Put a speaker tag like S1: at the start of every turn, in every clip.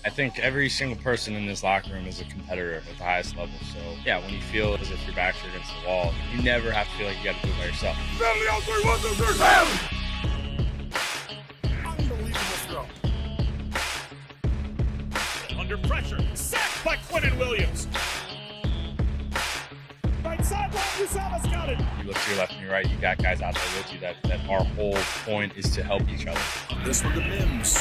S1: I think every single person in this locker room is a competitor at the highest level. So, yeah, when you feel as if your backs are against the wall, you never have to feel like you got to do it by yourself.
S2: Unbelievable throw. Under pressure. Sacked by Quentin Williams. Right sideline, Usama's got it.
S1: You look to your left and your right, you got guys out there with you that our whole point is to help each other.
S2: This one to Mims.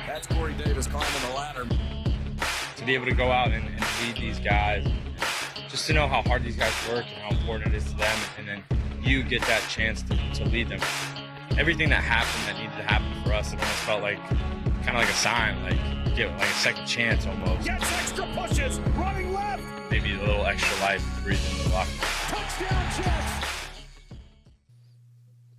S2: That's Corey Davis climbing the ladder.
S1: To be able to go out and lead these guys, just to know how hard these guys work and how important it is to them, and then you get that chance to lead them. Everything that happened that needed to happen for us, it almost felt like kind of like a sign, like get like a second chance almost.
S2: Gets extra pushes, running left.
S1: Maybe a little extra life breathing in the locker room.
S2: Touchdown Jets.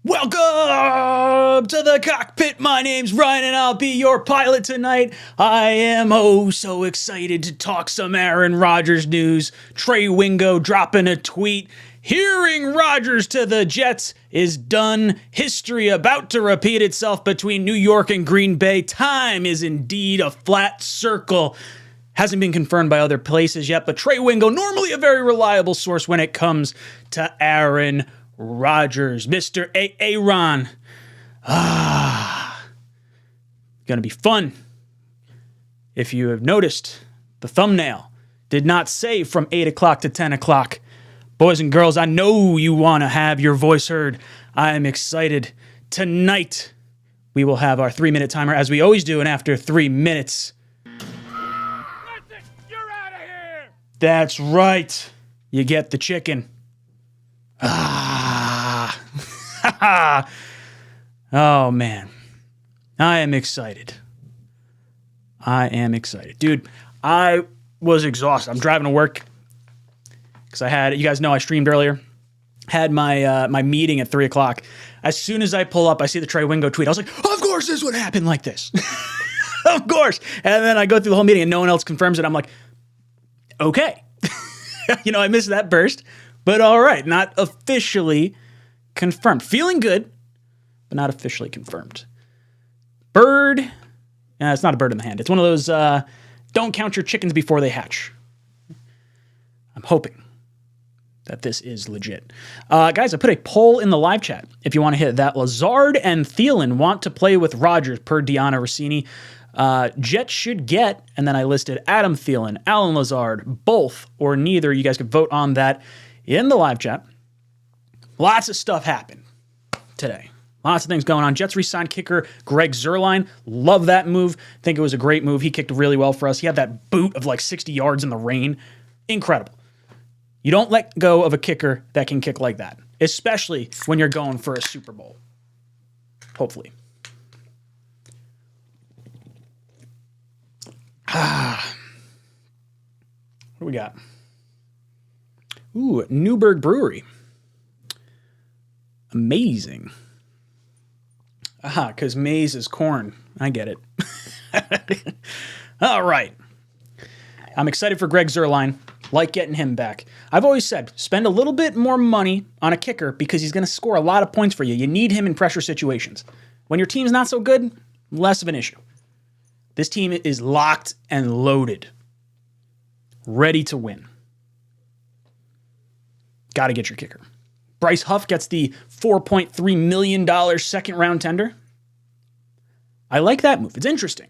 S3: Welcome to the cockpit. My name's Ryan and I'll be your pilot tonight. I am so excited to talk some Aaron Rodgers news. Trey Wingo dropping a tweet. Hearing Rodgers to the Jets is done. History about to repeat itself between New York and Green Bay. Time is indeed a flat circle. Hasn't been confirmed by other places yet, but Trey Wingo, normally a very reliable source when it comes to Aaron Rodgers. Mr. Aaron. Gonna be fun. If you have noticed, the thumbnail did not say from 8 o'clock to 10 o'clock. Boys and girls, I know you want to have your voice heard. I am excited. Tonight, we will have our 3-minute timer, as we always do, and after 3 minutes...
S2: You're out of here.
S3: That's right. You get the chicken. Oh, man. I am excited. Dude, I was exhausted. I'm driving to work because you guys know I streamed earlier. Had my meeting at 3 o'clock. As soon as I pull up, I see the Trey Wingo tweet. I was like, of course this would happen like this. Of course. And then I go through the whole meeting and no one else confirms it. I'm like, okay. I missed that burst. But all right, not officially confirmed. Feeling good, but not officially confirmed. Bird. It's not a bird in the hand. It's one of those don't count your chickens before they hatch. I'm hoping that this is legit. Guys, I put a poll in the live chat if you want to hit that. Lazard and Thielen want to play with Rodgers per Deanna Rossini. Jets should get, and then I listed Adam Thielen, Alan Lazard, both or neither. You guys can vote on that in the live chat. Lots of stuff happened today. Lots of things going on. Jets re-signed kicker Greg Zuerlein. Love that move. Think it was a great move. He kicked really well for us. He had that boot of like 60 yards in the rain. Incredible. You don't let go of a kicker that can kick like that, especially when you're going for a Super Bowl. Hopefully. What do we got? Ooh, Newburgh Brewery. Amazing. Because maize is corn. I get it. All right. I'm excited for Greg Zuerlein. Like getting him back. I've always said, spend a little bit more money on a kicker because he's going to score a lot of points for you. You need him in pressure situations. When your team's not so good, less of an issue. This team is locked and loaded. Ready to win. Got to get your kicker. Bryce Huff gets the $4.3 million second round tender. I like that move. It's interesting.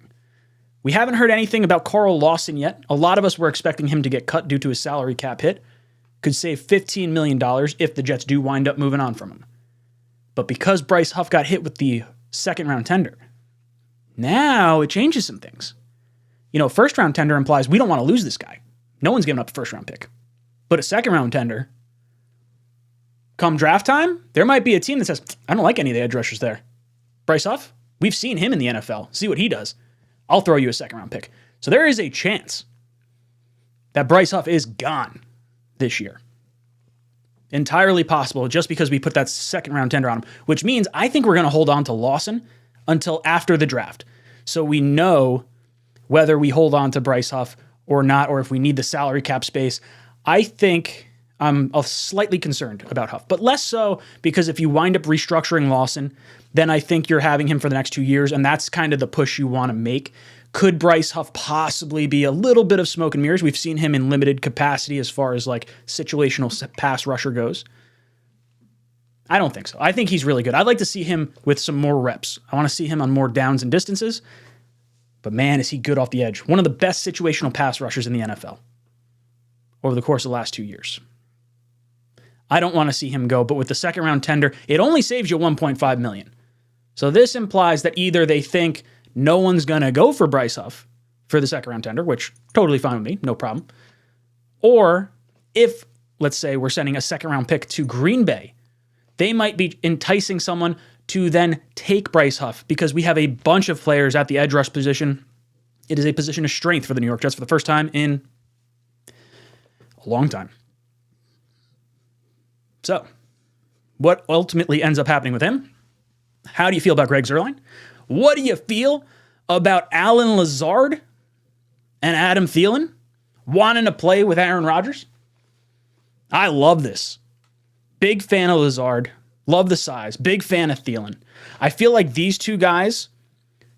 S3: We haven't heard anything about Carl Lawson yet. A lot of us were expecting him to get cut due to his salary cap hit. Could save $15 million if the Jets do wind up moving on from him. But because Bryce Huff got hit with the second round tender, now it changes some things. First round tender implies we don't want to lose this guy. No one's giving up a first round pick. But a second round tender, come draft time, there might be a team that says, I don't like any of the edge rushers there. Bryce Huff, we've seen him in the NFL. See what he does. I'll throw you a second round pick. So there is a chance that Bryce Huff is gone this year. Entirely possible just because we put that second round tender on him, which means I think we're going to hold on to Lawson until after the draft. So we know whether we hold on to Bryce Huff or not, or if we need the salary cap space. I think I'm slightly concerned about Huff, but less so because if you wind up restructuring Lawson, then I think you're having him for the next 2 years, and that's kind of the push you want to make. Could Bryce Huff possibly be a little bit of smoke and mirrors? We've seen him in limited capacity as far as like situational pass rusher goes. I don't think so. I think he's really good. I'd like to see him with some more reps. I want to see him on more downs and distances, but man, is he good off the edge. One of the best situational pass rushers in the NFL over the course of the last 2 years. I don't want to see him go, but with the second round tender, it only saves you $1.5 million. So this implies that either they think no one's going to go for Bryce Huff for the second round tender, which totally fine with me, no problem. Or if, let's say, we're sending a second round pick to Green Bay, they might be enticing someone to then take Bryce Huff because we have a bunch of players at the edge rush position. It is a position of strength for the New York Jets for the first time in a long time. So, what ultimately ends up happening with him? How do you feel about Greg Zuerlein? What do you feel about Alan Lazard and Adam Thielen wanting to play with Aaron Rodgers? I love this. Big fan of Lazard. Love the size. Big fan of Thielen. I feel like these two guys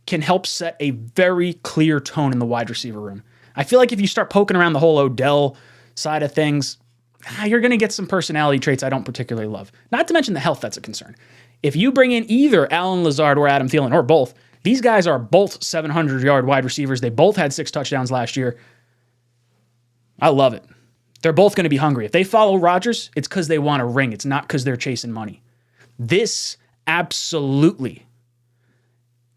S3: can help set a very clear tone in the wide receiver room. I feel like if you start poking around the whole Odell side of things, you're going to get some personality traits I don't particularly love. Not to mention the health that's a concern. If you bring in either Alan Lazard or Adam Thielen, or both, these guys are both 700-yard wide receivers. They both had 6 touchdowns last year. I love it. They're both going to be hungry. If they follow Rodgers, it's because they want a ring. It's not because they're chasing money. This absolutely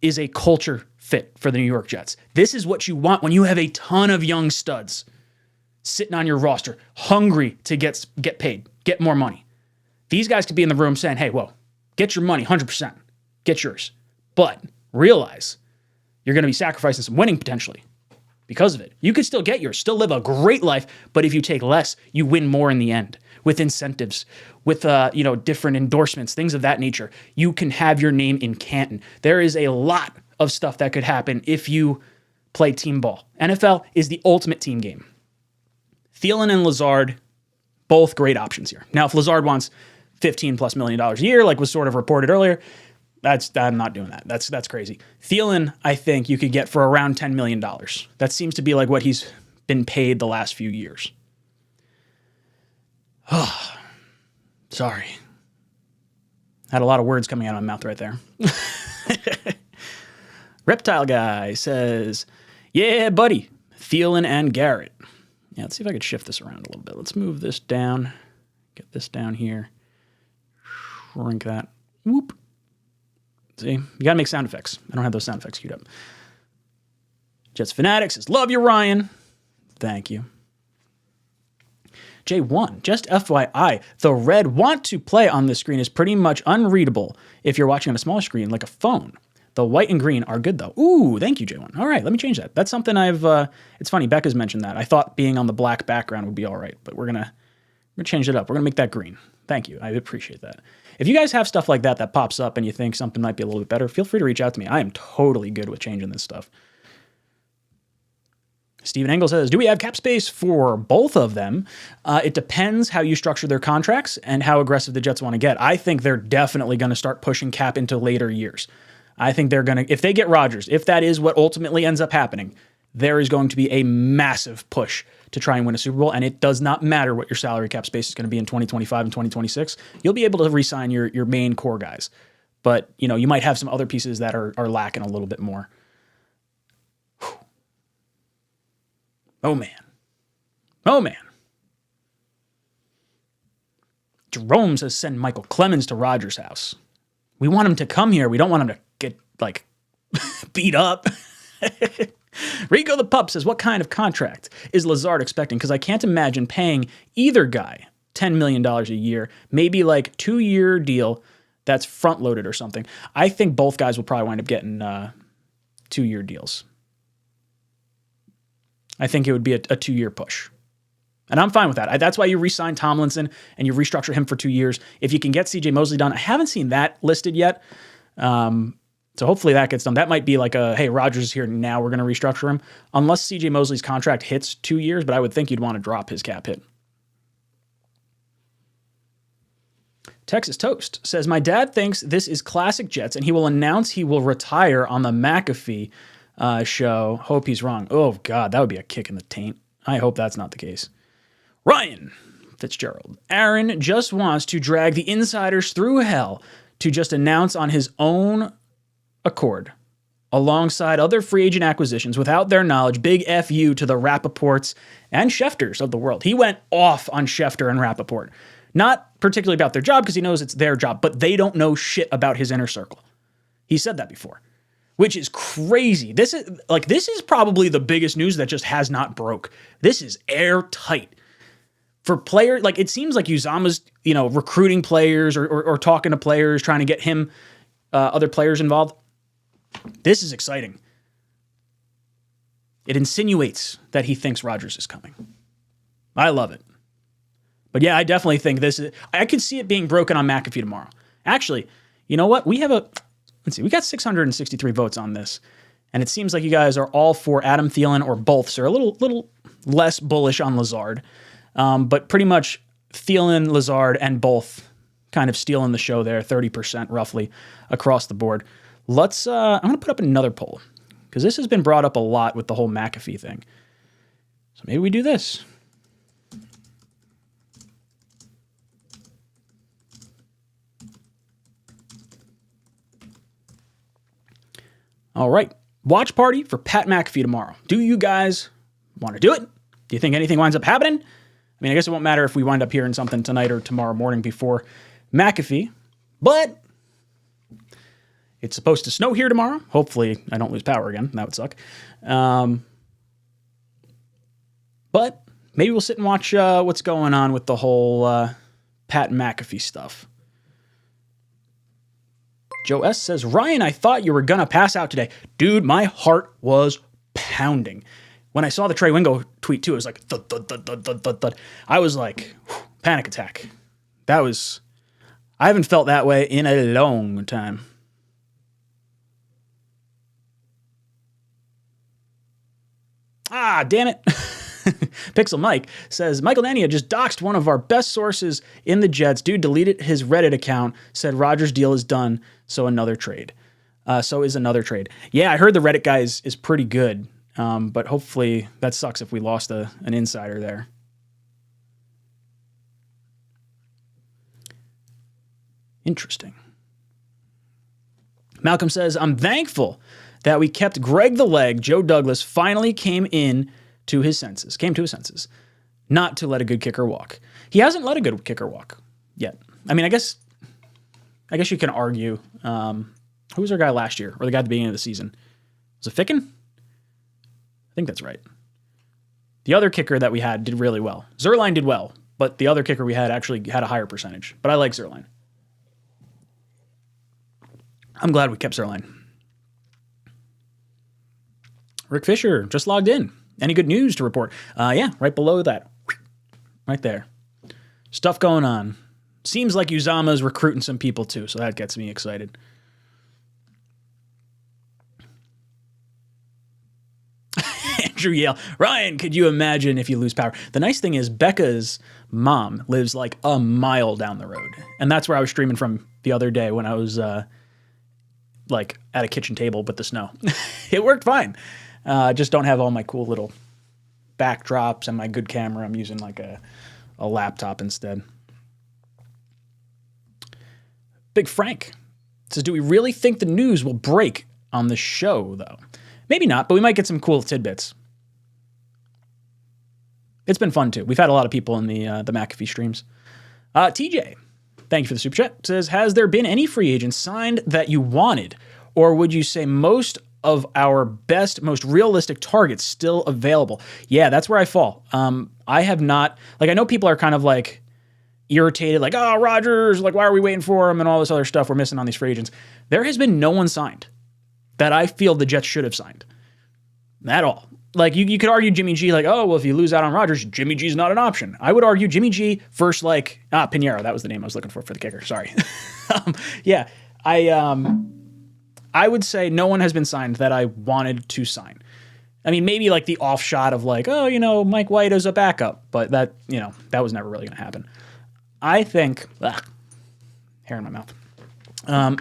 S3: is a culture fit for the New York Jets. This is what you want when you have a ton of young studs sitting on your roster, hungry to get paid, get more money. These guys could be in the room saying, hey, whoa, get your money, 100%. Get yours. But realize you're going to be sacrificing some winning potentially because of it. You could still get yours, still live a great life, but if you take less, you win more in the end with incentives, with different endorsements, things of that nature. You can have your name in Canton. There is a lot of stuff that could happen if you play team ball. NFL is the ultimate team game. Thielen and Lazard, both great options here. Now, if Lazard wants $15+ million a year, like was sort of reported earlier, I'm not doing that. That's crazy. Thielen, I think you could get for around $10 million. That seems to be like what he's been paid the last few years. Oh, sorry. Had a lot of words coming out of my mouth right there. Reptile Guy says, yeah, buddy, Thielen and Garrett. Yeah, let's see if I could shift this around a little bit. Let's move this down. Get this down here. Shrink that. Whoop. See, you got to make sound effects. I don't have those sound effects queued up. Jets Fanatics says, love you, Ryan. Thank you. J1, just FYI, the red want to play on this screen is pretty much unreadable if you're watching on a smaller screen like a phone. The white and green are good, though. Ooh, thank you, J1. All right, let me change that. That's something it's funny, Becca's mentioned that. I thought being on the black background would be all right, but we're going to change it up. We're going to make that green. Thank you. I appreciate that. If you guys have stuff like that pops up and you think something might be a little bit better, feel free to reach out to me. I am totally good with changing this stuff. Steven Engel says, do we have cap space for both of them? It depends how you structure their contracts and how aggressive the Jets want to get. I think they're definitely going to start pushing cap into later years. I think they're going to, if they get Rodgers, if that is what ultimately ends up happening, there is going to be a massive push to try and win a Super Bowl, and it does not matter what your salary cap space is going to be in 2025 and 2026. You'll be able to re-sign your main core guys. But, you might have some other pieces that are lacking a little bit more. Whew. Oh, man. Oh, man. Jerome says send Michael Clemens to Rodgers' house. We want him to come here. We don't want him to get, beat up. Rico the Pup says, what kind of contract is Lazard expecting? Because I can't imagine paying either guy $10 million a year, maybe 2-year deal that's front-loaded or something. I think both guys will probably wind up getting 2-year deals. I think it would be a 2-year push. And I'm fine with that. That's why you re-sign Tomlinson and you restructure him for 2 years. If you can get CJ Mosley done, I haven't seen that listed yet. So hopefully that gets done. That might be hey, Rodgers is here now, we're going to restructure him. Unless CJ Mosley's contract hits 2 years, but I would think you'd want to drop his cap hit. Texas Toast says, my dad thinks this is classic Jets, and he will announce he will retire on the McAfee show. Hope he's wrong. Oh, God, that would be a kick in the taint. I hope that's not the case. Ryan Fitzgerald. Aaron just wants to drag the insiders through hell to just announce on his own accord, alongside other free agent acquisitions without their knowledge. Big FU to the Rappaports and Schefters of the world. He went off on Schefter and Rappaport. Not particularly about their job because he knows it's their job, but they don't know shit about his inner circle. He said that before, which is crazy. This is probably the biggest news that just has not broke. This is airtight. For players, like it seems like Uzama's, recruiting players or talking to players, trying to get him, other players involved. This is exciting. It insinuates that he thinks Rodgers is coming. I love it. But yeah, I definitely think I could see it being broken on McAfee tomorrow. Actually, you know what? We got 663 votes on this. And it seems like you guys are all for Adam Thielen or both, so a little less bullish on Lazard. But pretty much Thielen, Lazard, and both kind of stealing the show there, 30% roughly across the board. I'm going to put up another poll because this has been brought up a lot with the whole McAfee thing. So maybe we do this. All right. Watch party for Pat McAfee tomorrow. Do you guys want to do it? Do you think anything winds up happening? I mean, I guess it won't matter if we wind up hearing something tonight or tomorrow morning before McAfee, but it's supposed to snow here tomorrow. Hopefully I don't lose power again. That would suck. But maybe we'll sit and watch what's going on with the whole Pat McAfee stuff. Joe S. says, Ryan, I thought you were going to pass out today. Dude, my heart was pounding. When I saw the Trey Wingo tweet too, it was like, thud, thud, thud, thud, thud, thud, thud. I was like, panic attack. I haven't felt that way in a long time. Ah, damn it. Pixel Mike says, Michael Nania just doxed one of our best sources in the Jets. Dude deleted his Reddit account, said Rodgers' deal is done, so another trade. Yeah, I heard the Reddit guy is pretty good, but hopefully that sucks if we lost an insider there. Interesting. Malcolm says, I'm thankful that we kept Greg the Leg. Joe Douglas finally came to his senses, not to let a good kicker walk. He hasn't let a good kicker walk yet. I mean, I guess you can argue, who was our guy last year, or the guy at the beginning of the season? Was it Ficken? I think that's right. The other kicker that we had did really well. Zerline did well, but the other kicker we had actually had a higher percentage. But I like Zerline. I'm glad we kept Zerline. Rick Fisher just logged in. Any good news to report? Yeah, right below that. Right there. Stuff going on. Seems like Uzama's recruiting some people too, so that gets me excited. Andrew Yale. Ryan, could you imagine if you lose power? The nice thing is Becca's mom lives like a mile down the road. And that's where I was streaming from the other day when I was like at a kitchen table with the snow. It worked fine. Just don't have all my cool little backdrops and my good camera. I'm using like a laptop instead. Big Frank says, do we really think the news will break on the show, though? Maybe not, but we might get some cool tidbits. It's been fun, too. We've had a lot of people in the McAfee streams. TJ, thank you for the super chat, says, has there been any free agents signed that you wanted? Or would you say most of our best, most realistic targets still available? Yeah, that's where I fall. I have not, like, I know people are kind of like irritated, like, oh, Rodgers, like, why are we waiting for him and all this other stuff we're missing on these free agents. There has been no one signed that I feel the Jets should have signed at all. Like, you could argue Jimmy G, like, oh, well, if you lose out on Rodgers, Jimmy G's not an option. I would argue Jimmy G versus, like, Pinheiro. That was the name I was looking for the kicker. Sorry. Yeah, I would say no one has been signed that I wanted to sign. I mean, maybe like the off shot of like, oh, you know, Mike White as a backup, but that, you know, that was never really going to happen. I think Hair in my mouth.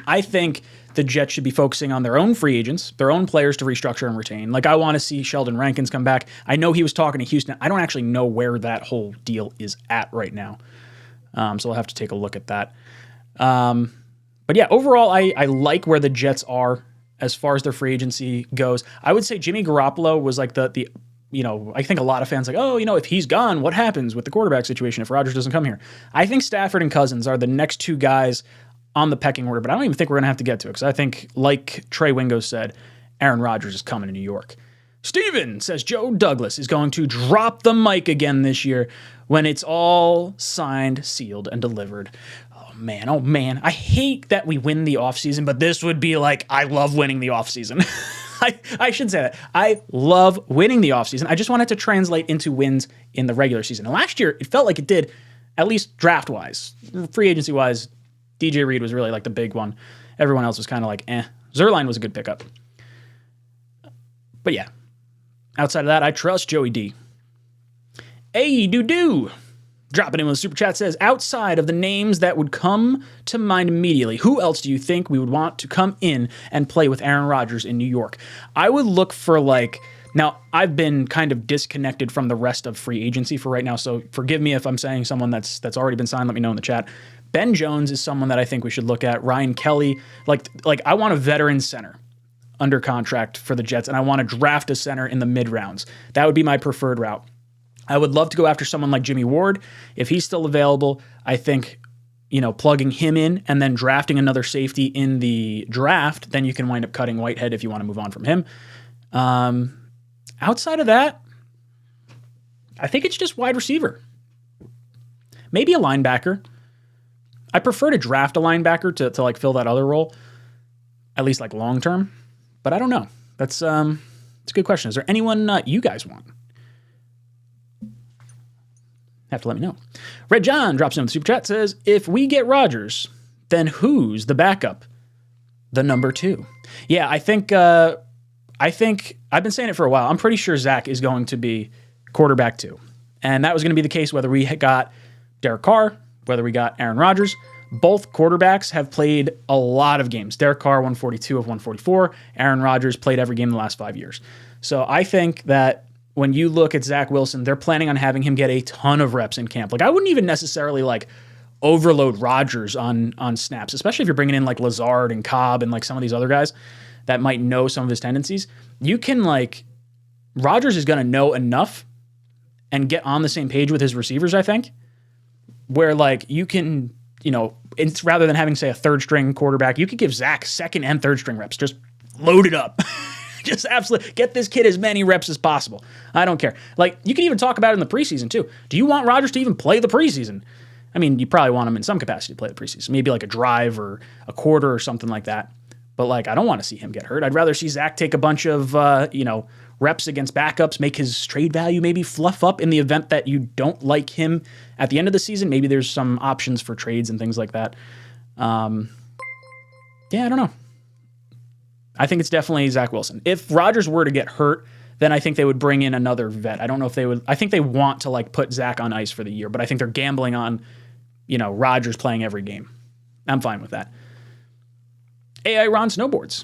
S3: I think the Jets should be focusing on their own free agents, their own players to restructure and retain. Like, I want to see Sheldon Rankins come back. I know he was talking to Houston. I don't actually know where that whole deal is at right now. So I'll have to take a look at that. But yeah, overall, I like where the Jets are as far as their free agency goes. I would say Jimmy Garoppolo was like the I think a lot of fans like, if he's gone, what happens with the quarterback situation if Rodgers doesn't come here? I think Stafford and Cousins are the next two guys on the pecking order, but I don't even think we're going to have to get to it because I think, like Trey Wingo said, Aaron Rodgers is coming to New York. Steven says Joe Douglas is going to drop the mic again this year when it's all signed, sealed, and delivered. Oh, man. I hate that we win the offseason, but this would be like, I love winning the offseason. I should say that. I love winning the offseason. I just want it to translate into wins in the regular season. And last year, it felt like it did, at least draft-wise. Free agency-wise, DJ Reed was really like the big one. Everyone else was kind of like, eh. Zerline was a good pickup. But yeah, outside of that, I trust Joey D. Hey, doo-doo. Dropping in with a super chat says, outside of the names that would come to mind immediately, who else do you think we would want to come in and play with Aaron Rodgers in New York? I would look for now I've been kind of disconnected from the rest of free agency for right now, so forgive me if I'm saying someone that's already been signed, let me know in the chat. Ben Jones is someone that I think we should look at. Ryan Kelly, like I want a veteran center under contract for the Jets, and I want to draft a center in the mid rounds. That would be my preferred route. I would love to go after someone like Jimmy Ward. If he's still available, I think, plugging him in and then drafting another safety in the draft, then you can wind up cutting Whitehead if you want to move on from him. Outside of that, I think it's just wide receiver. Maybe a linebacker. I prefer to draft a linebacker to fill that other role, at least long term. But I don't know. That's a good question. Is there anyone you guys want? Have to let me know. Red John drops in the super chat, says, if we get Rodgers, then who's the backup? The number 2. Yeah, I think I've been saying it for a while. I'm pretty sure Zach is going to be quarterback 2. And that was going to be the case whether we got Derek Carr, whether we got Aaron Rodgers. Both quarterbacks have played a lot of games. Derek Carr, 142 of 144. Aaron Rodgers played every game in the last 5 years. So I think that when you look at Zach Wilson, they're planning on having him get a ton of reps in camp. I wouldn't even necessarily overload Rodgers on snaps, especially if you're bringing in Lazard and Cobb and some of these other guys that might know some of his tendencies. You can Rodgers is going to know enough and get on the same page with his receivers, I think, where you can, it's rather than having, say, a third string quarterback, you could give Zach second and third string reps. Just load it up. Just absolutely get this kid as many reps as possible. I don't care. You can even talk about it in the preseason too. Do you want Rodgers to even play the preseason? I mean, you probably want him in some capacity to play the preseason, maybe a drive or a quarter or something like that. But I don't want to see him get hurt. I'd rather see Zach take a bunch of reps against backups, make his trade value maybe fluff up in the event that you don't like him at the end of the season. Maybe there's some options for trades and things like that. Yeah, I don't know. I think it's definitely Zach Wilson. If Rodgers were to get hurt, then I think they would bring in another vet. I don't know if they would. I think they want to put Zach on ice for the year, but I think they're gambling on, Rodgers playing every game. I'm fine with that. AI Ron Snowboards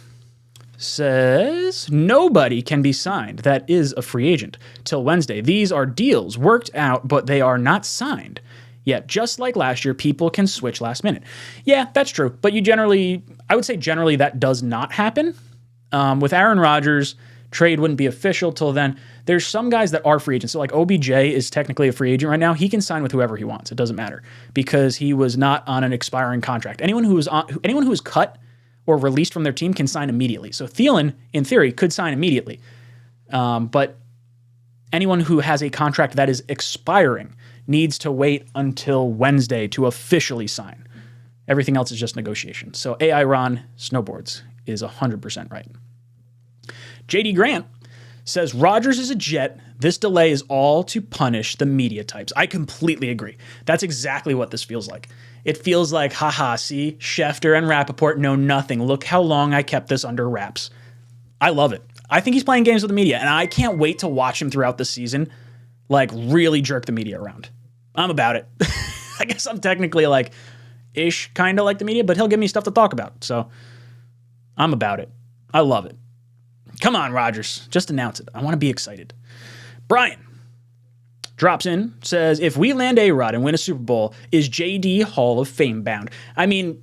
S3: says, nobody can be signed that is a free agent till Wednesday. These are deals worked out, but they are not signed yet. Just like last year, people can switch last minute. Yeah, that's true. But I would say generally that does not happen. With Aaron Rodgers, trade wouldn't be official till then. There's some guys that are free agents. So OBJ is technically a free agent right now. He can sign with whoever he wants. It doesn't matter because he was not on an expiring contract. Anyone who is cut or released from their team can sign immediately. So Thielen, in theory, could sign immediately. But anyone who has a contract that is expiring needs to wait until Wednesday to officially sign. Everything else is just negotiation. So AI Ron Snowboards is 100% right. JD Grant says, Rodgers is a Jet. This delay is all to punish the media types. I completely agree. That's exactly what this feels like. It feels like, haha, see, Schefter and Rappaport know nothing. Look how long I kept this under wraps. I love it. I think he's playing games with the media, and I can't wait to watch him throughout the season, really jerk the media around. I'm about it. I guess I'm technically ish, kind of like the media, but he'll give me stuff to talk about. So I'm about it. I love it. Come on, Rodgers. Just announce it. I want to be excited. Brian drops in, says, if we land A-Rod and win a Super Bowl, is JD Hall of Fame bound? I mean,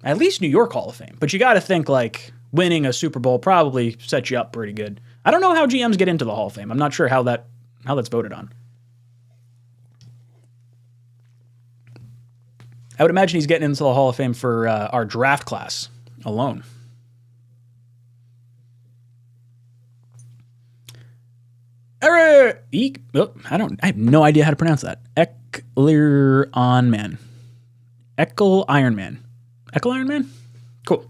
S3: at least New York Hall of Fame. But you got to think like winning a Super Bowl probably sets you up pretty good. I don't know how GMs get into the Hall of Fame. I'm not sure how that's voted on. I would imagine he's getting into the Hall of Fame for our draft class alone. I have no idea how to pronounce that. Eckler Ironman. Cool.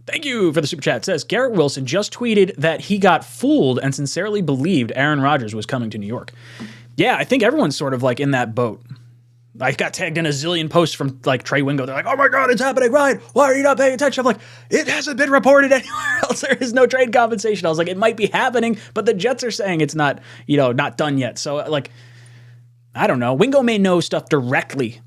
S3: Thank you for the super chat. It says, Garrett Wilson just tweeted that he got fooled and sincerely believed Aaron Rodgers was coming to New York. Yeah, I think everyone's sort of like in that boat. I got tagged in a zillion posts from like Trey Wingo. They're like, oh my God, it's happening, Ryan. Why are you not paying attention? I'm like, it hasn't been reported anywhere else. There is no trade compensation. I was like, it might be happening, but the Jets are saying it's not, not done yet. So like, I don't know. Wingo may know stuff directly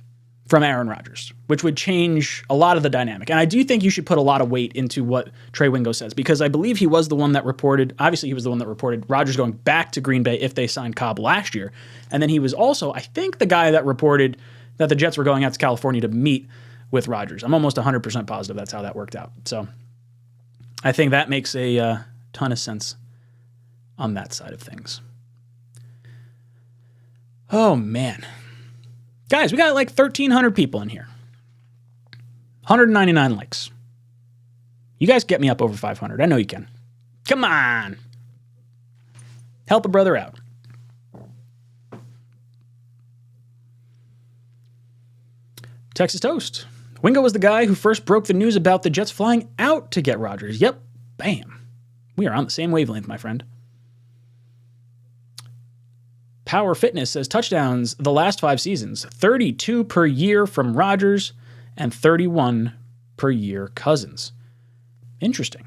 S3: from Aaron Rodgers, which would change a lot of the dynamic. And I do think you should put a lot of weight into what Trey Wingo says, because I believe he was the one that reported, obviously he was the one that reported Rodgers going back to Green Bay if they signed Cobb last year. And then he was also, I think, the guy that reported that the Jets were going out to California to meet with Rodgers. I'm almost 100% positive that's how that worked out. So I think that makes a ton of sense on that side of things. Oh, man. Guys, we got like 1,300 people in here. 199 likes. You guys get me up over 500. I know you can. Come on. Help a brother out. Texas Toast. Wingo was the guy who first broke the news about the Jets flying out to get Rodgers. Yep. Bam. We are on the same wavelength, my friend. Power Fitness says touchdowns the last 5 seasons, 32 per year from Rodgers and 31 per year Cousins. Interesting.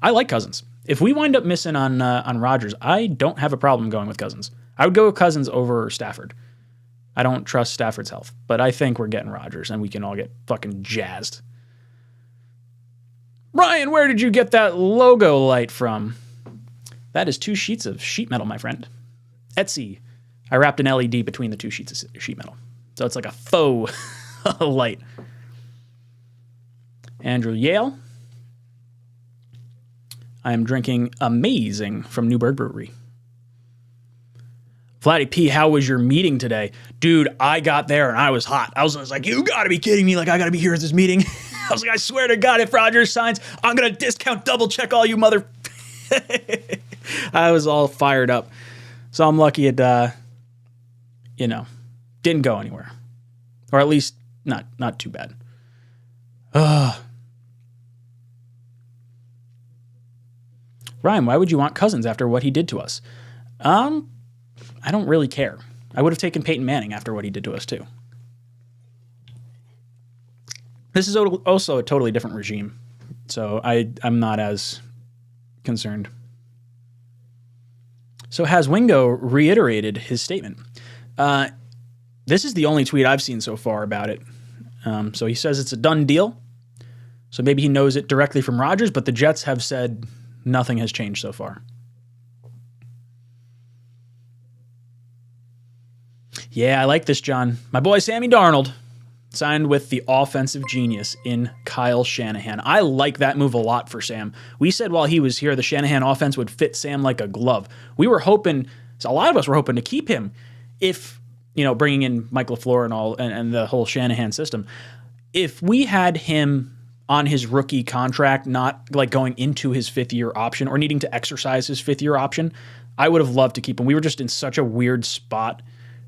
S3: I like Cousins. If we wind up missing on Rodgers, I don't have a problem going with Cousins. I would go with Cousins over Stafford. I don't trust Stafford's health, but I think we're getting Rodgers and we can all get fucking jazzed. Ryan, where did you get that logo light from? That is 2 sheets of sheet metal, my friend. Etsy. I wrapped an LED between the 2 sheets of sheet metal. So it's like a faux light. Andrew Yale. I am drinking Amazing from Newburgh Brewery. Vladdy P, how was your meeting today? Dude, I got there and I was hot. I was like, you gotta be kidding me. Like, I gotta be here at this meeting. I was like, I swear to God, if Rodgers signs, I'm gonna discount double check all you mother... I was all fired up. So I'm lucky it, didn't go anywhere. Or at least not too bad. Ryan, why would you want Cousins after what he did to us? I don't really care. I would have taken Peyton Manning after what he did to us too. This is also a totally different regime. So I'm not as concerned. So has Wingo reiterated his statement? This is the only tweet I've seen so far about it. So he says it's a done deal. So maybe he knows it directly from Rodgers, but the Jets have said nothing has changed so far. Yeah, I like this, John. My boy Sammy Darnold signed with the offensive genius in Kyle Shanahan. I like that move a lot for Sam. We said while he was here, the Shanahan offense would fit Sam like a glove. We were hoping, so a lot of us were hoping to keep him if, bringing in Mike LaFleur and all, and the whole Shanahan system. If we had him on his rookie contract, not like going into his 5th-year option or needing to exercise his 5th-year option, I would have loved to keep him. We were just in such a weird spot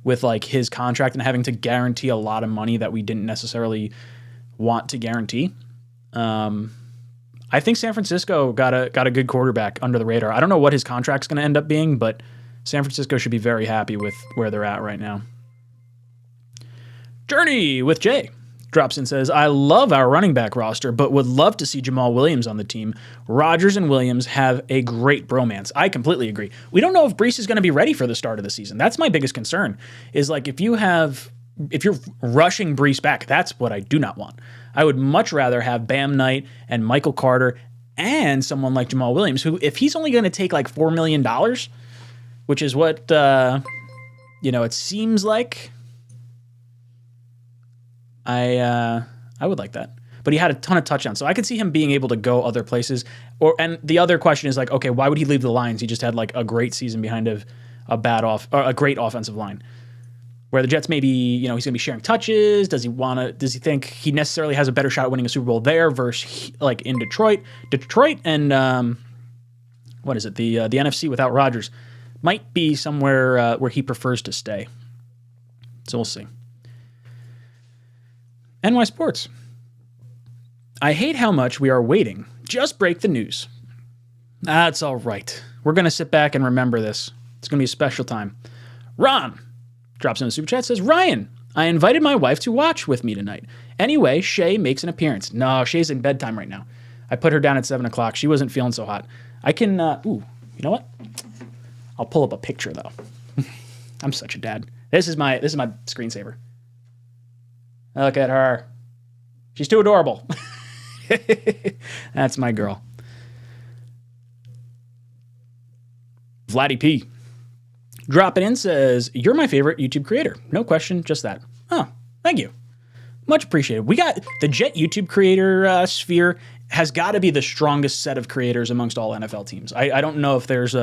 S3: with like his contract and having to guarantee a lot of money that we didn't necessarily want to guarantee. I think San Francisco got a good quarterback under the radar. I don't know what his contract's going to end up being, but San Francisco should be very happy with where they're at right now. Journey with Jay drops in and says, I love our running back roster, but would love to see Jamal Williams on the team. Rodgers and Williams have a great bromance. I completely agree. We don't know if Breece is going to be ready for the start of the season. That's my biggest concern, is like if you have rushing Brees back, that's what I do not want. I would much rather have Bam Knight and Michael Carter and someone like Jamal Williams, who, if he's only going to take like $4 million, which is what, it seems like, I would like that. But he had a ton of touchdowns, so I could see him being able to go other places. And the other question is like, okay, why would he leave the Lions? He just had like a great season behind a great offensive line. Where the Jets maybe, he's going to be sharing touches. Does he think he necessarily has a better shot at winning a Super Bowl there versus like in Detroit? Detroit and what is it? The NFC without Rodgers might be somewhere where he prefers to stay. So we'll see. NY Sports. I hate how much we are waiting. Just break the news. That's all right. We're going to sit back and remember this. It's going to be a special time. Ron drops in the super chat, says, Ryan, I invited my wife to watch with me tonight. Anyway, Shay makes an appearance. No, Shay's in bedtime right now. I put her down at 7 o'clock. She wasn't feeling so hot. I can, you know what? I'll pull up a picture, though. I'm such a dad. This is my screensaver. Look at her. She's too adorable. That's my girl. Vladdy P. Dropping in says, you're my favorite YouTube creator. No question, just that. Oh, thank you. Much appreciated. We got the Jet YouTube creator sphere has got to be the strongest set of creators amongst all NFL teams. I don't know if there's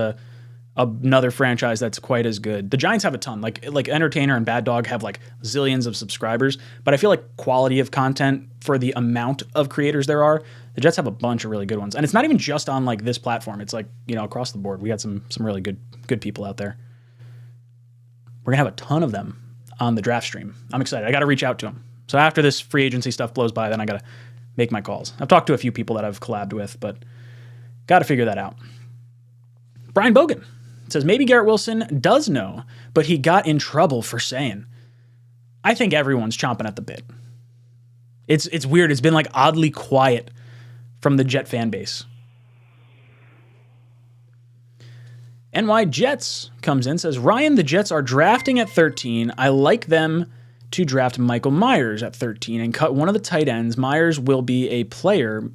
S3: another franchise that's quite as good. The Giants have a ton. Like Entertainer and Bad Dog have like zillions of subscribers, but I feel like quality of content for the amount of creators there are, the Jets have a bunch of really good ones. And it's not even just on like this platform. It's like, across the board. We got some really good people out there. We're going to have a ton of them on the draft stream. I'm excited. I got to reach out to them. So after this free agency stuff blows by, then I got to make my calls. I've talked to a few people that I've collabed with, but got to figure that out. Brian Bogan says, maybe Garrett Wilson does know, but he got in trouble for saying. I think everyone's chomping at the bit. It's weird. It's been like oddly quiet from the Jet fan base. NY Jets comes in, says, Ryan, the Jets are drafting at 13. I like them to draft Michael Myers at 13 and cut one of the tight ends. Myers will be a playmaker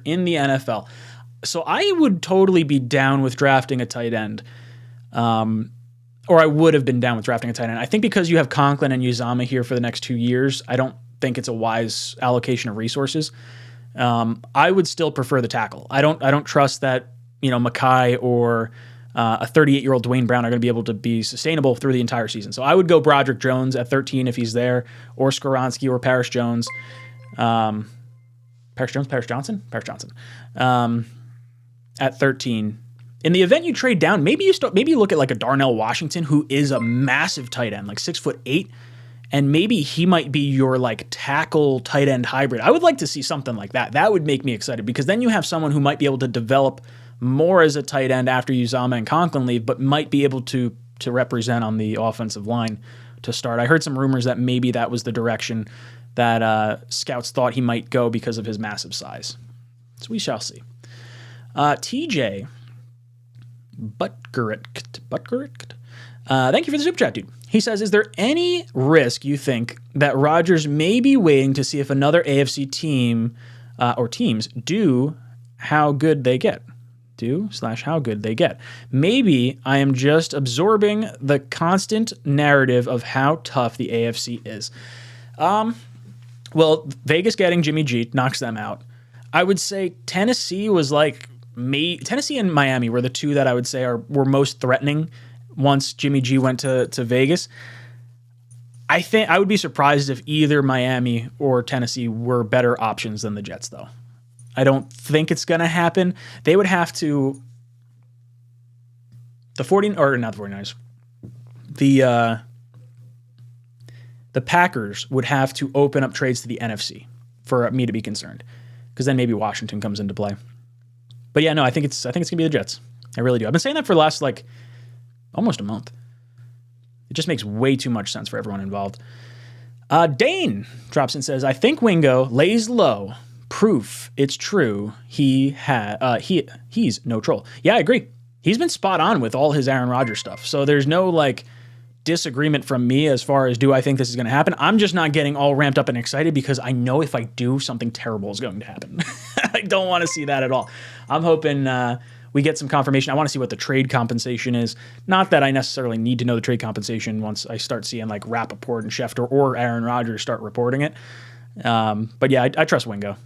S3: in the NFL. So I would totally be down with drafting a tight end. Or I would have been down with drafting a tight end. I think because you have Conklin and Uzama here for the next 2 years, I don't think it's a wise allocation of resources. I would still prefer the tackle. I don't trust that Mackay or a 38-year-old Dwayne Brown are going to be able to be sustainable through the entire season. So I would go Broderick Jones at 13 if he's there, or Skoronski or Paris Jones. Paris Johnson. At 13. In the event you trade down, maybe you look at like a Darnell Washington, who is a massive tight end, like 6'8", and maybe he might be your like tackle tight end hybrid. I would like to see something like that. That would make me excited, because then you have someone who might be able to develop more as a tight end after Uzama and Conklin leave, but might be able to represent on the offensive line to start. I heard some rumors that maybe that was the direction that scouts thought he might go because of his massive size. So we shall see. TJ Butgerick. Thank you for the super chat, dude. He says, is there any risk you think that Rodgers may be waiting to see if another AFC team or teams do how good they get? How good they get. Maybe I am just absorbing the constant narrative of how tough the AFC is. Well, Vegas getting Jimmy G knocks them out. I would say Tennessee was like Tennessee and Miami were the two that I would say were most threatening once Jimmy G went to Vegas. I think I would be surprised if either Miami or Tennessee were better options than the Jets, though. I don't think it's going to happen. They would have to the 49ers. The Packers would have to open up trades to the NFC for me to be concerned, because then maybe Washington comes into play. But yeah, no, I think it's going to be the Jets. I really do. I've been saying that for the last almost a month. It just makes way too much sense for everyone involved. Dane drops in and says, I think Wingo lays low. Proof it's true. He's no troll. Yeah, I agree. He's been spot on with all his Aaron Rodgers stuff. So there's no disagreement from me as far as do I think this is going to happen. I'm just not getting all ramped up and excited because I know if I do, something terrible is going to happen. I don't want to see that at all. I'm hoping we get some confirmation. I want to see what the trade compensation is. Not that I necessarily need to know the trade compensation once I start seeing like Rappaport and Schefter or Aaron Rodgers start reporting it. But yeah, I trust Wingo.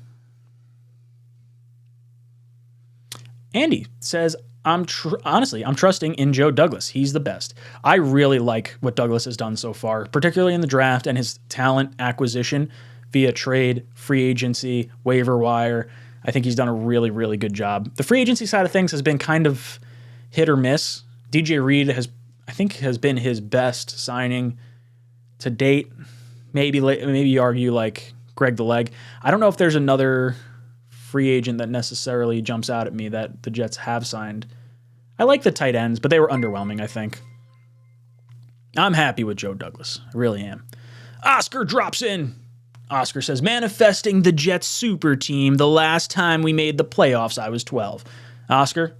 S3: Andy says, honestly, I'm trusting in Joe Douglas. He's the best. I really like what Douglas has done so far, particularly in the draft and his talent acquisition via trade, free agency, waiver wire. I think he's done a really, really good job. The free agency side of things has been kind of hit or miss. DJ Reed has been his best signing to date. Maybe you argue like Greg the Leg. I don't know if there's another free agent that necessarily jumps out at me that the Jets have signed. I like the tight ends, but they were underwhelming, I think. I'm happy with Joe Douglas. I really am. Oscar drops in. Oscar says, manifesting the Jets super team. The last time we made the playoffs, I was 12. Oscar,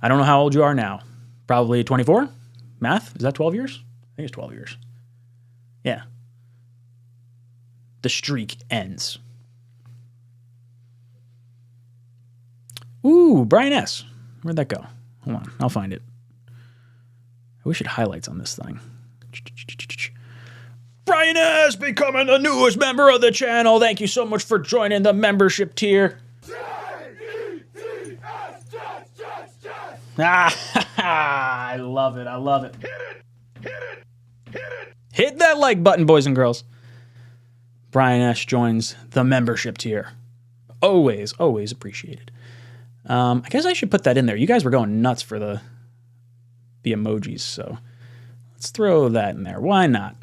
S3: I don't know how old you are now. Probably 24? Math? Is that 12 years? I think it's 12 years. Yeah. The streak ends. Ooh, Brian S. Where'd that go? Hold on, I'll find it. I wish it highlights on this thing. Brian S. becoming the newest member of the channel. Thank you so much for joining the membership tier. I love it. I love it. Hit that like button, boys and girls. Brian S. joins the membership tier. Always, always appreciated. I guess I should put that in there. You guys were going nuts for the emojis, so let's throw that in there. Why not?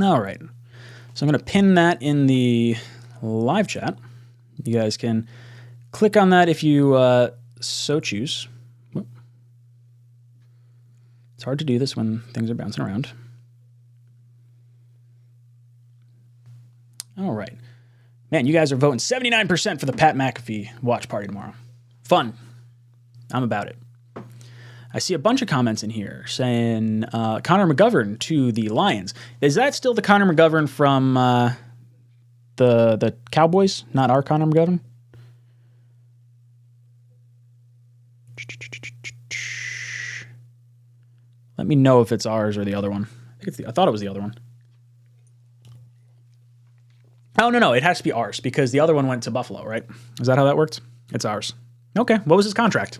S3: All right. So I'm going to pin that in the live chat. You guys can click on that if you so choose. It's hard to do this when things are bouncing around. All right. Man, you guys are voting 79% for the Pat McAfee watch party tomorrow. Fun. I'm about it. I see a bunch of comments in here saying Connor McGovern to the Lions. Is that still the Connor McGovern from the Cowboys? Not our Connor McGovern? Let me know if it's ours or the other one. I thought it was the other one. Oh, no. It has to be ours because the other one went to Buffalo, right? Is that how that worked? It's ours. Okay. What was his contract?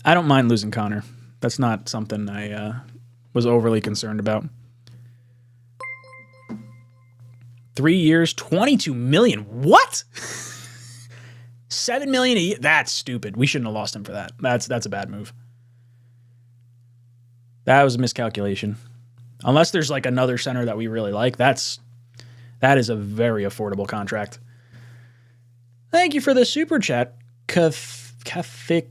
S3: I don't mind losing Connor. That's not something I was overly concerned about. 3 years, $22 million. What? $7 million a year? That's stupid. We shouldn't have lost him for that. That's a bad move. That was a miscalculation. Unless there's like another center that we really like, that is a very affordable contract. Thank you for the super chat, Kathikia.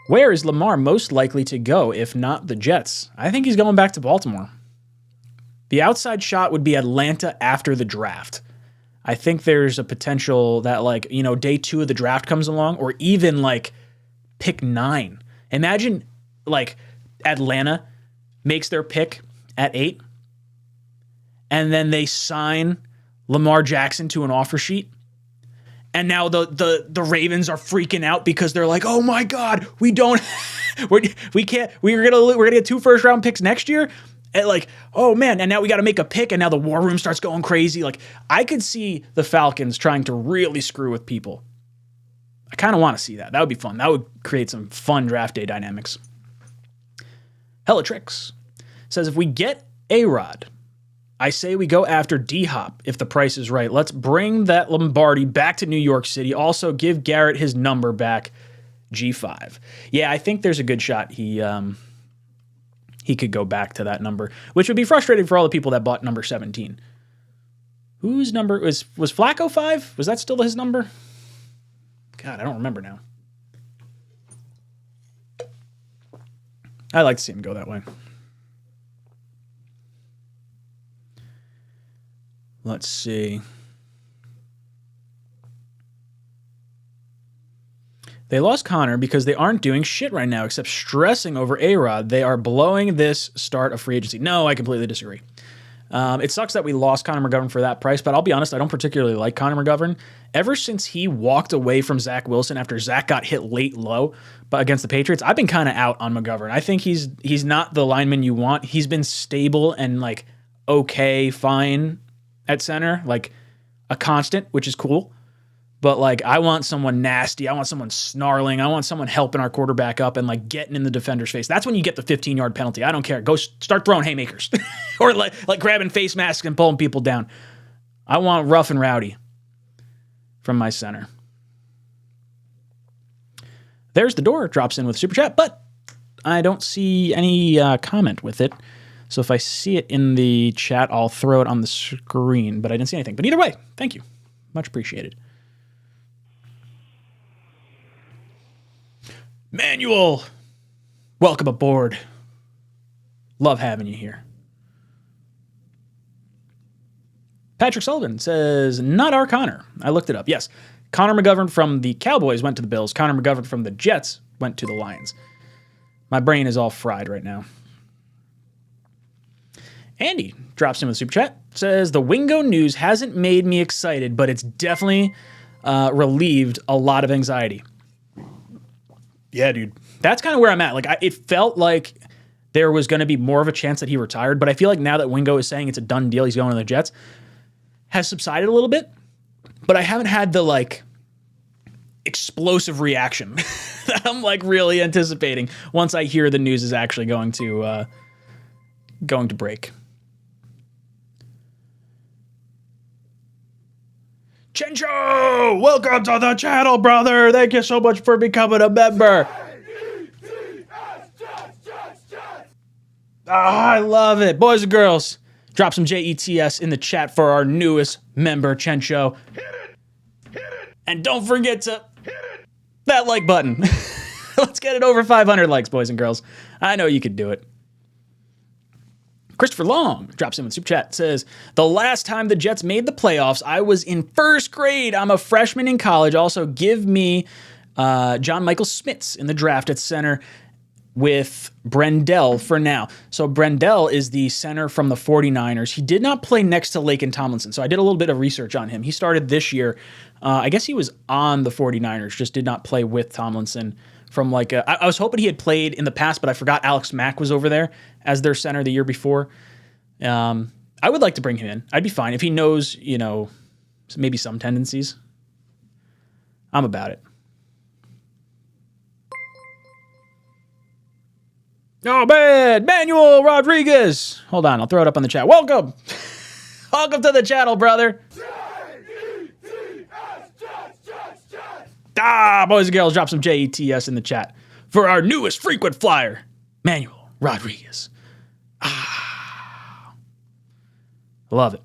S3: Where is Lamar most likely to go if not the Jets? I think he's going back to Baltimore. The outside shot would be Atlanta after the draft. I think there's a potential that day 2 of the draft comes along or even pick 9. Imagine Atlanta makes their pick at 8 and then they sign Lamar Jackson to an offer sheet. And now the Ravens are freaking out because they're like, oh my God, we're gonna get 2 first-round picks next year. And oh man, and now we got to make a pick, and now the war room starts going crazy. I could see the Falcons trying to really screw with people. I kind of want to see that. That would be fun. That would create some fun draft day dynamics. Hellatrix says, if we get A-Rod, I say we go after D-Hop if the price is right. Let's bring that Lombardi back to New York City. Also, give Garrett his number back, G5. Yeah, I think there's a good shot he he could go back to that number, which would be frustrating for all the people that bought number 17. Whose number was Flacco 5? Was that still his number? God, I don't remember now. I'd like to see him go that way. Let's see. They lost Connor because they aren't doing shit right now except stressing over A-Rod. They are blowing this start of free agency. No, I completely disagree. It sucks that we lost Connor McGovern for that price, but I'll be honest, I don't particularly like Connor McGovern. Ever since he walked away from Zach Wilson after Zach got hit late low but against the Patriots, I've been kind of out on McGovern. I think he's not the lineman you want. He's been stable and like okay, fine at center, like a constant, which is cool. But like, I want someone nasty. I want someone snarling. I want someone helping our quarterback up and like getting in the defender's face. That's when you get the 15-yard penalty. I don't care. Go start throwing haymakers or like grabbing face masks and pulling people down. I want rough and rowdy from my center. There's the door. Drops in with super chat, but I don't see any comment with it. So if I see it in the chat, I'll throw it on the screen. But I didn't see anything. But either way, thank you. Much appreciated. Manuel, welcome aboard. Love having you here. Patrick Sullivan says, not our Connor. I looked it up. Yes, Connor McGovern from the Cowboys went to the Bills. Connor McGovern from the Jets went to the Lions. My brain is all fried right now. Andy drops in with a super chat. Says, the Wingo news hasn't made me excited, but it's definitely relieved a lot of anxiety. Yeah, dude. That's kind of where I'm at. Like, it felt like there was going to be more of a chance that he retired, but I feel like now that Wingo is saying it's a done deal, he's going to the Jets, has subsided a little bit, but I haven't had the, like, explosive reaction that I'm, like, really anticipating once I hear the news is actually going to break. Chencho, welcome to the channel, brother. Thank you so much for becoming a member. I love it. Boys and girls, drop some JETS in the chat for our newest member, Chencho. And don't forget to hit that like button. Let's get it over 500 likes, boys and girls. I know you could do it. Christopher Long drops in with super chat. Says, the last time the Jets made the playoffs, I was in first grade. I'm a freshman in college. Also, give me John Michael Schmitz in the draft at center with Brendel for now. So Brendel is the center from the 49ers. He did not play next to Laken Tomlinson. So I did a little bit of research on him. He started this year. I guess he was on the 49ers, just did not play with Tomlinson. From like I was hoping he had played in the past, but I forgot Alex Mack was over there as their center the year before. I would like to bring him in. I'd be fine if he knows, maybe some tendencies. I'm about it. Oh man, Manuel Rodriguez. Hold on, I'll throw it up on the chat. Welcome, welcome to the channel, brother. Boys and girls, drop some JETS in the chat for our newest frequent flyer, Manuel Rodriguez. Love it.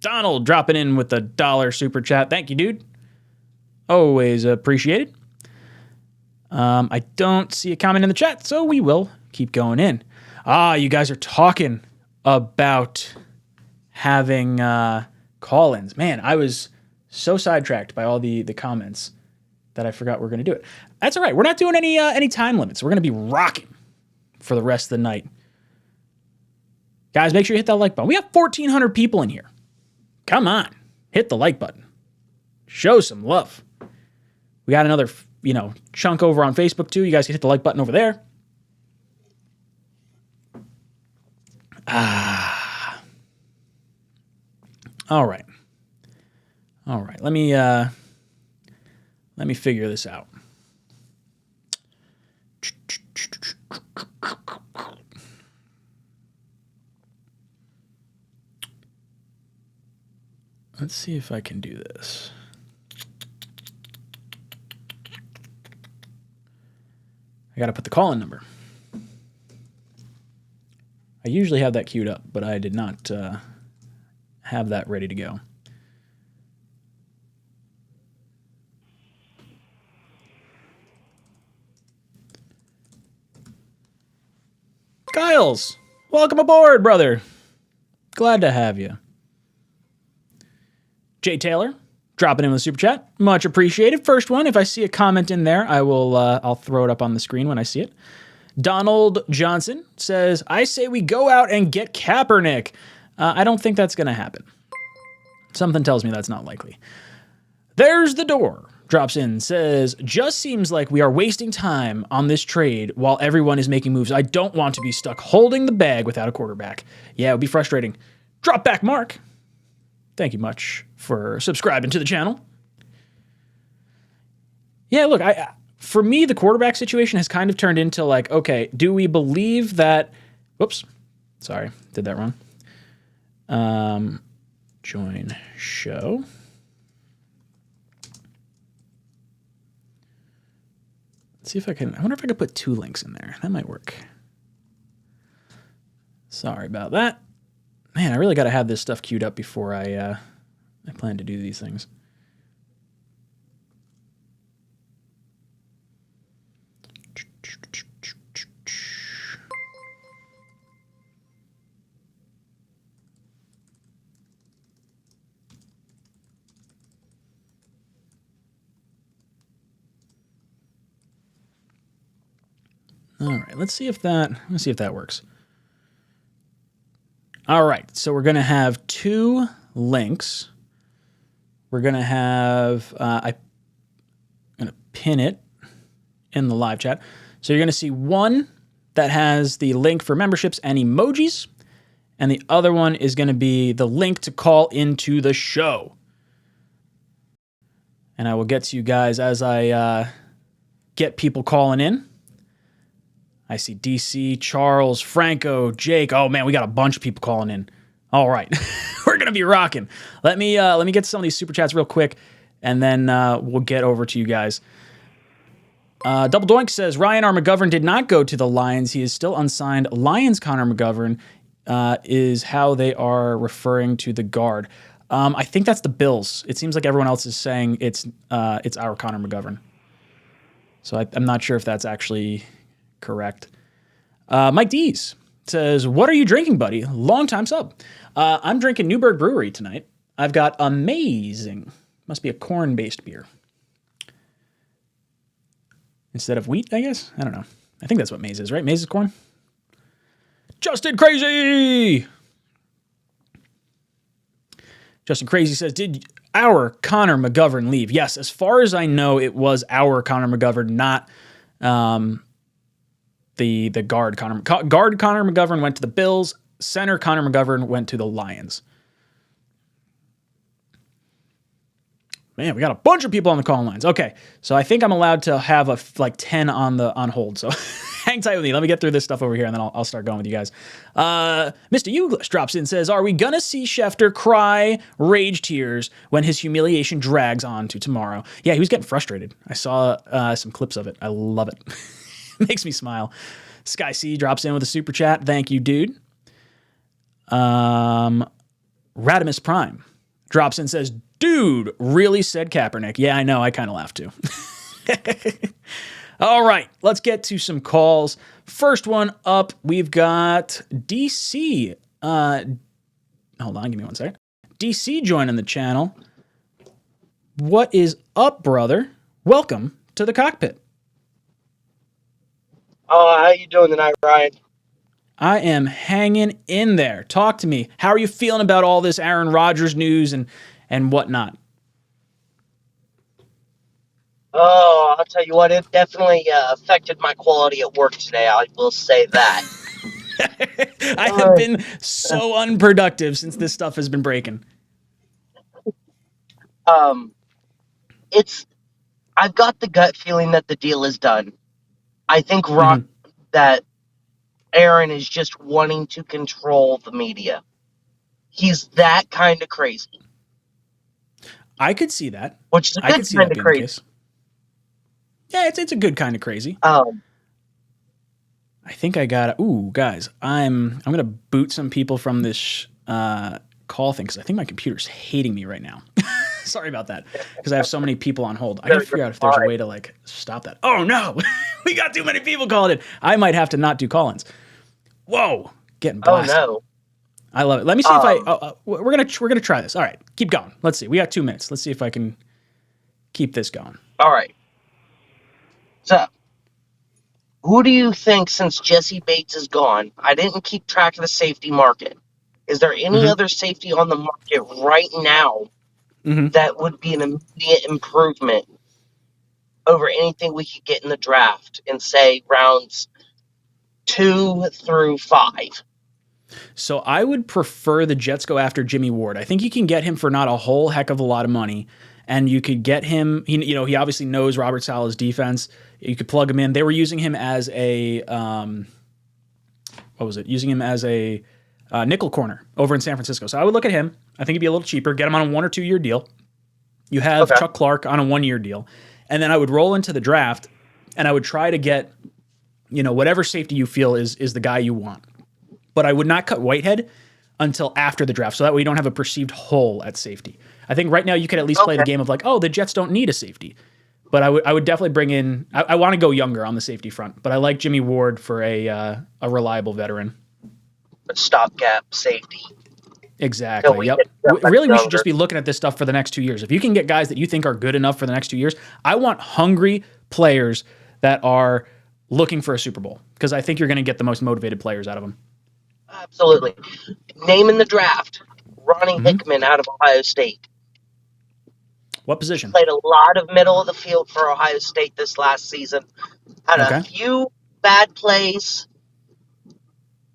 S3: Donald dropping in with the $1 super chat. Thank you, dude. Always appreciated. I don't see a comment in the chat, so we will keep going in. You guys are talking about having call-ins. Man, I was so sidetracked by all the comments that I forgot we're going to do it. That's all right. We're not doing any time limits. We're going to be rocking for the rest of the night. Guys, make sure you hit that like button. We have 1,400 people in here. Come on. Hit the like button. Show some love. We got another, chunk over on Facebook too. You guys can hit the like button over there. All right. Let me figure this out. Let's see if I can do this. I got to put the call-in number. I usually have that queued up, but I did not have that ready to go. Kyles, welcome aboard, brother. Glad to have you. Jay Taylor, dropping in with a super chat. Much appreciated. First one, if I see a comment in there, I'll throw it up on the screen when I see it. Donald Johnson says, I say we go out and get Kaepernick. I don't think that's going to happen. Something tells me that's not likely. There's the door. Drops in, says, just seems like we are wasting time on this trade while everyone is making moves. I don't want to be stuck holding the bag without a quarterback. Yeah, it would be frustrating. Drop back, Mark. Thank you much for subscribing to the channel. Yeah, look, for me, the quarterback situation has kind of turned into like, okay, do we believe that... Whoops. Sorry, did that wrong. Join show. Let's see if I can... I wonder if I could put 2 links in there. That might work. Sorry about that. Man, I really got to have this stuff queued up before I plan to do these things. All right, let's see if that works. All right, so we're going to have 2 links. We're going to have, I'm going to pin it in the live chat. So you're going to see one that has the link for memberships and emojis, and the other one is going to be the link to call into the show. And I will get to you guys as I get people calling in. I see DC, Charles, Franco, Jake. Oh man, we got a bunch of people calling in. All right, we're gonna be rocking. Let me get to some of these super chats real quick, and then we'll get over to you guys. Double Doink says Ryan R. McGovern did not go to the Lions. He is still unsigned. Lions Connor McGovern is how they are referring to the guard. I think that's the Bills. It seems like everyone else is saying it's our Connor McGovern. So I'm not sure if that's actually correct. Mike Dees says, what are you drinking, buddy? Long time sub. I'm drinking Newburgh Brewery tonight. I've got amazing, must be a corn-based beer. Instead of wheat, I guess? I don't know. I think that's what maize is, right? Maize is corn? Justin Crazy! Justin Crazy says, did our Connor McGovern leave? Yes, as far as I know, it was our Connor McGovern, not the guard Connor. Guard Connor McGovern went to the Bills. Center Connor McGovern went to the Lions. Man, we got a bunch of people on the call lines. Okay, so I think I'm allowed to have 10 on hold. So hang tight with me. Let me get through this stuff over here, and then I'll start going with you guys. Mr. Uglish drops in, says, are we going to see Schefter cry rage tears when his humiliation drags on to tomorrow? Yeah, he was getting frustrated. I saw some clips of it. I love it. Makes me smile. Sky C drops in with a super chat. Thank you, dude. Radimus Prime drops in, says, dude, really said Kaepernick. Yeah, I know. I kind of laughed too. All right, let's get to some calls. First one up, we've got DC. Hold on, give me one second. DC joining the channel. What is up, brother? Welcome to the cockpit.
S4: Oh, how you doing tonight, Ryan?
S3: I am hanging in there. Talk to me. How are you feeling about all this Aaron Rodgers news and whatnot?
S4: Oh, I'll tell you what, it definitely affected my quality at work today. I will say that.
S3: I have been so unproductive since this stuff has been breaking.
S4: I've got the gut feeling that the deal is done. I think that Aaron is just wanting to control the media. He's that kind of crazy.
S3: I could see that.
S4: Which is a good kind of crazy.
S3: Yeah, it's a good kind of crazy. I think I got. Ooh, guys, I'm gonna boot some people from this call thing because I think my computer's hating me right now. Sorry about that because I have so many people on hold. I gotta figure out if there's a way to like stop that. Oh no, we got too many people calling in. I might have to not do call-ins. Whoa, getting blasted.
S4: Oh no.
S3: I love it. Let me see if we're gonna try this. All right, keep going. Let's see. We got 2 minutes. Let's see if I can keep this going.
S4: All right. So, who do you think, since Jesse Bates is gone, I didn't keep track of the safety market. Is there any other safety on the market right now that would be an immediate improvement over anything we could get in the draft in, say, rounds 2 through 5?
S3: So I would prefer the Jets go after Jimmy Ward. I think you can get him for not a whole heck of a lot of money, and you could get him. He obviously knows Robert Saleh's defense. You could plug him in. They were using him as a Using him as a nickel corner over in San Francisco. So I would look at him. I think he'd be a little cheaper. Get him on a 1 or 2 year deal. You have Chuck Clark on a 1 year deal, and then I would roll into the draft, and I would try to get whatever safety you feel is the guy you want. But I would not cut Whitehead until after the draft, so that way you don't have a perceived hole at safety. I think right now you could at least play the game of like, oh, the Jets don't need a safety. But I would definitely bring in. I want to go younger on the safety front, but I like Jimmy Ward for a reliable veteran.
S4: A stopgap safety.
S3: Exactly. Yep. Really, we should just be looking at this stuff for the next 2 years. If you can get guys that you think are good enough for the next 2 years, I want hungry players that are looking for a Super Bowl because I think you're going to get the most motivated players out of them.
S4: Absolutely. Name in the draft, Ronnie Hickman out of Ohio State.
S3: What position?
S4: Played a lot of middle of the field for Ohio State this last season. Had a few bad plays,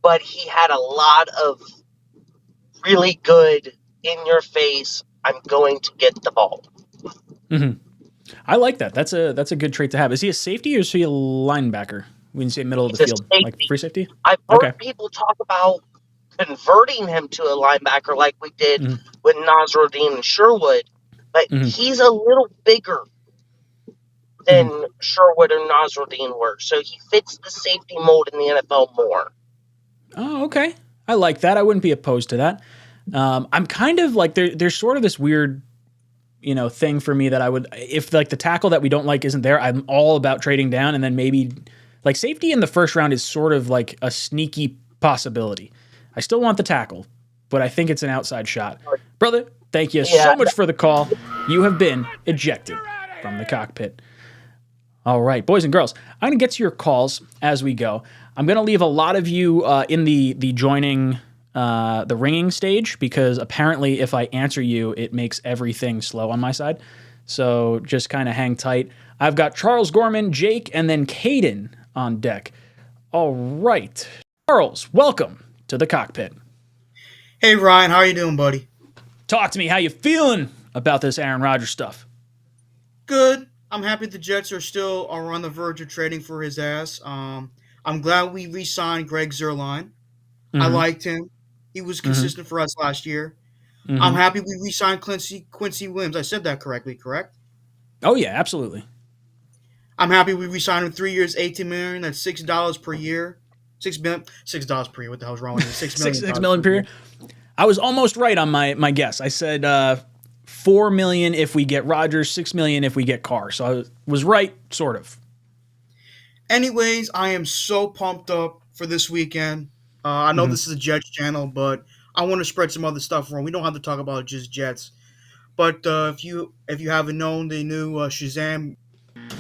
S4: but he had a lot of really good in-your-face, I'm going to get the ball.
S3: I like that. That's a good trait to have. Is he a safety or is he a linebacker? When you say middle of the field, like free safety?
S4: I've heard people talk about converting him to a linebacker like we did with Nasruddin and Sherwood, but he's a little bigger than Sherwood or Nasruddin were, so he fits the safety mold in the NFL more.
S3: Oh, okay. I like that. I wouldn't be opposed to that. I'm kind of like there's sort of this weird thing for me that I would, if like the tackle that we don't like isn't there, I'm all about trading down and then maybe like safety in the first round is sort of like a sneaky possibility. I still want the tackle, but I think it's an outside shot. Brother, thank you so much for the call. You have been ejected from the cockpit. All right, boys and girls, I'm going to get to your calls as we go. I'm going to leave a lot of you in the joining the ringing stage because apparently if I answer you, it makes everything slow on my side. So just kind of hang tight. I've got Charles Gorman, Jake, and then Caden on deck. All right. Charles, welcome to the cockpit.
S5: Hey, Ryan. How are you doing, buddy?
S3: Talk to me. How you feeling about this Aaron Rodgers stuff?
S5: Good. I'm happy the Jets are on the verge of trading for his ass. I'm glad we re-signed Greg Zuerlein. I liked him. He was consistent for us last year. I'm happy we re-signed Quincy Williams. I said that correctly, correct?
S3: Oh, yeah, absolutely.
S5: I'm happy we re-signed him 3 years, $18 million. That's $6 per year. $6 per year. What the hell's wrong with you? $6 million.
S3: $6 million per year. I was almost right on my guess. I said $4 million if we get Rodgers, $6 million if we get Carr. So I was right, sort of.
S5: Anyways, I am so pumped up for this weekend. I know this is a Jets channel, but I want to spread some other stuff around. We don't have to talk about just Jets. But if you haven't known, the new Shazam.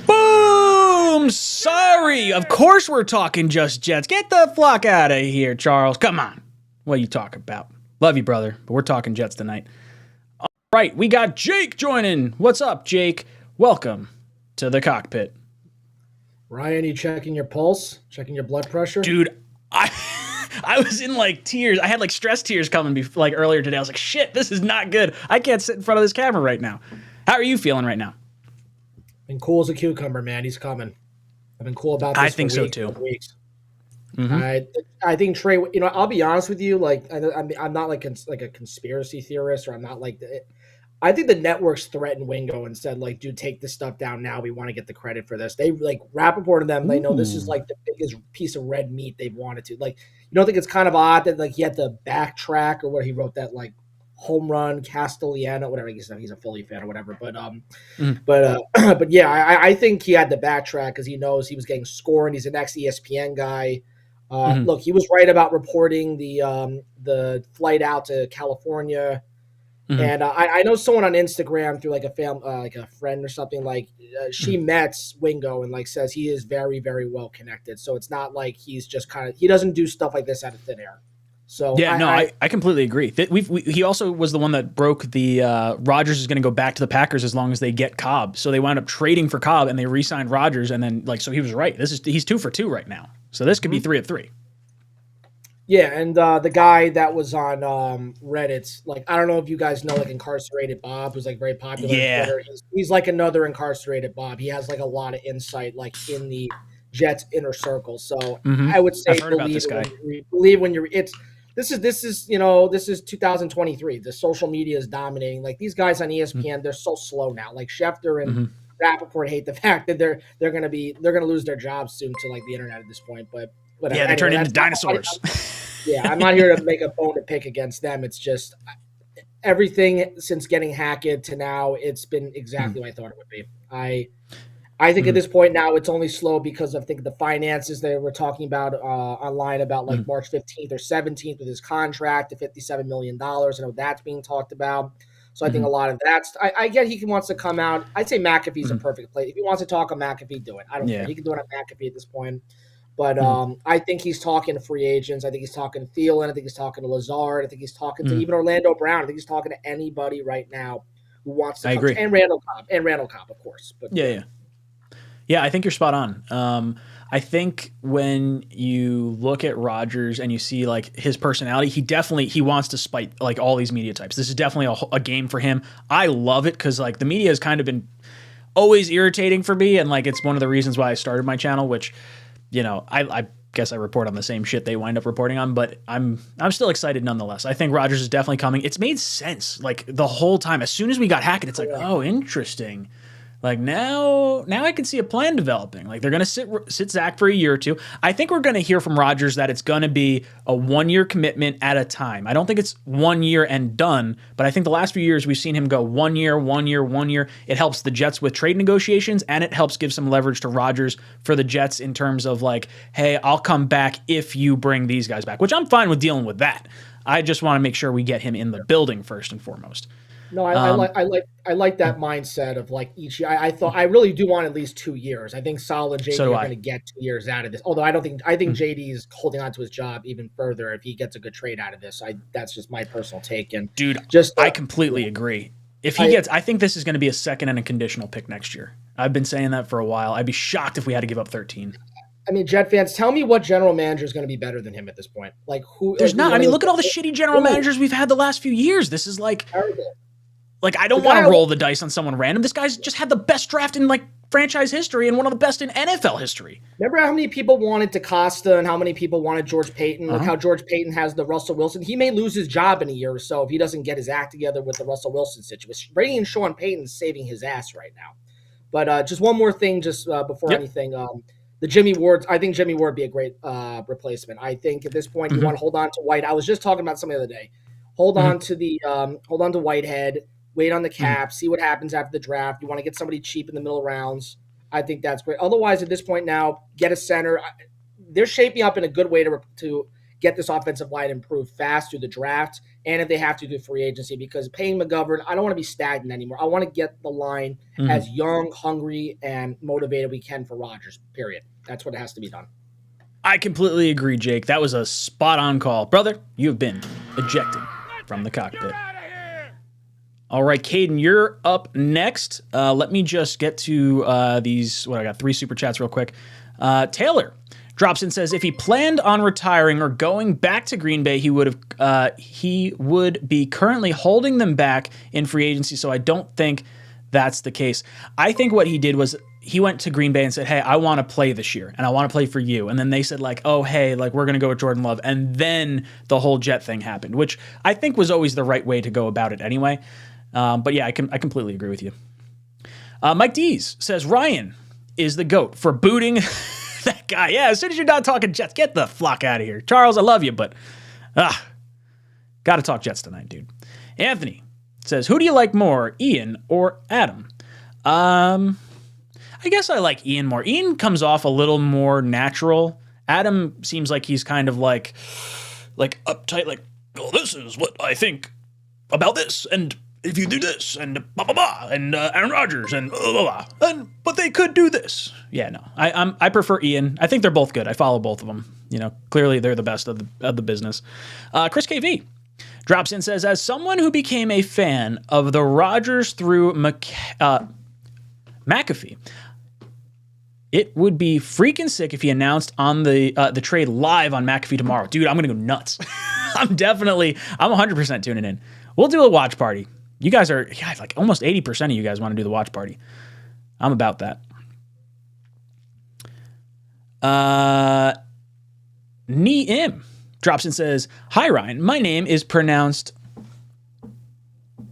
S3: Boom! Sorry. Of course we're talking just Jets. Get the flock out of here, Charles. Come on. What are you talking about? Love you, brother, but we're talking Jets tonight. All right, we got Jake joining. What's up, Jake? Welcome to the cockpit.
S6: Ryan, you checking your pulse? Checking your blood pressure?
S3: Dude, I was in like tears. I had like stress tears coming like earlier today. I was like, shit, this is not good. I can't sit in front of this camera right now. How are you feeling right now?
S6: Been cool as a cucumber, man. He's coming. I've been cool about this.
S3: I think so too.
S6: Weeks. I think Trey. I'll be honest with you. Like, I'm not like a conspiracy theorist, or I'm not like. I think the networks threatened Wingo and said, like, dude, take this stuff down now. We want to get the credit for this. They like Rappaport and them. They know this is like the biggest piece of red meat they've wanted to. Like, you don't think it's kind of odd that like he had to backtrack or what he wrote that like home run Castellano, whatever. He's a Philly fan or whatever. But yeah, I think he had to backtrack because he knows he was getting scored. He's an ex ESPN guy. Look, he was right about reporting the flight out to California. And I know someone on Instagram through like a friend or something, like she met Wingo and like says he is very, very well connected. So it's not like he's just he doesn't do stuff like this out of thin air. So
S3: yeah, I completely agree. He also was the one that broke the Rodgers is going to go back to the Packers as long as they get Cobb. So they wound up trading for Cobb and they re-signed Rodgers. And then so he was right. He's 2 for 2 right now. So this could be 3 of 3.
S6: Yeah, and the guy that was on Reddit, like, I don't know if you guys know, like, Incarcerated Bob, who's, like, very popular on Twitter. He's like another Incarcerated Bob. He has, like, a lot of insight, like, in the Jets inner circle. So I would say believe when you're this is 2023. The social media is dominating. Like, these guys on ESPN, they're so slow now. Like, Schefter and Rappaport hate the fact that they're gonna lose their jobs soon to, like, the internet at this point. But whatever.
S3: Yeah, they turn into dinosaurs.
S6: I'm not here to make a bone to pick against them. It's just everything since getting hacked to now, it's been exactly what I thought it would be. I think at this point now it's only slow because I think the finances they were talking about online about like March 15th or 17th with his contract to $57 million. I know that's being talked about. So I think a lot of that's I get he wants to come out. I'd say McAfee's a perfect place. If he wants to talk on McAfee, do it. I don't care. He can do it on McAfee at this point. But I think he's talking to free agents. I think he's talking to Thielen. I think he's talking to Lazard. I think he's talking to even Orlando Brown. I think he's talking to anybody right now who wants to come.
S3: Agree.
S6: And Randall Cobb, of course. But
S3: Yeah, I think you're spot on. I think when you look at Rodgers and you see like his personality, he wants to spite like all these media types. This is definitely a game for him. I love it because like the media has kind of been always irritating for me, and like it's one of the reasons why I started my channel, which I guess I report on the same shit they wind up reporting on, but I'm still excited nonetheless. I think Rodgers is definitely coming. It's made sense like the whole time. As soon as we got hacked, it's like, oh, interesting. Like now I can see a plan developing. Like they're going to sit Zach for a year or two. I think we're going to hear from Rodgers that it's going to be a 1-year commitment at a time. I don't think it's 1 year and done, but I think the last few years we've seen him go 1 year, 1 year, 1 year. It helps the Jets with trade negotiations, and it helps give some leverage to Rodgers for the Jets in terms of like, hey, I'll come back if you bring these guys back, which I'm fine with dealing with that. I just want to make sure we get him in the building first and foremost.
S6: No, I like that mindset of like each year. I really do want at least 2 years. I think Saul and JD are going to get 2 years out of this. Although I think JD is holding on to his job even further if he gets a good trade out of this. That's just my personal take. And
S3: dude, I completely agree. If I think this is going to be a second and a conditional pick next year. I've been saying that for a while. I'd be shocked if we had to give up 13.
S6: I mean, Jet fans, tell me what general manager is going to be better than him at this point. Like who?
S3: There's not. I mean, look at all the shitty general managers we've had the last few years. This is like terrible. Like, I don't want to roll the dice on someone random. This guy's just had the best draft in, like, franchise history and one of the best in NFL history.
S6: Remember how many people wanted DeCosta and how many people wanted George Payton? Look how George Payton has the Russell Wilson. He may lose his job in a year or so if he doesn't get his act together with the Russell Wilson situation. Brady and Sean Payton is saving his ass right now. But just one more thing before anything. The Jimmy Ward, I think Jimmy Ward would be a great replacement. I think at this point you want to hold on to White. I was just talking about something the other day. Hold on to Whitehead. Wait on the cap, see what happens after the draft. You want to get somebody cheap in the middle rounds. I think that's great. Otherwise, at this point now, get a center. They're shaping up in a good way to get this offensive line improved fast through the draft, and if they have to do free agency, because paying McGovern, I don't want to be stagnant anymore. I want to get the line as young, hungry, and motivated we can for Rodgers, period. That's what has to be done.
S3: I completely agree, Jake. That was a spot-on call. Brother, you have been ejected from the cockpit. All right, Caden, you're up next. Let me just get to these. I got 3 super chats real quick. Taylor drops in and says, if he planned on retiring or going back to Green Bay, he would be currently holding them back in free agency. So I don't think that's the case. I think what he did was he went to Green Bay and said, hey, I want to play this year and I want to play for you. And then they said like, oh, hey, like we're going to go with Jordan Love. And then the whole Jet thing happened, which I think was always the right way to go about it anyway. But yeah, I completely agree with you. Mike Dees says Ryan is the GOAT for booting that guy. Yeah, as soon as you're not talking Jets, get the flock out of here. Charles, I love you, but got to talk Jets tonight, dude. Anthony says, who do you like more, Ian or Adam? I guess I like Ian more. Ian comes off a little more natural. Adam seems like he's kind of like uptight, like, oh, this is what I think about this, and if you do this, and blah blah blah, and Aaron Rodgers, and blah blah blah, but they could do this. Yeah, no, I prefer Ian. I think they're both good. I follow both of them. You know, clearly they're the best of the business. Chris KV drops in, says, as someone who became a fan of the Rodgers through McAfee, it would be freaking sick if he announced on the trade live on McAfee tomorrow. Dude, I'm gonna go nuts. I'm 100% tuning in. We'll do a watch party. You guys are, like almost 80% of you guys want to do the watch party. I'm about that. Neem drops in, says, hi, Ryan. My name is pronounced.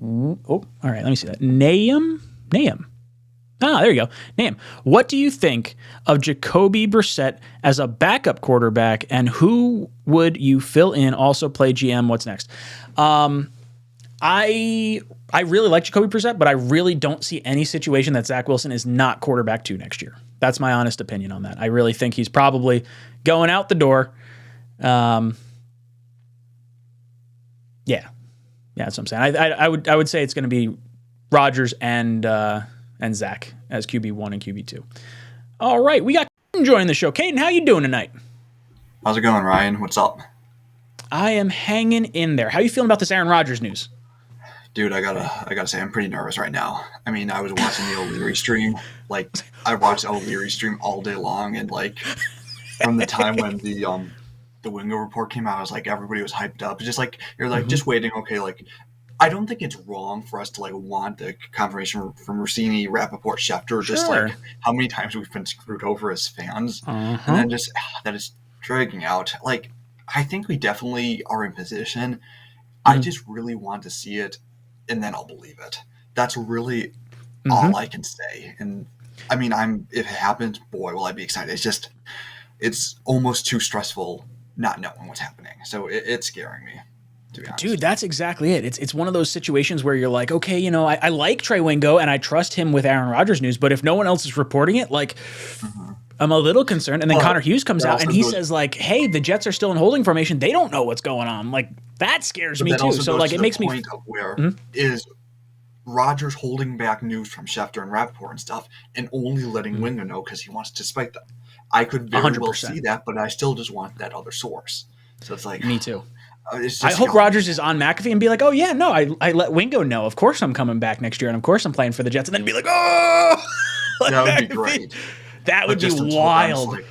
S3: Oh, all right. Let me see that. Nahum. Ah, there you go. Nahum. What do you think of Jacoby Brissett as a backup quarterback, and who would you fill in? Also play GM. What's next? I really like Jacoby Brissett, but I really don't see any situation that Zach Wilson is not quarterback 2 next year. That's my honest opinion on that. I really think he's probably going out the door. Yeah, that's what I'm saying. I would say it's going to be Rodgers and Zach as QB1 and QB2. All right, we got Caden joining the show. Caden, how you doing tonight?
S7: How's it going, Ryan? What's up?
S3: I am hanging in there. How you feeling about this Aaron Rodgers news?
S7: Dude, I gotta say, I'm pretty nervous right now. I mean, I was watching the O'Leary stream. Like, I watched O'Leary stream all day long, and like, from the time when the Wingo report came out, I was like, everybody was hyped up. It's just like, you're like, just waiting. Okay, like, I don't think it's wrong for us to like want the confirmation from Rossini, Rappaport, Schefter. Just like how many times we've been screwed over as fans, and then just that is dragging out. Like, I think we definitely are in position. I just really want to see it, and then I'll believe it. That's really all I can say. And I mean, if it happens, boy, will I be excited. It's almost too stressful not knowing what's happening. So it's scaring me, to be honest. Dude,
S3: that's exactly it. It's one of those situations where you're like, okay, you know, I like Trey Wingo and I trust him with Aaron Rodgers news, but if no one else is reporting it, like, I'm a little concerned. And then Connor Hughes comes out and he says, like, hey, the Jets are still in holding formation. They don't know what's going on. Like, that scares me too. So like, it makes me
S7: point of where is Rodgers holding back news from Schefter and Rappaport and stuff, and only letting Wingo know because he wants to spite them. I could very
S3: 100%.
S7: well see that, but I still just want that other source. So it's like,
S3: me too.
S7: I
S3: hope Rodgers is on McAfee and be like, oh yeah, no, I let Wingo know. Of course I'm coming back next year, and of course I'm playing for the Jets, and then be like, oh,
S7: that would be great.
S3: That would be wild.
S7: Like,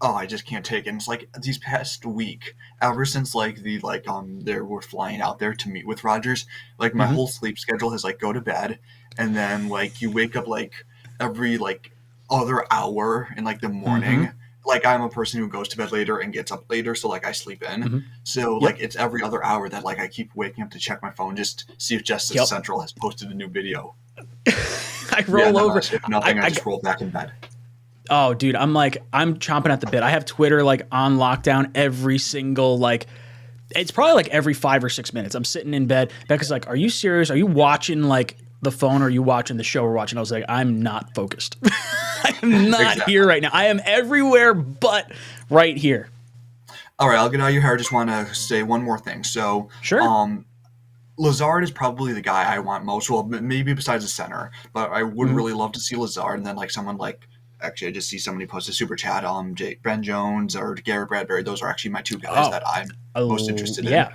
S7: oh, I just can't take it. And it's like these past week, ever since like they were flying out there to meet with Rodgers, like my whole sleep schedule has like go to bed, and then like you wake up like every like other hour in like the morning. Like I'm a person who goes to bed later and gets up later, so like I sleep in. So like it's every other hour that like I keep waking up to check my phone, just see if Justice Central has posted a new video.
S3: I roll over.
S7: If nothing, I just roll back in bed.
S3: Oh, dude, I'm chomping at the bit. I have Twitter like on lockdown every single like. It's probably like every 5 or 6 minutes. I'm sitting in bed. Becca's like, "Are you serious? Are you watching like the phone? Or are you watching the show we're watching?" I was like, "I'm not focused. I am not here right now. I am everywhere but right here."
S7: All right, I'll get out of your hair. I just want to say one more thing. So,
S3: sure.
S7: Lazard is probably the guy I want most. Well, maybe besides the center, but I would really love to see Lazard, and then like someone like. Actually, I just see somebody post a super chat. Ben Jones or Garrett Bradbury. Those are actually my 2 guys that I'm most interested in.
S3: Yeah,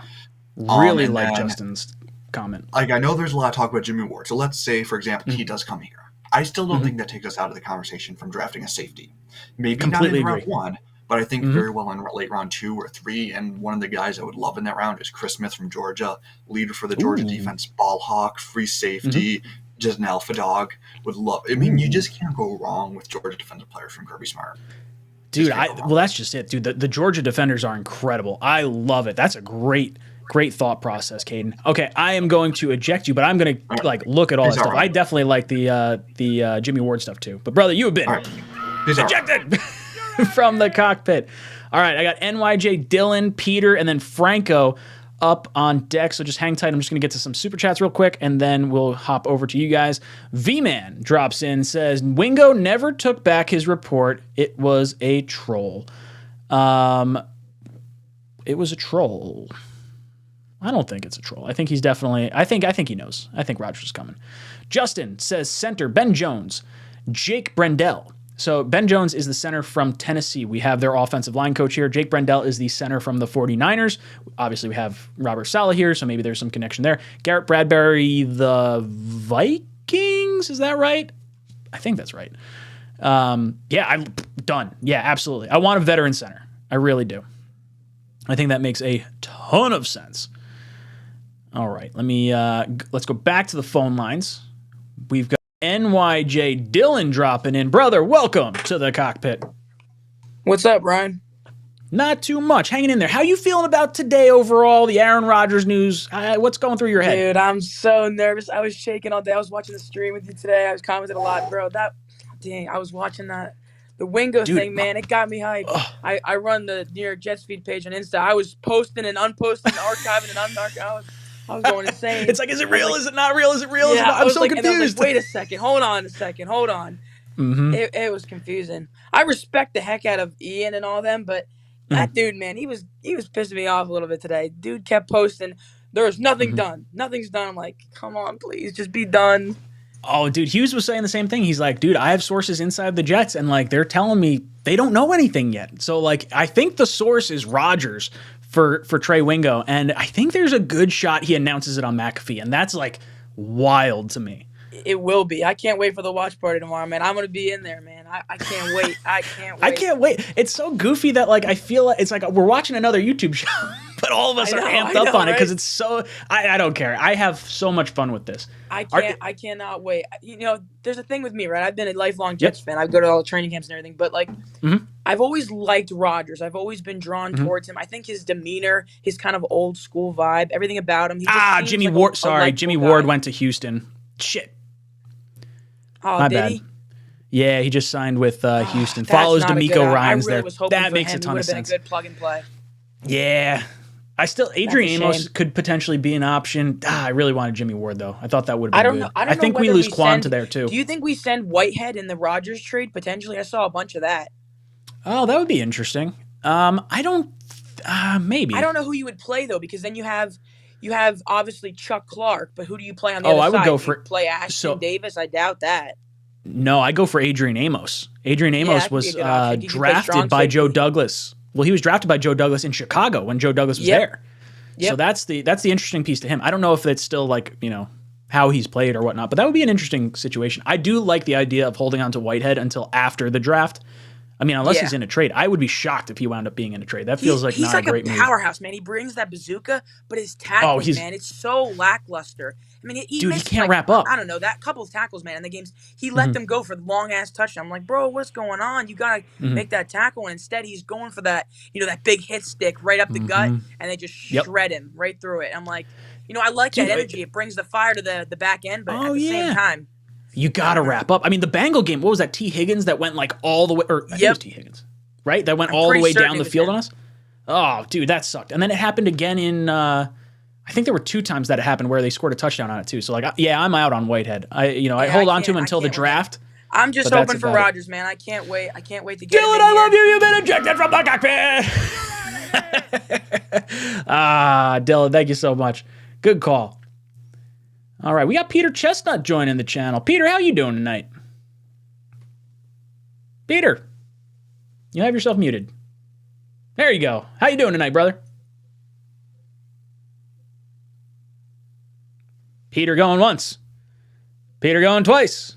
S3: really like Justin's comment.
S7: Like I know there's a lot of talk about Jimmy Ward. So let's say, for example, he does come here. I still don't think that takes us out of the conversation from drafting a safety. Maybe
S3: completely
S7: not in
S3: agree.
S7: round 1, but I think very well in late round 2 or 3. And one of the guys I would love in that round is Chris Smith from Georgia, leader for the Georgia defense, ball hawk, free safety. Just an alpha dog. Would love. I mean, you just can't go wrong with Georgia defensive players from Kirby Smart.
S3: Dude, well, that's just it, dude. The Georgia defenders are incredible. I love it. That's a great Great thought process, Caden. Okay, I am going to eject you, but I'm going to like look at all that stuff.
S7: Right.
S3: I definitely like the Jimmy Ward stuff too. But brother, you have been ejected from the cockpit. All right, I got NYJ, Dylan, Peter, and then Franco up on deck. So just hang tight. I'm just going to get to some super chats real quick, and then we'll hop over to you guys. V-Man drops in, says, Wingo never took back his report. It was a troll. It was a troll. I don't think it's a troll. I think he's definitely. I think he knows. I think Rodgers is coming. Justin says center Ben Jones, Jake Brendel. So Ben Jones is the center from Tennessee. We have their offensive line coach here. Jake Brendel is the center from the 49ers. Obviously, we have Robert Saleh here, so maybe there's some connection there. Garrett Bradbury, the Vikings. Is that right? I think that's right. I'm done. Yeah, absolutely. I want a veteran center. I really do. I think that makes a ton of sense. All right, let's go back to the phone lines. We've got NYJ Dylan dropping in. Brother, welcome to the cockpit.
S8: What's up, Ryan?
S3: Not too much. Hanging in there. How you feeling about today overall, the Aaron Rodgers news? What's going through your head?
S8: Dude, I'm so nervous. I was shaking all day. I was watching the stream with you today. I was commenting a lot, bro. I was watching that. The Wingo thing, man, it got me hyped. I run the New York Jets feed page on Insta. I was posting and unposting, archiving and unarchiving. I was going insane.
S3: It's like, is it real? Is it not real? Is it real?
S8: Yeah,
S3: I'm so confused.
S8: And I was like, wait a second. Hold on. Mm-hmm. It was confusing. I respect the heck out of Ian and all them, but that dude, man, he was pissing me off a little bit today. Dude kept posting. There was nothing done. Nothing's done. I'm like, come on, please, just be done.
S3: Oh, dude, Hughes was saying the same thing. He's like, dude, I have sources inside the Jets, and like they're telling me they don't know anything yet. So like, I think the source is Rodgers for Trey Wingo, and I think there's a good shot he announces it on McAfee, and that's like wild to me.
S8: It will be. I can't wait for the watch party tomorrow, man. I'm gonna be in there, man. I can't wait. I can't wait.
S3: It's so goofy that like I feel like it's like we're watching another YouTube show, but all of us are amped up on it because it's so. I don't care. I have so much fun with this.
S8: I cannot wait. You know, there's a thing with me, right? I've been a lifelong Jets fan. I go to all the training camps and everything, but like, I've always liked Rodgers. I've always been drawn towards him. I think his demeanor, his kind of old school vibe, everything about him.
S3: Jimmy Ward. Jimmy Ward went to Houston. Shit.
S8: Oh,
S3: My
S8: did
S3: bad.
S8: he?
S3: Yeah, he just signed with Houston. Follows D'Amico Ryans there. That makes a ton of sense.
S8: Been a good plug and play.
S3: Yeah. Adrian Amos could potentially be an option. I really wanted Jimmy Ward, though. I thought that would have been good. I think we lose Quanta there, too.
S8: Do you think we send Whitehead in the Rodgers trade, potentially? I saw a bunch of that.
S3: Oh, that would be interesting. Maybe.
S8: I don't know who you would play, though, because then you have obviously Chuck Clark, but who do you play on the other side?
S3: I would go for
S8: play Ashton Davis. I doubt that.
S3: No, I go for Adrian Amos. Adrian Amos was drafted by Joe Douglas. Well, he was drafted by Joe Douglas in Chicago when Joe Douglas was there. Yep. So that's the interesting piece to him. I don't know if it's still like, how he's played or whatnot, but that would be an interesting situation. I do like the idea of holding on to Whitehead until after the draft. I mean, unless he's in a trade. I would be shocked if he wound up being in a trade. That feels like not a great move.
S8: He's like a powerhouse, man. He brings that bazooka, but his tackles, man, it's so lackluster. I mean, he
S3: can't wrap up.
S8: I don't know, that couple of tackles, man, in the games, he let them go for long-ass touchdown. I'm like, bro, what's going on? You got to make that tackle, and instead he's going for that, that big hit stick right up the gut, and they just shred him right through it. I'm like, I like that energy. It brings the fire to the back end, but at the same time,
S3: you got to wrap up. I mean, the Bengal game, what was that? T. Higgins that went like all the way, or I think it was T. Higgins, right? That went all the way down the field on us? Oh, dude, that sucked. And then it happened again in, I think there were 2 times that it happened where they scored a touchdown on it too. So like, I'm out on Whitehead. I hold on to him until the draft.
S8: I'm just hoping for Rodgers, man. I can't wait. I can't wait to get him in
S3: I love you. You've been ejected from the cockpit. Dylan, thank you so much. Good call. All right, we got Peter Chestnut joining the channel. Peter, how you doing tonight? Peter, you have yourself muted. There you go. How you doing tonight, brother? Peter going once. Peter going twice.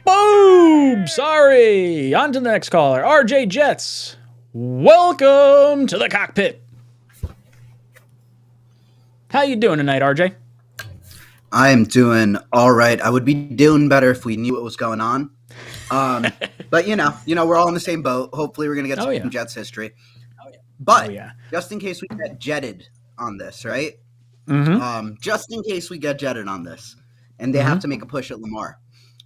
S3: Boom! Sorry. On to the next caller. RJ Jets. Welcome to the cockpit. How you doing tonight, RJ?
S9: I am doing all right. I would be doing better if we knew what was going on. But we're all in the same boat. Hopefully we're going to get some Jets history. But
S3: Oh, yeah.
S9: just in case we get jetted on this, right?
S3: Mm-hmm.
S9: Just in case we get jetted on this, and they have to make a push at Lamar,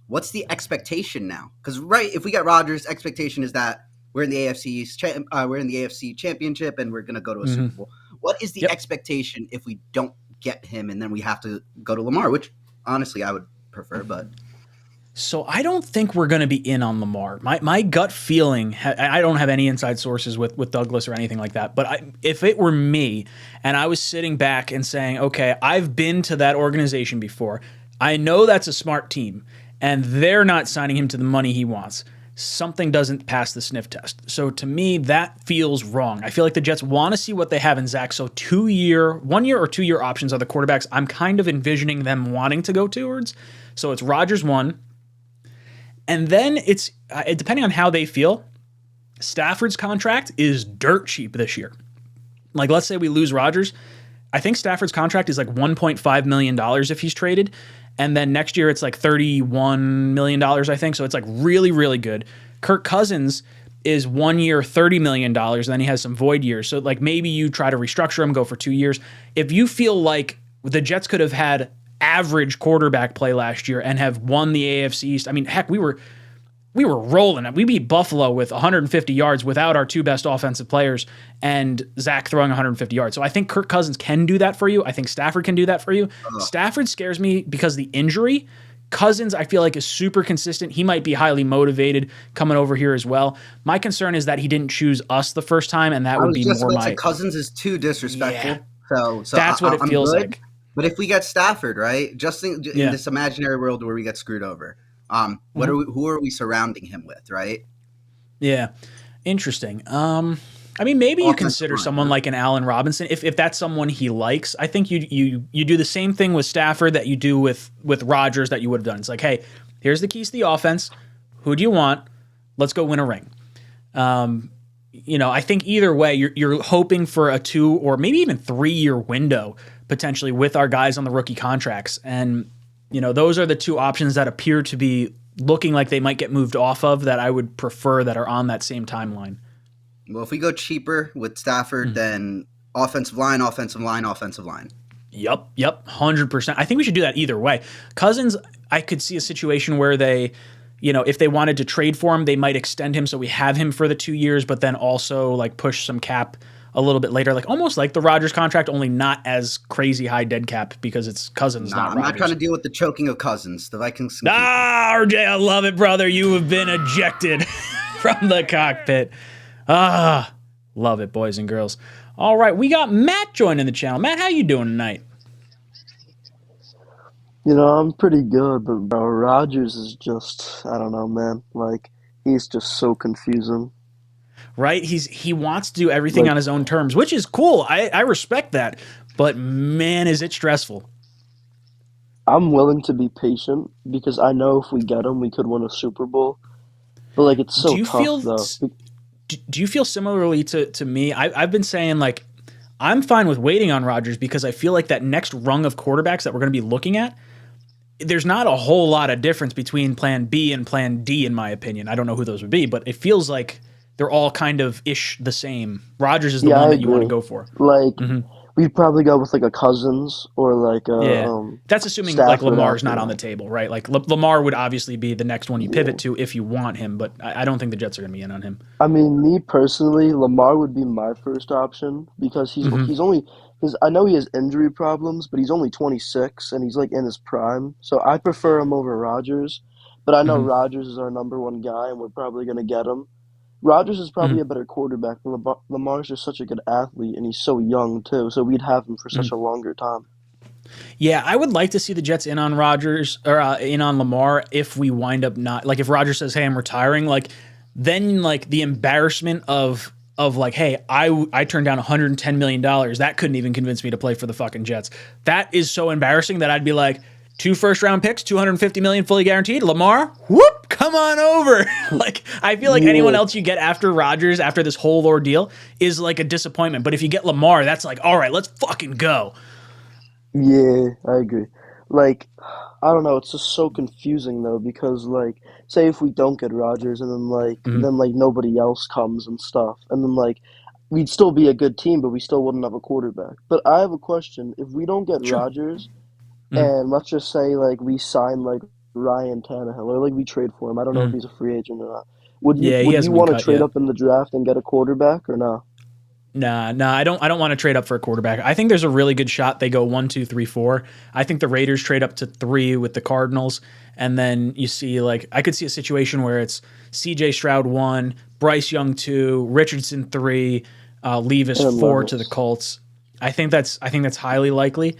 S9: what's the expectation now? Because if we get Rodgers, expectation is that we're in the AFC East, we're in the AFC Championship, and we're going to go to a Super Bowl. What is the expectation if we don't get him, and then we have to go to Lamar? Which honestly, I would prefer, but.
S3: So I don't think we're going to be in on Lamar. My gut feeling, I don't have any inside sources with Douglas or anything like that, but if it were me and I was sitting back and saying, okay, I've been to that organization before, I know that's a smart team, and they're not signing him to the money he wants. Something doesn't pass the sniff test. So to me, that feels wrong. I feel like the Jets want to see what they have in Zach. So 1 year or 2 year options are the quarterbacks I'm kind of envisioning them wanting to go towards. So it's Rodgers 1. And then it's depending on how they feel, Stafford's contract is dirt cheap this year. Like, let's say we lose Rodgers. I think Stafford's contract is like $1.5 million if he's traded. And then next year it's like $31 million, I think. So it's like really, really good. Kirk Cousins is 1 year, $30 million. And then he has some void years. So like maybe you try to restructure him, go for 2 years. If you feel like the Jets could have had average quarterback play last year and have won the AFC East. I mean, heck, we were rolling it. We beat Buffalo with 150 yards without our two best offensive players and Zach throwing 150 yards. So I think Kirk Cousins can do that for you. I think Stafford can do that for you. Stafford scares me because of the injury. Cousins, I feel like, is super consistent. He might be highly motivated coming over here as well. My concern is that he didn't choose us the first time, and that would be more my...
S9: Cousins is too disrespectful.
S3: Yeah. So that's what it feels like.
S9: But if we get Stafford, right, just in this imaginary world where we get screwed over, who are we surrounding him with, right?
S3: Yeah, interesting. I mean, maybe you consider someone like an Allen Robinson if that's someone he likes. I think you do the same thing with Stafford that you do with Rodgers that you would have done. It's like, hey, here's the keys to the offense. Who do you want? Let's go win a ring. I think either way, you're hoping for a 2 or maybe even 3 year window potentially with our guys on the rookie contracts. And, those are the two options that appear to be looking like they might get moved off of that I would prefer that are on that same timeline.
S9: Well, if we go cheaper with Stafford, then offensive line. Yep,
S3: 100%. I think we should do that either way. Cousins, I could see a situation where they, if they wanted to trade for him, they might extend him so we have him for the 2 years, but then also like push some cap a little bit later, like almost like the Rodgers contract, only not as crazy high dead cap because it's Cousins, not
S9: I'm
S3: Rodgers.
S9: not trying to deal with the choking of Cousins. The Vikings.
S3: RJ, I love it, brother. You have been ejected from the cockpit. Love it, boys and girls. All right, we got Matt joining the channel. Matt, how you doing tonight?
S10: I'm pretty good, but bro, Rodgers is just, I don't know, man. Like, he's just so confusing.
S3: Right? He wants to do everything on his own terms, which is cool. I respect that. But man, is it stressful.
S10: I'm willing to be patient because I know if we get him, we could win a Super Bowl. But it's so tough, though.
S3: Do you feel similarly to me? I've been saying I'm fine with waiting on Rodgers because I feel like that next rung of quarterbacks that we're going to be looking at, there's not a whole lot of difference between plan B and plan D, in my opinion. I don't know who those would be, but it feels like they're all kind of ish the same. Rodgers is the one that you want to go for.
S10: We'd probably go with a Cousins or
S3: that's assuming
S10: Stafford
S3: Lamar's not on the table, right? Lamar would obviously be the next one you pivot to if you want him, but I don't think the Jets are going to be in on him.
S10: I mean, me personally, Lamar would be my first option because he's only because I know he has injury problems, but he's only 26 and he's in his prime. So I prefer him over Rodgers, but I know Rodgers is our number one guy and we're probably going to get him. Rodgers is probably a better quarterback, but Lamar's just such a good athlete, and he's so young, too, so we'd have him for such a longer time.
S3: Yeah, I would like to see the Jets in on Rodgers, or in on Lamar if we wind up not... if Rodgers says, hey, I'm retiring, then the embarrassment of hey, I turned down $110 million, that couldn't even convince me to play for the fucking Jets. That is so embarrassing that I'd be like, 2 first-round picks, $250 million fully guaranteed. Lamar, whoop, come on over. I feel like anyone else you get after Rodgers, after this whole ordeal, is a disappointment. But if you get Lamar, that's all right, let's fucking go.
S10: Yeah, I agree. I don't know, it's just so confusing though because say if we don't get Rodgers and then then nobody else comes and stuff, and then we'd still be a good team, but we still wouldn't have a quarterback. But I have a question. If we don't get
S3: Sure.
S10: Rodgers, and let's just say like we sign like Ryan Tannehill or like we trade for him, I don't know if he's a free agent or not. Would you
S3: Yeah, he
S10: would you
S3: hasn't been
S10: want to
S3: cut
S10: trade
S3: yet.
S10: up in the draft and get a quarterback or no?
S3: Nah, I don't want to trade up for a quarterback. I think there's a really good shot they go 1, 2, 3, 4. I think the Raiders trade up to 3 with the Cardinals, and then you see like I could see a situation where it's C.J. Stroud 1, Bryce Young 2, Richardson 3, Levis
S10: And
S3: 4
S10: Levis.
S3: to the Colts. I think that's highly likely.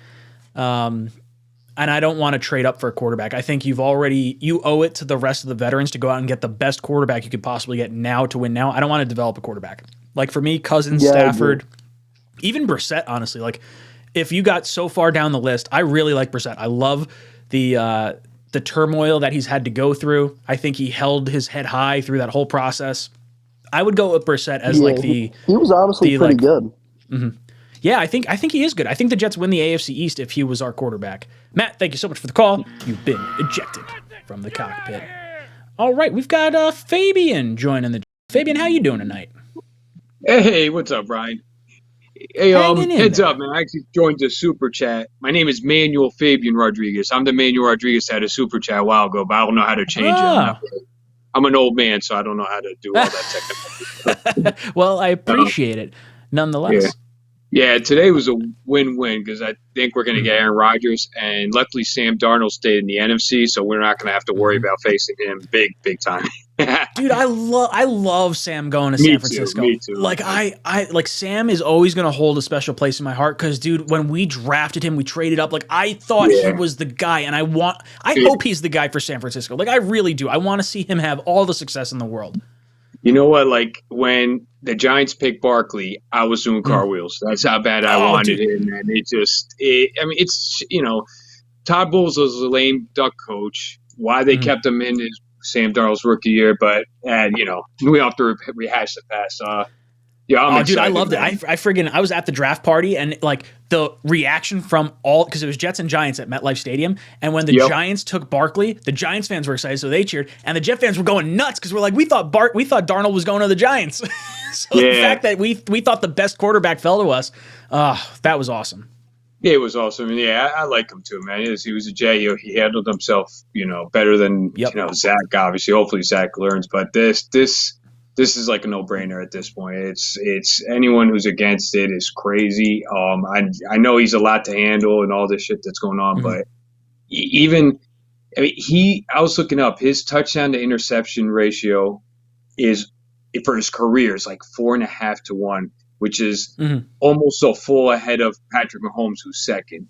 S3: And I don't want to trade up for a quarterback. I think you owe it to the rest of the veterans to go out and get the best quarterback you could possibly get now to win now. I don't want to develop a quarterback. Like for me, Cousins,
S10: Yeah, I
S3: Stafford, even Brissett, honestly. Like if you got so far down the list, I really like Brissett. I love the turmoil that he's had to go through. I think he held his head high through that whole process. I would go with Brissett as
S10: Yeah,
S3: like the
S10: he was honestly pretty good.
S3: yeah, I think he is good. I think the Jets win the AFC East if he was our quarterback. Matt, thank you so much for the call. You've been ejected from the cockpit. All right, we've got Fabian joining the. Fabian, how you doing tonight?
S11: Hey, what's up, Ryan? Hey,
S3: Hanging in
S11: heads
S3: there.
S11: up, man. I actually joined the super chat. My name is Manuel Fabian Rodriguez. I'm the Manuel Rodriguez that had a super chat a while ago, but I don't know how to change it. I'm an old man, so I don't know how to do all that technical.
S3: Well, I appreciate it nonetheless.
S11: Yeah, today was a win-win because I think we're going to get Aaron Rodgers, and luckily Sam Darnold stayed in the NFC, so we're not going to have to worry about facing him big time.
S3: Dude, I love Sam going to San Francisco.
S11: Me too.
S3: Like I like Sam is always going to hold a special place in my heart because, dude, when we drafted him, we traded up. Like I thought he was the guy, and I hope he's the guy for San Francisco. Like I really do. I want to see him have all the success in the world.
S11: You know what? Like when the Giants picked Barkley, I was doing cartwheels. That's how bad I wanted him, and it's Todd Bowles was a lame duck coach. Why they kept him in is Sam Darnold's rookie year, but we don't have to rehash the past. I'm excited,
S3: dude, I loved it.
S11: man.
S3: I was at the draft party and like the reaction from all because it was Jets and Giants at MetLife Stadium, and when the Giants took Barkley, the Giants fans were excited, so they cheered, and the Jet fans were going nuts because we're like, we thought Darnold was going to the Giants. So the fact that we thought the best quarterback fell to us, that was awesome.
S11: Yeah, it was awesome. Yeah, I like him too, man. He was a J. He handled himself, better than Zach. Obviously, hopefully Zach learns. But this is like a no-brainer at this point. It's anyone who's against it is crazy. I know he's a lot to handle and all this shit that's going on, but I was looking up his touchdown to interception ratio is for his career is like 4.5 to 1. Which is almost so full ahead of Patrick Mahomes, who's second.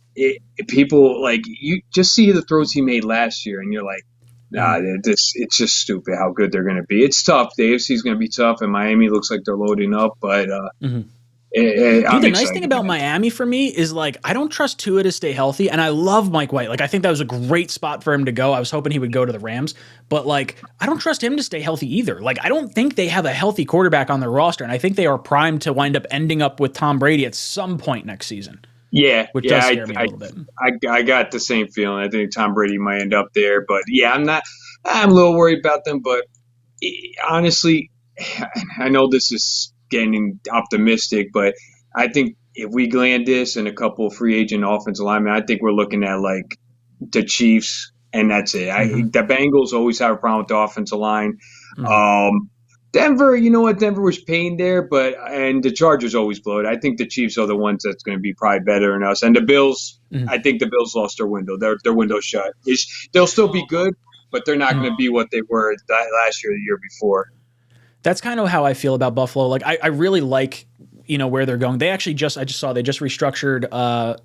S11: People like you just see the throws he made last year, and you're like, nah, it's just stupid how good they're going to be. It's tough. The AFC is going to be tough, and Miami looks like they're loading up. But
S3: the nice thing about Miami for me is like I don't trust Tua to stay healthy, and I love Mike White. Like I think that was a great spot for him to go. I was hoping he would go to the Rams, but like I don't trust him to stay healthy either. Like I don't think they have a healthy quarterback on their roster, and I think they are primed to wind up ending up with Tom Brady at some point next season.
S11: Which
S3: does scare me a little bit.
S11: I got the same feeling. I think Tom Brady might end up there, but I'm a little worried about them. But honestly, I know this is getting optimistic, but I think if we land this and a couple of free agent offensive linemen, I think we're looking at like the Chiefs, and that's it. The Bengals always have a problem with the offensive line. Denver, you know what? Denver was paying there, and the Chargers always blow it. I think the Chiefs are the ones that's going to be probably better than us. And the Bills, I think the Bills lost their window. Their window's shut. They'll still be good, but they're not going to be what they were last year or the year before.
S3: That's kind of how I feel about Buffalo. Like I really like where they're going. They actually I just saw they just restructured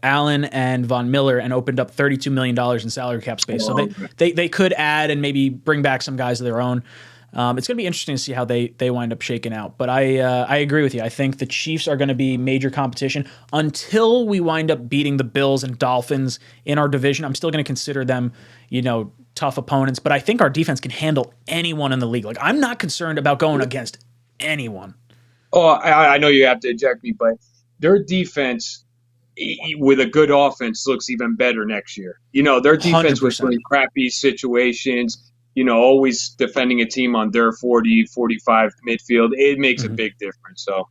S3: Allen and Von Miller and opened up $32 million in salary cap space. So they could add and maybe bring back some guys of their own. It's going to be interesting to see how they wind up shaking out. But I agree with you. I think the Chiefs are going to be major competition until we wind up beating the Bills and Dolphins in our division. I'm still going to consider them, tough opponents. But I think our defense can handle anyone in the league. Like I'm not concerned about going against anyone.
S11: Oh, I know you have to eject me, but their defense with a good offense looks even better next year. Their defense 100%. Was really crappy situations. Always defending a team on their 40, 45 midfield. It makes a big difference. So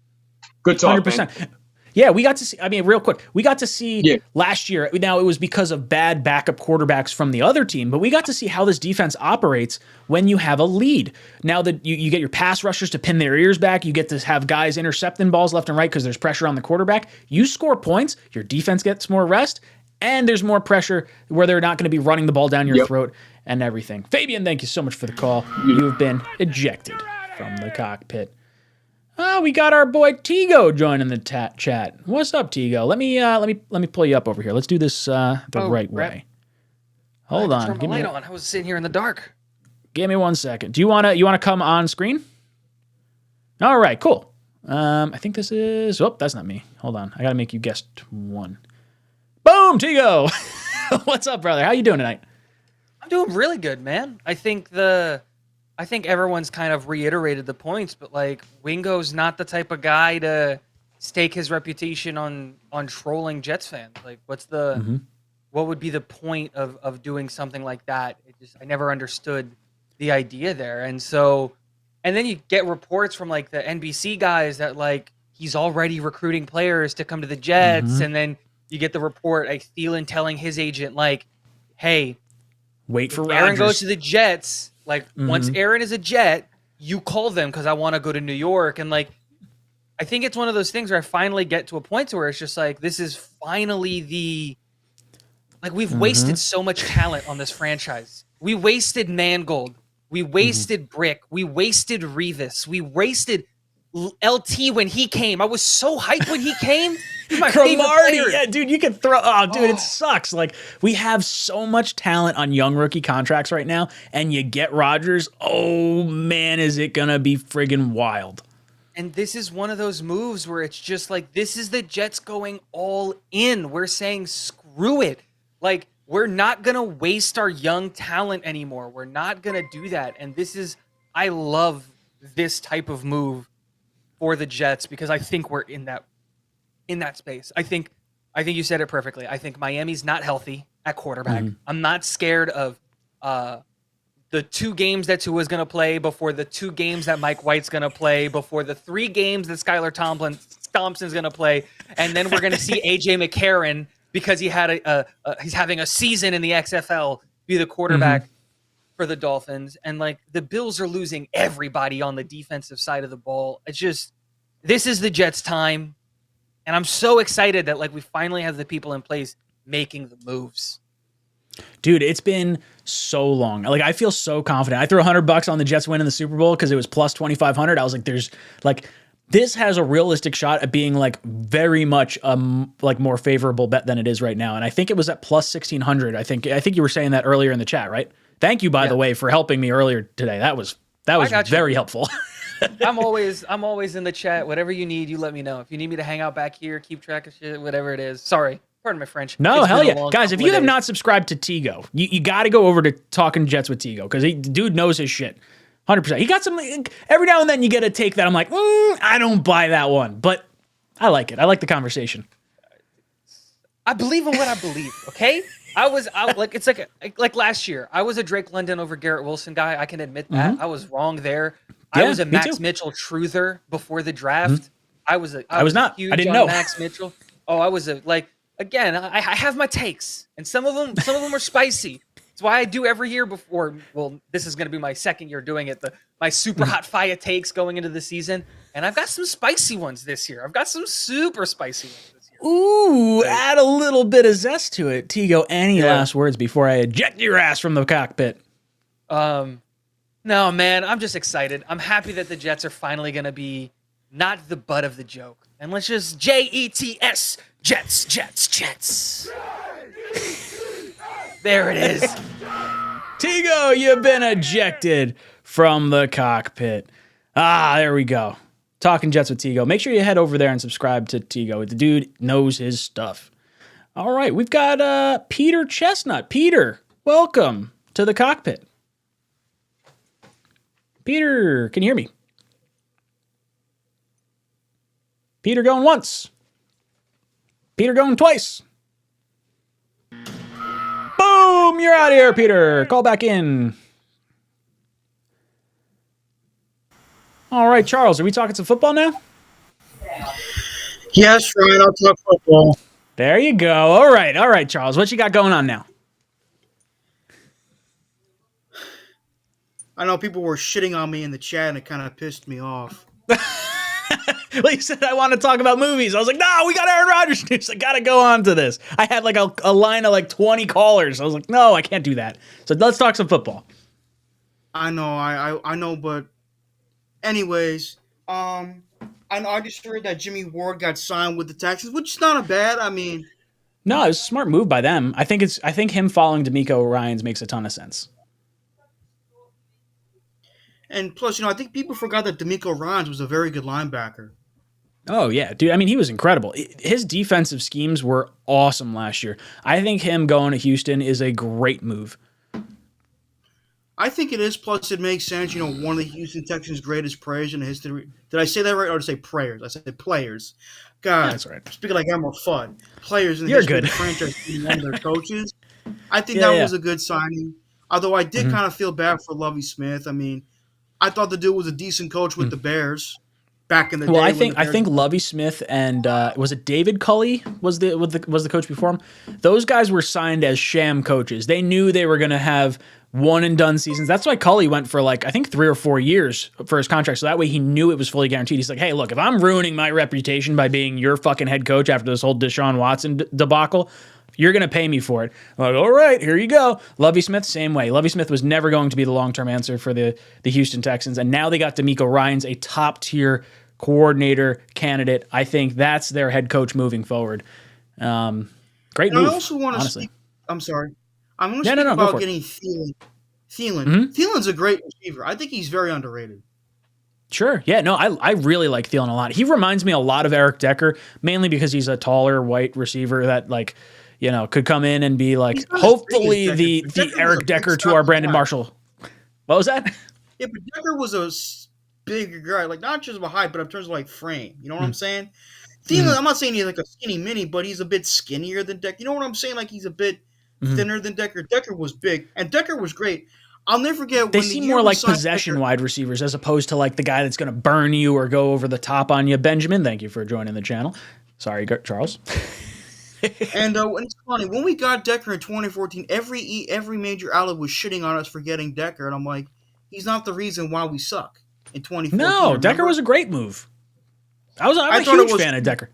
S11: Good talk, 100%.
S3: Man. Yeah, we got to see, I mean, real quick, we got to see last year. Now, it was because of bad backup quarterbacks from the other team, but we got to see how this defense operates when you have a lead. Now that you get your pass rushers to pin their ears back, you get to have guys intercepting balls left and right because there's pressure on the quarterback. You score points, your defense gets more rest, and there's more pressure where they're not going to be running the ball down your throat and everything. Fabian, thank you so much for the call. You have been ejected from the cockpit. We got our boy Tigo joining the chat. What's up, Tigo? Let me pull you up over here. Let's do this the right way. Hold on.
S12: Turn the light on. I was sitting here in the dark.
S3: Give me 1 second. Do you wanna come on screen? All right, cool. I think this is. Oh, that's not me. Hold on. I gotta make you guest one. Boom, Tigo. What's up, brother? How you doing tonight?
S12: I'm doing really good, man. I think everyone's kind of reiterated the points, but like Wingo's not the type of guy to stake his reputation on trolling Jets fans. Like, what would be the point of doing something like that? I never understood the idea there. And then you get reports from like the NBC guys that like he's already recruiting players to come to the Jets, and then you get the report like Thielen telling his agent like, "Hey,
S3: wait for
S12: Aaron
S3: Rodgers.
S12: goes to the Jets. Like once Aaron is a Jet, you call them because I want to go to New York." And like, I think it's one of those things where I finally get to a point to where it's just like, this is finally we've wasted so much talent on this franchise. We wasted Mangold. We wasted Brick. We wasted Revis. We wasted LT when he came. I was so hyped when he came. He's my favorite player.
S3: Yeah, dude, you can throw. Oh, dude, it sucks. Like, we have so much talent on young rookie contracts right now, and you get Rodgers. Oh man, is it gonna be friggin' wild?
S12: And this is one of those moves where it's just like, this is the Jets going all in. We're saying screw it. Like, we're not gonna waste our young talent anymore. We're not gonna do that. And I love this type of move for the Jets because I think we're in that space. I think you said it perfectly. I think Miami's not healthy at quarterback. I'm not scared of the 2 games that Tua's going to play before the 2 games that Mike White's going to play before the 3 games that Skylar Thompson's going to play, and then we're going to see AJ McCarron because he's having a season in the XFL be the quarterback for the Dolphins. And like, the Bills are losing everybody on the defensive side of the ball. It's just, this is the Jets' time. And I'm so excited that like we finally have the people in place making the moves.
S3: Dude, it's been so long. Like, I feel so confident. I threw $100 on the Jets winning the Super Bowl because it was plus 2,500. I was like, this has a realistic shot at being like very much like more favorable bet than it is right now. And I think it was at plus 1,600. I think you were saying that earlier in the chat, right? Thank you, by the way, for helping me earlier today. That was very helpful.
S12: I'm always in the chat. Whatever you need, you let me know. If you need me to hang out back here, keep track of shit, whatever it is. Sorry, pardon my French.
S3: No, hell yeah. Guys, if you have not subscribed to Tigo, you got to go over to Talking Jets with Tigo because dude knows his shit. 100%. He got some, every now and then you get a take that I'm like, I don't buy that one, but I like it. I like the conversation.
S12: I believe in what I believe, okay? It's like last year. I was a Drake London over Garrett Wilson guy. I can admit that. I was wrong there.
S3: Yeah,
S12: I was a Max Mitchell truther before the draft. I was not.
S3: I didn't know
S12: Max Mitchell. Oh, I was again. I have my takes, and some of them are spicy. It's why I do every year before. Well, this is going to be my second year doing it. My super hot fire takes going into the season, and I've got some spicy ones this year. I've got some super spicy ones this year.
S3: Ooh, add a little bit of zest to it. Tigo, any last words before I eject your ass from the cockpit?
S12: No, man, I'm just excited. I'm happy that the Jets are finally going to be not the butt of the joke. And let's just Jets, Jets. There it is.
S3: Tigo, you've been ejected from the cockpit. There we go. Talking Jets with Tigo. Make sure you head over there and subscribe to Tigo. The dude knows his stuff. All right, we've got Peter Chestnut. Peter, welcome to the cockpit. Peter, can you hear me? Peter going once. Peter going twice. Boom! You're out of here, Peter. Call back in. All right, Charles, are we talking some football now?
S5: Yes, Ryan, I'll talk football.
S3: There you go. All right, Charles. What you got going on now?
S5: I know people were shitting on me in the chat, and it kind of pissed me off.
S3: Well, you said I want to talk about movies. I was like, no, we got Aaron Rodgers news. I got to go on to this. I had like a line of like 20 callers. I was like, no, I can't do that. So let's talk some football.
S5: I know, I know, but anyways, I just heard that Jimmy Ward got signed with the Texans, which is not a bad. I mean,
S3: no, it was a smart move by them. I think him following D'Amico Ryans makes a ton of sense.
S5: and plus, I think people forgot that D'Amico Ryans was a very good linebacker.
S3: Oh, yeah, dude. I mean, he was incredible. His defensive schemes were awesome last year. I think him going to Houston is a great move.
S5: I think it is. Plus, it makes sense. One of the Houston Texans' greatest players in history. Did I say that right, or did I say prayers? I said players. God,
S3: that's right.
S5: Speaking like Elmer Fudd, players in the
S3: You're
S5: history
S3: good.
S5: of the franchise being one of their coaches. I think that was a good signing. Although I did kind of feel bad for Lovie Smith. I mean, I thought the dude was a decent coach with the Bears back in the day.
S3: Well, I think Lovie Smith and was it David Culley was the coach before him? Those guys were signed as sham coaches. They knew they were going to have one and done seasons. That's why Culley went for I think 3 or 4 years for his contract. So that way he knew it was fully guaranteed. He's like, hey, look, if I'm ruining my reputation by being your fucking head coach after this whole Deshaun Watson debacle, you're going to pay me for it. I'm like, all right, here you go. Lovie Smith, same way. Lovie Smith was never going to be the long-term answer for the Houston Texans. And now they got D'Amico Ryans, a top-tier coordinator candidate. I think that's their head coach moving forward. Great move,
S5: I also want to
S3: honestly.
S5: speak. I'm sorry. I want to speak about getting Thielen. Thielen's a great receiver. I think he's very underrated.
S3: Sure. Yeah, no, I really like Thielen a lot. He reminds me a lot of Eric Decker, mainly because he's a taller white receiver that could come in and be hopefully the Eric Decker to our Brandon Marshall. What was that?
S5: Yeah, but Decker was a bigger guy, not just of a height, but in terms of frame. You know what I'm saying? Thielen, I'm not saying he's like a skinny mini, but he's a bit skinnier than Decker. You know what I'm saying? He's a bit thinner than Decker. Decker was big, and Decker was great. I'll never forget.
S3: They seem more like possession wide receivers as opposed to the guy that's going to burn you or go over the top on you. Benjamin, thank you for joining the channel. Sorry, Charles.
S5: And it's funny, when we got Decker in 2014, every major outlet was shitting on us for getting Decker, and I'm like, he's not the reason why we suck in 2014.
S3: No, remember? Decker was a great move. I'm a huge fan of Decker.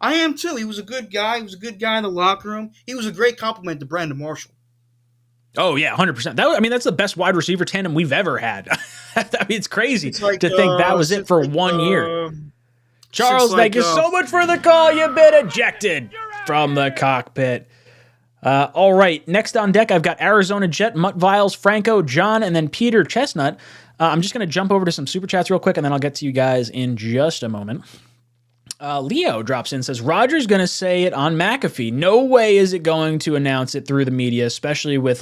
S5: I am too. He was a good guy. He was a good guy in the locker room. He was a great compliment to Brandon Marshall.
S3: Oh yeah, 100%. That's the best wide receiver tandem we've ever had. It's crazy to think that was it for 1 year. Charles, thank you so much for the call. You've been ejected from the cockpit. All right, next on deck, I've got Arizona Jet, Mutt Viles, Franco, John, and then Peter Chestnut. I'm just going to jump over to some super chats real quick, and then I'll get to you guys in just a moment. Leo drops in and says, Rodgers going to say it on McAfee. No way is it going to announce it through the media, especially with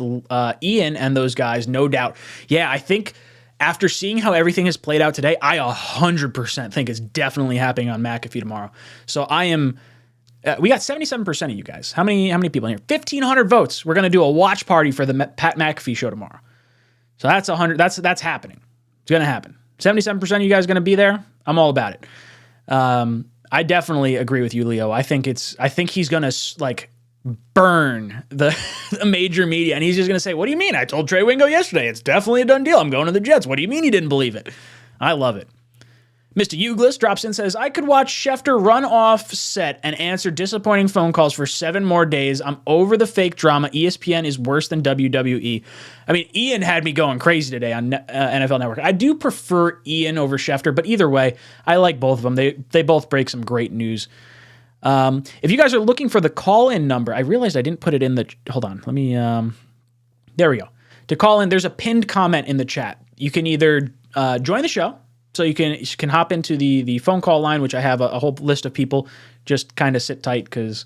S3: Ian and those guys, no doubt. Yeah, I think after seeing how everything has played out today, I 100% think it's definitely happening on McAfee tomorrow. So I am... we got 77% of you guys. How many people in here? 1,500 votes. We're going to do a watch party for the Pat McAfee show tomorrow. So that's 100. That's happening. It's going to happen. 77% of you guys going to be there. I'm all about it. I definitely agree with you, Leo. I think he's going to burn the major media, and he's just going to say, "What do you mean? I told Trey Wingo yesterday. It's definitely a done deal. I'm going to the Jets. What do you mean he didn't believe it?" I love it. Mr. Uglis drops in and says, I could watch Schefter run off set and answer disappointing phone calls for 7 more days. I'm over the fake drama. ESPN is worse than WWE. I mean, Ian had me going crazy today on NFL Network. I do prefer Ian over Schefter, but either way, I like both of them. They both break some great news. If you guys are looking for the call-in number, I realized I didn't put it in the... Hold on. Let me... there we go. To call in, there's a pinned comment in the chat. You can either join the show, so you can hop into the phone call line, which I have a whole list of people. Just kind of sit tight because,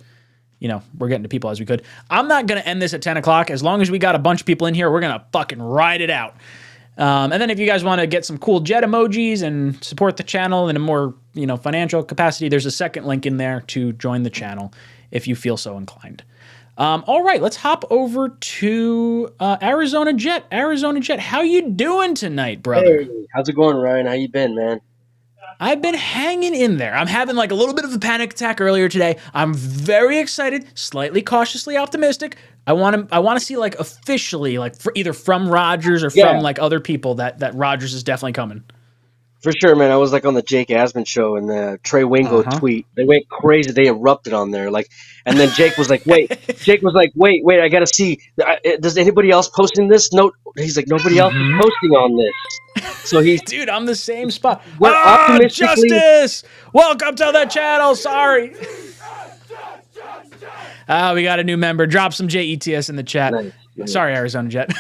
S3: we're getting to people as we could. I'm not going to end this at 10 o'clock. As long as we got a bunch of people in here, we're going to fucking ride it out. And then if you guys want to get some cool jet emojis and support the channel in a more, financial capacity, there's a second link in there to join the channel if you feel so inclined. All right, let's hop over to Arizona Jet. Arizona Jet, how you doing tonight, brother?
S13: Hey, how's it going, Ryan? How you been, man?
S3: I've been hanging in there. I'm having like a little bit of a panic attack earlier today. I'm very excited, slightly cautiously optimistic. I want to see like officially, like either from Rodgers or from like other people that Rodgers is definitely coming.
S13: For sure, man. I was like on the Jake Asman show and the Trey Wingo tweet. They went crazy. They erupted on there. Like, and then Jake was like, wait. Jake was like, wait. I got to see. Does anybody else posting this? No. He's like, nobody else is posting on this. So he's.
S3: Dude, I'm the same spot.
S13: We're optimistically.
S3: Justice! Welcome to the channel. Sorry. We got a new member. Drop some JETS in the chat. Nice. Sorry, Arizona Jet.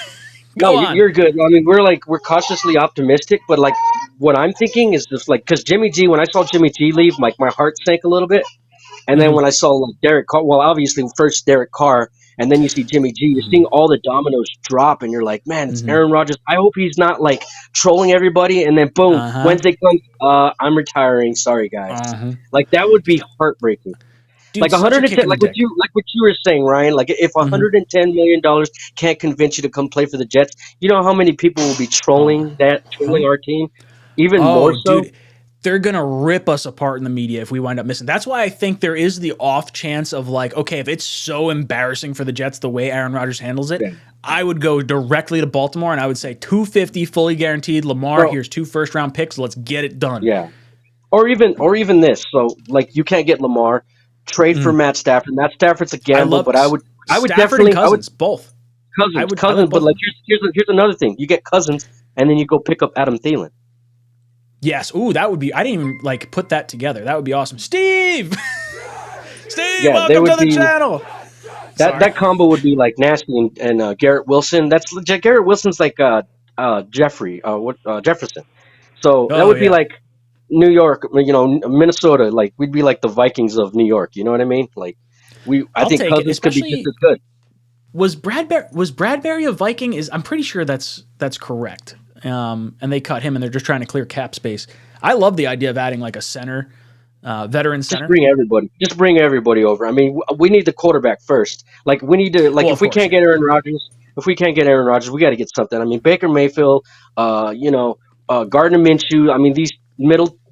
S13: You're good. I mean, we're cautiously optimistic, but like what I'm thinking is just like, because Jimmy G, when I saw Jimmy G leave, like my heart sank a little bit. And then when I saw like Derek Carr, well, obviously first Derek Carr, and then you see Jimmy G, you're seeing all the dominoes drop, and you're like, man, it's Aaron Rodgers. I hope he's not like trolling everybody. And then boom, Wednesday comes, I'm retiring. Sorry, guys. Like that would be heartbreaking. Dude, like 110, like what you were saying, Ryan. Like if 110 million dollars can't convince you to come play for the Jets, you know how many people will be trolling our team, even more so.
S3: Dude, they're gonna rip us apart in the media if we wind up missing. That's why I think there is the off chance of like, okay, if it's so embarrassing for the Jets the way Aaron Rodgers handles it, I would go directly to Baltimore and I would say 250 fully guaranteed. Lamar, here's 2 first-round picks. Let's get it done.
S13: Yeah, or even this. So like you can't get Lamar. Trade for Matt Stafford. Matt Stafford's a gamble, but I would definitely
S3: Cousins, both.
S13: Cousins, but like here's another thing. You get Cousins, and then you go pick up Adam Thielen.
S3: Yes. Ooh, that would be. I didn't even like put that together. That would be awesome. Steve, welcome to the channel.
S13: That combo would be like nasty and Garrett Wilson. Garrett Wilson's like Jefferson. So that would be like New York, Minnesota. Like we'd be like the Vikings of New York. You know what I mean? Like I think Cousins could be just as good.
S3: Was Bradbury a Viking? I'm pretty sure that's correct. And they cut him, and they're just trying to clear cap space. I love the idea of adding like a center, veteran center.
S13: Just bring everybody over. I mean, we need the quarterback first. Like we need to if we can't get Aaron Rodgers, we got to get something. I mean, Baker Mayfield, Gardner Minshew. I mean, these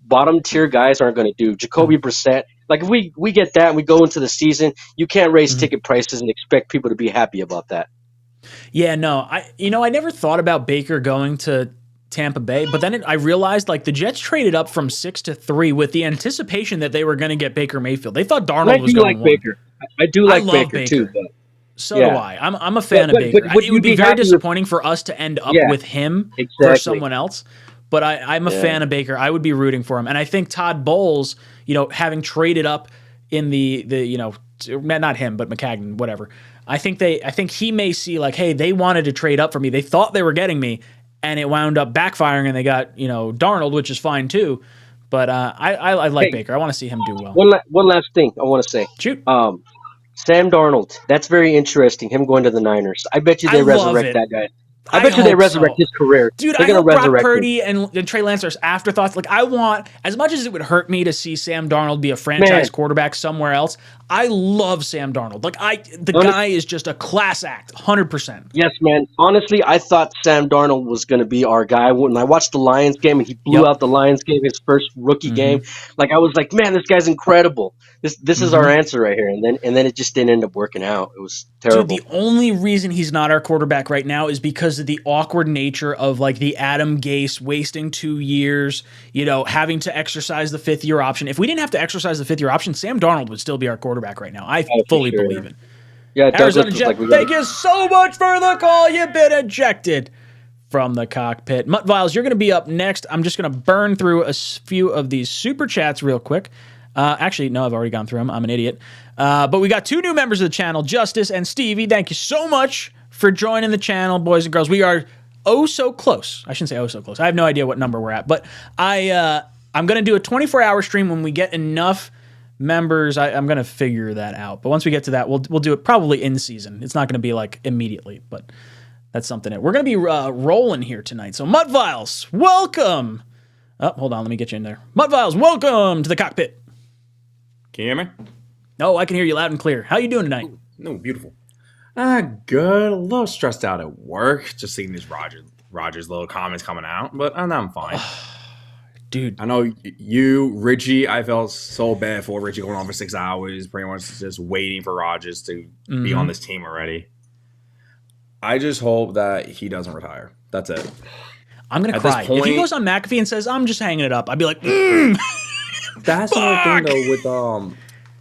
S13: bottom tier guys aren't going to do. Jacoby Brissett. Like if we get that and we go into the season, you can't raise ticket prices and expect people to be happy about that.
S3: Yeah, no. I never thought about Baker going to Tampa Bay, but then I realized like the Jets traded up from 6 to 3 with the anticipation that they were going to get Baker Mayfield. They thought Darnold was going to
S13: Baker. I do like Baker too. But,
S3: so do I. I'm a fan of Baker. It would be very disappointing for us to end up with him for someone else. But I'm a fan of Baker. I would be rooting for him. And I think Todd Bowles, having traded up in the not him, but McCagnon, whatever. I think he may see like, hey, they wanted to trade up for me. They thought they were getting me, and it wound up backfiring, and they got Darnold, which is fine too. But I like Baker. I want to see him do well.
S13: One last thing I want to say.
S3: Shoot.
S13: Sam Darnold. That's very interesting. Him going to the Niners. I bet you they resurrect that guy. I bet you they resurrect his career.
S3: Dude, I hope Brock Purdy and Trey Lance are afterthoughts. Like, I want, as much as it would hurt me to see Sam Darnold be a franchise quarterback somewhere else, I love Sam Darnold. Like, the guy is just a class act, 100%.
S13: Yes, man. Honestly, I thought Sam Darnold was going to be our guy. When I watched the Lions game and he blew out the Lions game, his first rookie game, like I was like, man, this guy's incredible. This is our answer right here. And then it just didn't end up working out. It was terrible.
S3: Dude, the only reason he's not our quarterback right now is because of the awkward nature of like the Adam Gase wasting 2 years, having to exercise the 5th-year option. If we didn't have to exercise the 5th-year option, Sam Darnold would still be our quarterback right now. I fully believe it.
S13: Yeah,
S3: Arizona Jet, thank you so much for the call. You've been ejected from the cockpit. Mutt Viles, you're going to be up next. I'm just going to burn through a few of these super chats real quick. Actually, no, I've already gone through them. I'm an idiot. But we got 2 new members of the channel, Justice and Stevie. Thank you so much for joining the channel, boys and girls. We are so close. I shouldn't say so close. I have no idea what number we're at. But I'm going to do a 24-hour stream when we get enough members. I'm going to figure that out. But once we get to that, we'll do it probably in season. It's not going to be like immediately, but that's something. We're going to be rolling here tonight. So Mutt Viles, welcome. Oh, hold on. Let me get you in there. Mutt Viles, welcome to the cockpit.
S14: Can you hear me?
S3: No, I can hear you loud and clear. How you doing tonight?
S14: No, beautiful. Good. A little stressed out at work. Just seeing these Rodgers little comments coming out, but I'm fine.
S3: Dude.
S14: I know you, Richie, I felt so bad for Richie going on for 6 hours, pretty much just waiting for Rodgers to be on this team already. I just hope that he doesn't retire. That's it.
S3: I'm going to cry. If he goes on McAfee and says, I'm just hanging it up, I'd be like,
S14: That's the thing, though,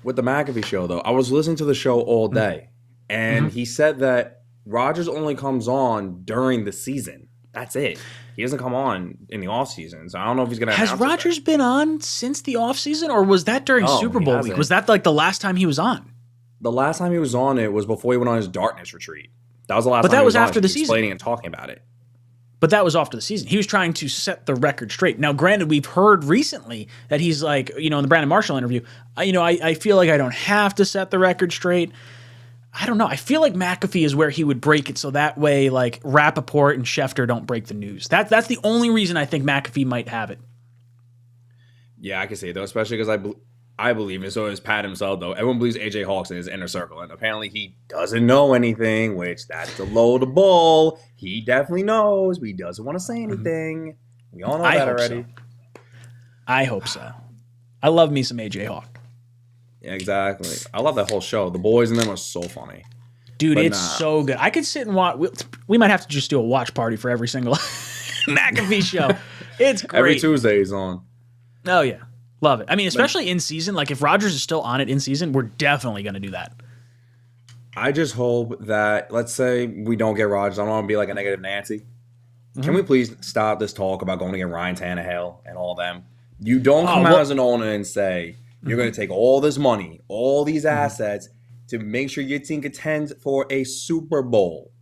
S14: with the McAfee show, though. I was listening to the show all day, and he said that Rodgers only comes on during the season. That's it. He doesn't come on in the offseason, so I don't know if he's going to
S3: Has Rodgers been on since the offseason, or was that during Super Bowl week? Was that like the last time he was on?
S14: The last time he was on it was before he went on his darkness retreat. That was the last
S3: but
S14: time
S3: that
S14: he
S3: was
S14: on
S3: after
S14: it,
S3: the season.
S14: explaining and talking about it.
S3: But that was after the season. He was trying to set the record straight. Now, granted, we've heard recently that he's like, in the Brandon Marshall interview, I feel like I don't have to set the record straight. I don't know. I feel like McAfee is where he would break it so that way, like, Rappaport and Schefter don't break the news. That's the only reason I think McAfee might have it.
S14: Yeah, I can see it, though, especially because I believe, and so is Pat himself, though. Everyone believes A.J. Hawk's in his inner circle, and apparently he doesn't know anything, which that's the low of the bull. He definitely knows, but he doesn't want to say anything. We all know that already.
S3: I hope so. I love me some A.J. Hawk.
S14: Yeah, exactly. I love that whole show. The boys in them are so funny.
S3: Dude, it's so good. I could sit and watch. We might have to just do a watch party for every single McAfee show. It's great.
S14: Every Tuesday he's on.
S3: Oh, yeah. Love it. I mean, especially in season. Like, if Rodgers is still on it in season, we're definitely going to do that.
S14: I just hope that, let's say we don't get Rodgers. I don't want to be like a negative Nancy. Can we please stop this talk about going to get Ryan Tannehill and all them? You don't come out as an owner and say, you're going to take all this money, all these assets to make sure your team contends for a Super Bowl.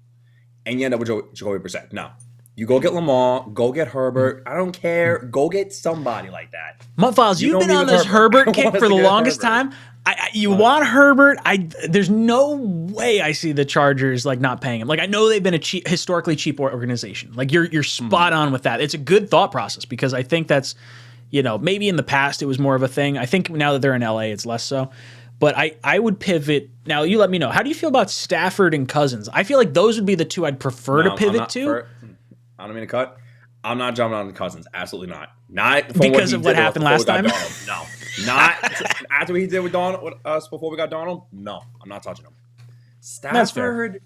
S14: And you end up with Jacoby Brissett. No. You go get Lamar, go get Herbert. I don't care. Go get somebody like that.
S3: Muttfiles, you've been on this Herbert kick for the longest time. You want Herbert. There's no way I see the Chargers like not paying him. Like, I know they've been a historically cheap organization. Like, you're spot on with that. It's a good thought process because I think that's, maybe in the past it was more of a thing. I think now that they're in LA, it's less so. But I would pivot. Now, you let me know. How do you feel about Stafford and Cousins? I feel like those would be the two I'd prefer to pivot to.
S14: I don't mean to cut. I'm not jumping on the Cousins. Absolutely not. Not
S3: because of what happened last time.
S14: No, not after what he did with us before we got Darnold. No, I'm not touching him. Stafford,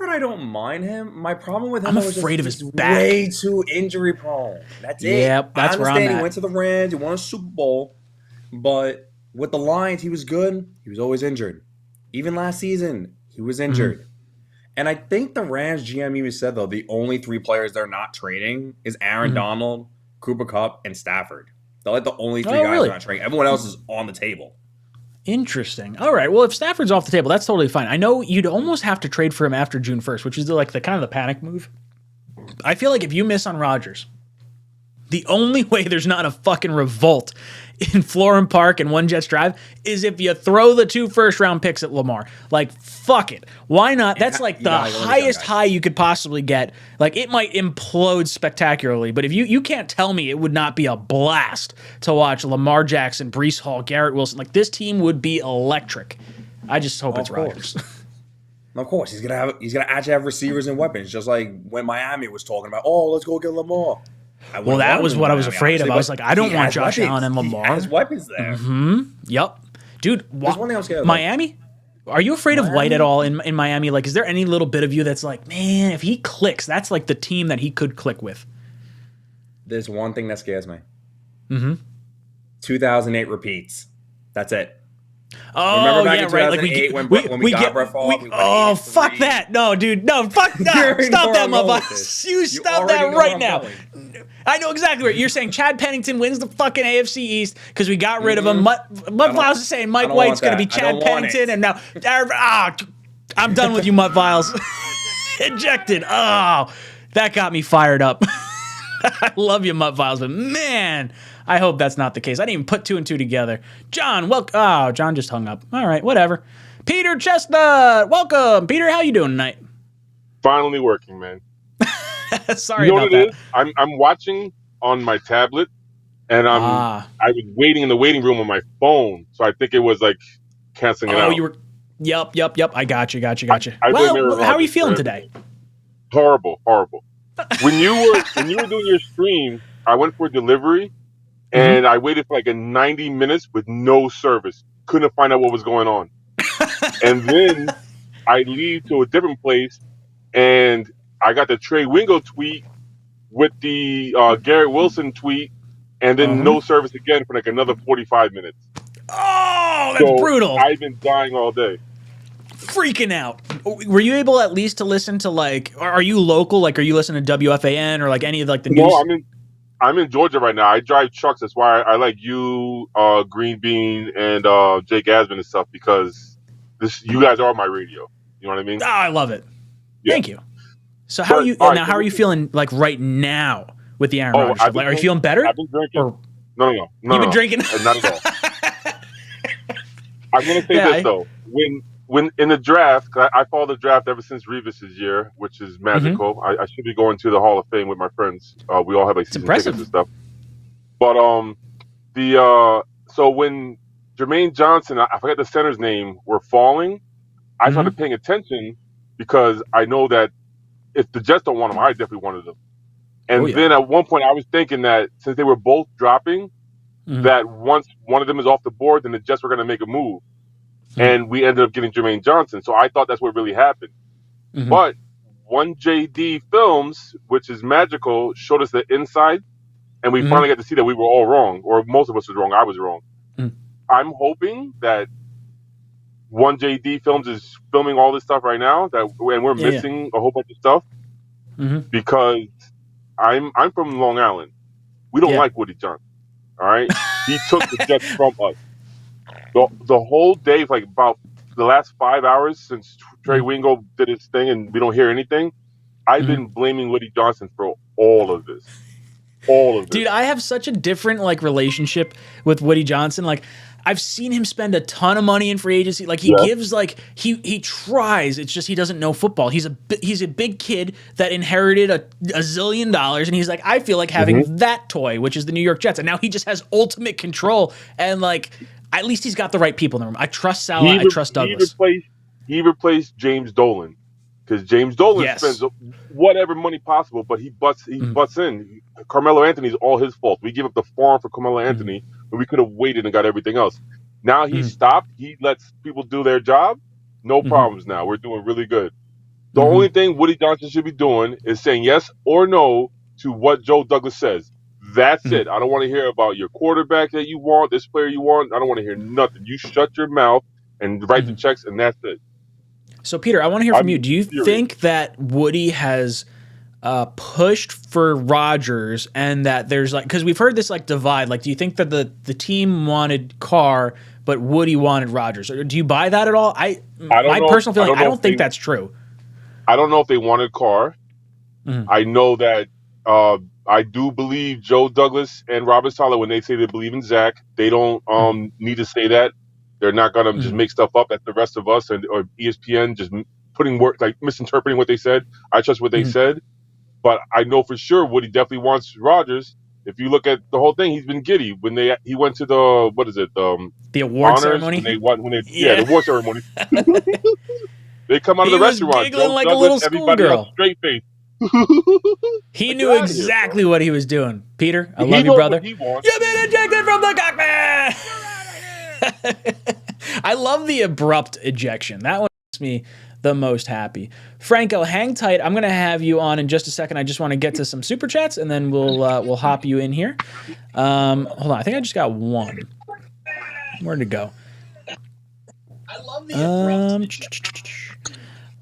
S14: I don't mind him. My problem with him
S3: is afraid of his back.
S14: Way too injury prone. That's it.
S3: Yep, that's where I'm at.
S14: He went to the Rams. He won a Super Bowl, but with the Lions, he was good. He was always injured. Even last season, he was injured. And I think the Rams GM even said, though, the only 3 players they're not trading is Aaron Donald, Cooper Kupp, and Stafford. They're like the only 3 guys they're not trading. Everyone else is on the table.
S3: Interesting. All right. Well, if Stafford's off the table, that's totally fine. I know you'd almost have to trade for him after June 1st, which is like the kind of the panic move. I feel like if you miss on Rodgers, the only way there's not a fucking revolt in Florham Park and One Jets Drive is if you throw the 2 first-round picks at Lamar. Like, fuck it. Why not? That's like the highest high you could possibly get. Like, it might implode spectacularly, but if you can't tell me it would not be a blast to watch Lamar Jackson, Breece Hall, Garrett Wilson. Like, this team would be electric. I just hope it's Rodgers.
S14: Of course, he's gonna actually have receivers and weapons, just like when Miami was talking about, let's go get Lamar.
S3: Well, that was what I was afraid of. I was like, I don't want Josh Allen and Lamar.
S14: He has weapons there.
S3: Yep. Dude,
S14: there's one thing I'm scared of.
S3: Miami? Are you afraid of White at all in Miami? Like, is there any little bit of you that's like, man, if he clicks, that's like the team that he could click with?
S14: There's one thing that scares me. 2008 repeats. That's it.
S3: Oh,
S14: remember back
S3: yeah,
S14: in 2008
S3: right.
S14: when we got Brett
S3: Favre? Fuck that. No, dude. No, fuck that. Stop that, motherfucker. You stop that right now. I know exactly what you're saying. Chad Pennington wins the fucking AFC East because we got rid of him. Mutt is saying Mike White's going to be Chad Pennington, and now I'm done with you, Mutt Viles. Ejected. Oh, that got me fired up. I love you, Mutt Viles, but man, I hope that's not the case. I didn't even put 2 and 2 together. John, welcome. Oh, John just hung up. All right, whatever. Peter Chestnut, welcome. Peter, how you doing tonight?
S15: Finally working, man.
S3: Sorry about that.
S15: Is? I'm watching on my tablet, and I was waiting in the waiting room on my phone, so I think it was like canceling it out.
S3: Oh, you were. Yep. I got you. Well, how are you feeling today?
S15: Horrible. When you were doing your stream, I went for delivery, and I waited for like a 90 minutes with no service. Couldn't find out what was going on. And then I leave to a different place, and I got the Trey Wingo tweet with the Garrett Wilson tweet, and then no service again for like another 45 minutes.
S3: Oh, that's brutal.
S15: I've been dying all day.
S3: Freaking out. Were you able at least to listen to like, are you local? Like, are you listening to WFAN or like any of like the news?
S15: No, I'm in Georgia right now. I drive trucks. That's why I like you, Green Bean, and Jake Asman and stuff, because you guys are my radio. You know what I mean?
S3: Oh, I love it.
S15: Yeah.
S3: Thank you. So how are you now? How are you feeling like right now with the Aaron Rodgers stuff? Like, are you feeling better?
S15: I've been drinking. No.
S3: You've been drinking?
S15: Not at all. I'm gonna say this though. When in the draft, 'cause I follow the draft ever since Revis's year, which is magical. I should be going to the Hall of Fame with my friends. We all have like season tickets and stuff. But so when Jermaine Johnson, I forget the center's name, were falling, I started paying attention because I know that if the Jets don't want them, I definitely wanted them. And then at one point, I was thinking that since they were both dropping, that once one of them is off the board, then the Jets were going to make a move. And we ended up getting Jermaine Johnson. So I thought that's what really happened. But one JD Films, which is magical, showed us the inside. And we finally got to see that we were all wrong, or most of us were wrong. I was wrong. I'm hoping that one JD Films is filming all this stuff right now, and we're missing a whole bunch of stuff because I'm from Long Island. We don't like Woody Johnson. All right, he took the Jets from us. The whole day, like about the last 5 hours since Trey Wingo did his thing, and we don't hear anything. I've been blaming Woody Johnson for all of this.
S3: Dude, I have such a different like relationship with Woody Johnson. Like, I've seen him spend a ton of money in free agency. Like, he gives, like, he tries. It's just he doesn't know football. He's a big kid that inherited a zillion dollars, and he's like, I feel like having that toy, which is the New York Jets, and now he just has ultimate control. And like, at least he's got the right people in the room. I trust Salah. I trust Douglas.
S15: He replaced James Dolan because James Dolan spends whatever money possible, but he butts in. Carmelo Anthony's all his fault. We give up the farm for Carmelo Anthony, but we could have waited and got everything else. Now he stopped. He lets people do their job. No problems now. We're doing really good. The only thing Woody Johnson should be doing is saying yes or no to what Joe Douglas says. That's it. I don't want to hear about your quarterback that you want, this player you want. I don't want to hear nothing. You shut your mouth and write the checks, and that's it.
S3: So, Peter, I want to hear from you. Do you think that Woody has pushed for Rodgers, and that there's like, because we've heard this like divide, like, do you think that the team wanted Carr but Woody wanted Rodgers, or do you buy that at all? My personal feeling, I don't think that's true.
S15: I don't know if they wanted Carr. I know that I do believe Joe Douglas and Robert Saleh, when they say they believe in Zach, they don't need to say that. They're not gonna just make stuff up at the rest of us or ESPN just putting work, like misinterpreting what they said. I trust what they said. But I know for sure Woody definitely wants Rodgers. If you look at the whole thing, he's been giddy when he went to the
S3: the award
S15: honors,
S3: ceremony.
S15: the award ceremony. They come out of the restaurant,
S3: giggling Joe like Douglas, a little schoolgirl,
S15: straight face.
S3: He knew exactly what he was doing. Peter, I love you, brother. You've been ejected from the cockpit. I love the abrupt ejection. That one makes me the most happy. Franco, hang tight. I'm going to have you on in just a second. I just want to get to some super chats, and then we'll hop you in here. Hold on. I think I just got one. Where'd it go?
S6: I love the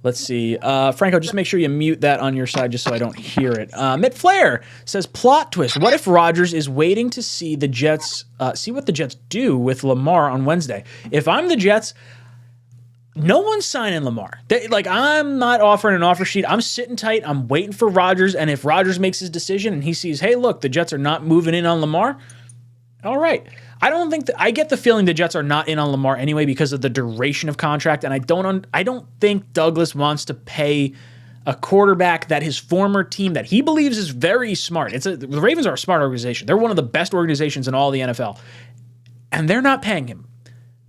S3: Let's see. Franco, just make sure you mute that on your side just so I don't hear it. Mitt Flair says, plot twist. What if Rodgers is waiting to see the Jets, see what the Jets do with Lamar on Wednesday? If I'm the Jets, no one's signing Lamar. I'm not offering an offer sheet. I'm sitting tight. I'm waiting for Rodgers. And if Rodgers makes his decision and he sees, hey, look, the Jets are not moving in on Lamar, all right. I don't think I get the feeling the Jets are not in on Lamar anyway because of the duration of contract, and I don't think Douglas wants to pay a quarterback that his former team that he believes is very smart. The Ravens are a smart organization. They're one of the best organizations in all the NFL, and they're not paying him.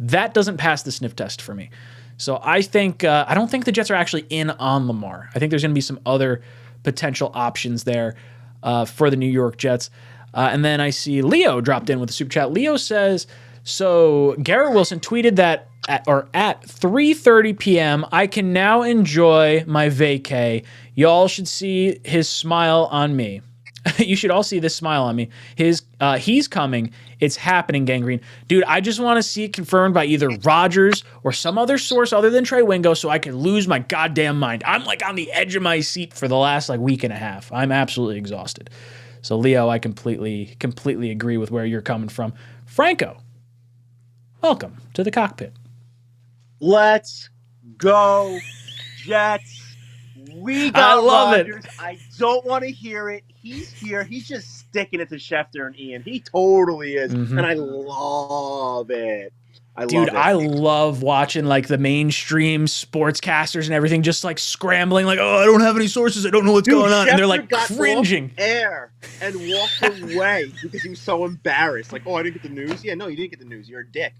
S3: That doesn't pass the sniff test for me. So I think I don't think the Jets are actually in on Lamar. I think there's going to be some other potential options there for the New York Jets. And then I see Leo dropped in with a super chat. Leo says, so Garrett Wilson tweeted that at 3:30 p.m. I can now enjoy my vacay. Y'all should see his smile on me. You should all see this smile on me. He's coming. It's happening, Gangrene. Dude, I just want to see it confirmed by either Rodgers or some other source other than Trey Wingo so I can lose my goddamn mind. I'm like on the edge of my seat for the last like week and a half. I'm absolutely exhausted. So Leo, I completely agree with where you're coming from. Franco, welcome to the cockpit.
S16: Let's go, Jets. We got
S3: I love
S16: Rodgers. I don't want to hear it. He's here. He's just sticking it to Schefter and Ian. He totally is. And I love it.
S3: I love watching like the mainstream sportscasters and everything just like scrambling like, oh, I don't have any sources. I don't know what's going on. And they're like cringing.
S16: Air and walked away because he was so embarrassed. Like, oh, I didn't get the news. Yeah, no, you didn't get the news. You're a dick.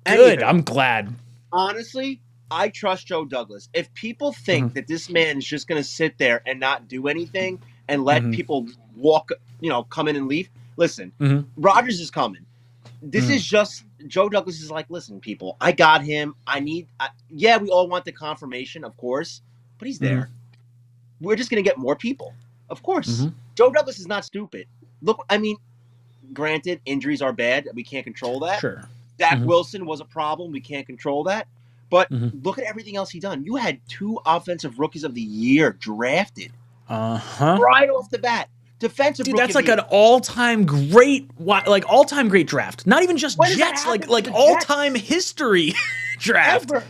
S3: Good. I'm glad.
S16: Honestly, I trust Joe Douglas. If people think that this man is just going to sit there and not do anything and let people walk, come in and leave, listen, Rodgers is coming. This is just Joe Douglas is like, listen, people, I got him. We all want the confirmation, of course, but he's there. We're just going to get more people. Of course. Joe Douglas is not stupid. Look, I mean, granted, injuries are bad. We can't control that.
S3: Sure.
S16: Zach Wilson was a problem. We can't control that. But look at everything else he done. You had 2 offensive rookies of the year drafted. Right off the bat. Defensive
S3: Dude,
S16: rookie
S3: that's like an all-time great draft. Not even just Jets, like all-time history draft.
S16: Ever.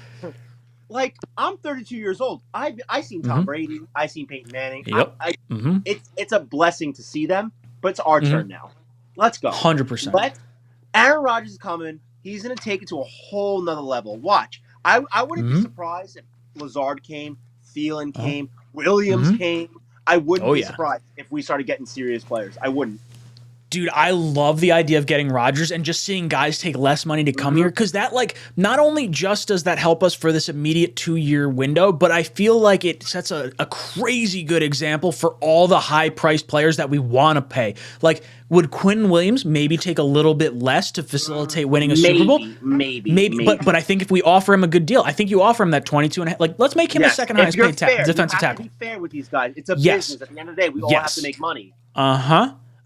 S16: Like, I'm 32 years old. I seen Tom Brady. I seen Peyton Manning.
S3: Yep.
S16: It's a blessing to see them, but it's our turn now. Let's go.
S3: 100%.
S16: Aaron Rodgers is coming. He's going to take it to a whole nother level. Watch. I wouldn't be surprised if Lazard came, Thielen came, Williams came. I wouldn't be surprised if we started getting serious players. I wouldn't.
S3: Dude, I love the idea of getting Rodgers and just seeing guys take less money to come here because that, like, not only just does that help us for this immediate 2-year window, but I feel like it sets a crazy good example for all the high-priced players that we want to pay. Like, would Quinn Williams maybe take a little bit less to facilitate winning a Super Bowl?
S16: Maybe.
S3: But I think if we offer him a good deal, I think you offer him that 22.5. Like, let's make him the second highest paid defensive tackle.
S16: You have to be fair with these guys. It's a business. At the end of the day, we all have to make money.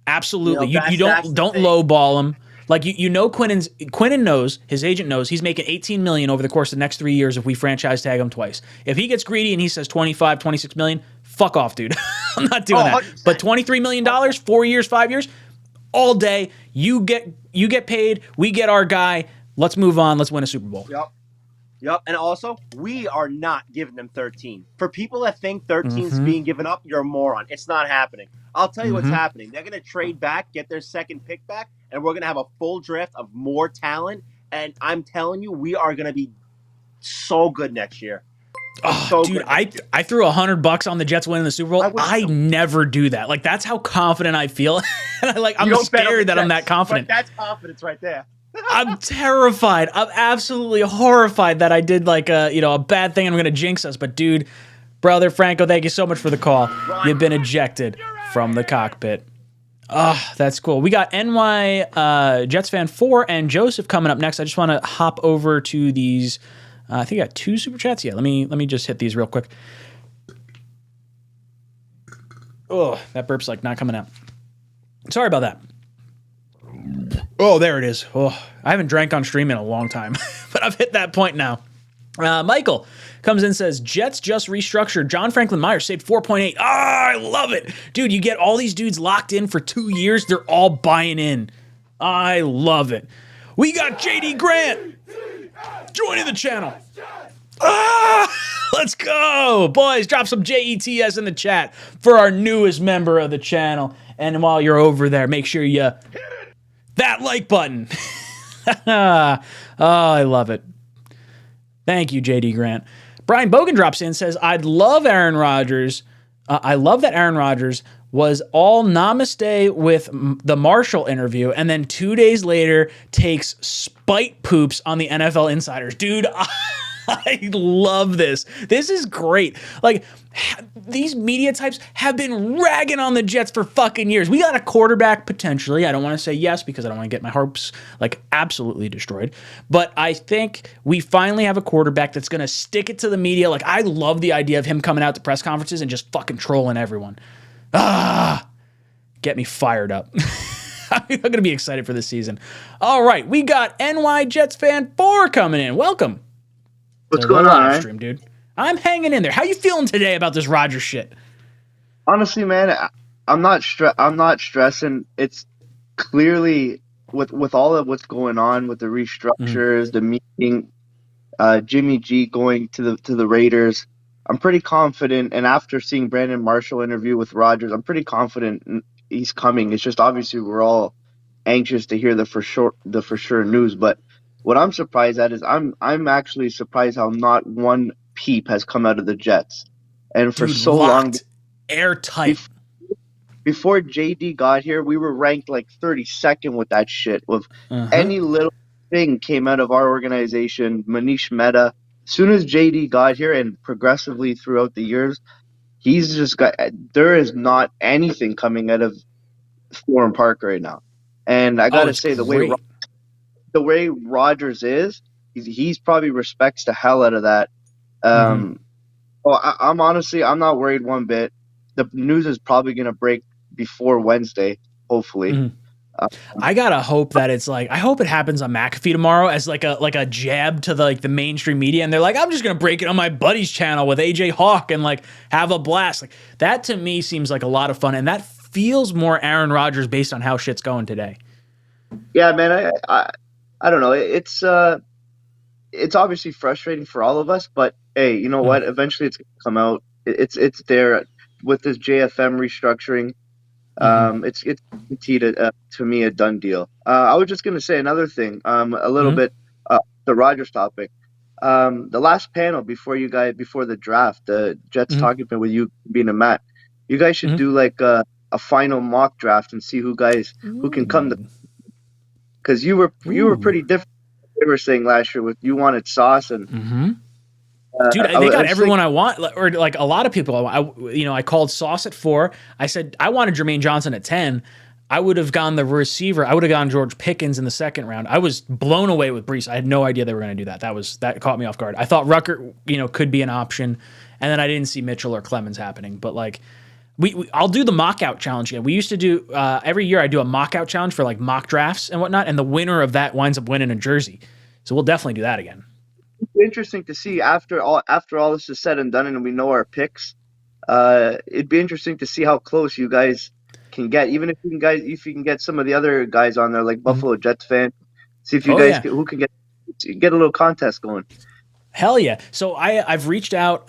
S3: Absolutely. You don't lowball him. Like Quinnen knows, his agent knows he's making $18 million over the course of the next 3 years if we franchise tag him twice. If he gets greedy and he says 25, 26 million, fuck off, dude. I'm not doing that. 100%. But $23 million, 4 years, 5 years, all day, you get paid, we get our guy. Let's move on. Let's win a Super Bowl.
S16: Yep. And also, we are not giving them 13. For people that think 13 is being given up, you're a moron. It's not happening. I'll tell you what's happening. They're going to trade back, get their second pick back, and we're going to have a full draft of more talent. And I'm telling you, we are going to be so good next year.
S3: Oh, dude, I threw $100 on the Jets winning the Super Bowl. I never do that. Like, that's how confident I feel. And I'm scared that I'm that confident.
S16: But that's confidence right there.
S3: I'm terrified. I'm absolutely horrified that I did like a bad thing. I'm going to jinx us. But dude, brother Franco, thank you so much for the call. You've been ejected from the cockpit. That's cool. We got NY Jets fan 4 and Joseph coming up next. I just want to hop over to these. I think I got 2 super chats. Yeah, let me just hit these real quick. Oh, that burp's like not coming out. Sorry about that. Oh, there it is. Oh, I haven't drank on stream in a long time, but I've hit that point now. Michael comes in and says, Jets just restructured. John Franklin Myers saved 4.8. I love it. Dude, you get all these dudes locked in for 2 years. They're all buying in. I love it. We got JD Grant joining the channel. Let's go. Boys, drop some JETS in the chat for our newest member of the channel. And while you're over there, make sure you that like button. Oh, I love it. Thank you, JD Grant. Brian Bogan drops in and says, I love that Aaron Rodgers was all namaste with the Marshall interview and then 2 days later takes spite poops on the NFL Insiders. Dude, I love this. This is great. Like, these media types have been ragging on the Jets for fucking years. We got a quarterback potentially. I don't want to say yes because I don't want to get my hopes like absolutely destroyed. But I think we finally have a quarterback that's going to stick it to the media. Like, I love the idea of him coming out to press conferences and just fucking trolling everyone. Get me fired up. I'm going to be excited for this season. All right, we got NY Jets fan 4 coming in. Welcome.
S17: What's going on,
S3: live stream, dude? I'm hanging in there. How you feeling today about this Rodgers shit?
S17: Honestly, man, I'm not stressing. It's clearly with all of what's going on with the restructures, the meeting, Jimmy G going to the Raiders. I'm pretty confident, and after seeing Brandon Marshall interview with Rodgers, I'm pretty confident he's coming. It's just obviously we're all anxious to hear the for sure news. But what I'm surprised at is I'm actually surprised how not one peep has come out of the Jets, and for so long,
S3: airtight.
S17: Before JD got here, we were ranked like 32nd with that shit. With any little thing came out of our organization, Manish Mehta. As soon as JD got here, and progressively throughout the years, he's just got. There is not anything coming out of Forum Park right now, and I gotta say the way Rodgers is, he's probably respects the hell out of that. I'm honestly, I'm not worried one bit. The news is probably going to break before Wednesday, hopefully.
S3: I gotta hope that it's like, I hope it happens on McAfee tomorrow as like a jab to the mainstream media, and they're like, I'm just gonna break it on my buddy's channel with AJ Hawk and like have a blast. Like, that to me seems like a lot of fun, and that feels more Aaron Rodgers based on how shit's going today.
S17: Yeah, man, I don't know. It's obviously frustrating for all of us, but hey, you know what? Eventually it's gonna come out. It's there with this JFM restructuring. It's to me a done deal. I was just gonna say another thing. A little bit the Rodgers topic. The last panel before the draft, the Jets talking about with you being a Matt. You guys should do like a final mock draft and see who can come to. Because you were pretty different. They were saying last year with you wanted Sauce and.
S3: Dude, they got everyone I want, or like a lot of people. I called Sauce at 4. I said I wanted Jermaine Johnson at 10. I would have gone the receiver. I would have gone George Pickens in the second round. I was blown away with Brees. I had no idea they were going to do that. That caught me off guard. I thought Rucker, could be an option, and then I didn't see Mitchell or Clemens happening. But like, I'll do the mock out challenge again. We used to do every year. I do a mock out challenge for like mock drafts and whatnot, and the winner of that winds up winning a jersey. So we'll definitely do that again.
S17: It's interesting to see after all this is said and done and we know our picks. It'd be interesting to see how close you guys can get, even if you can get some of the other guys on there, like Buffalo Jets fan. See if you who can get a little contest going.
S3: Hell yeah! So I've reached out.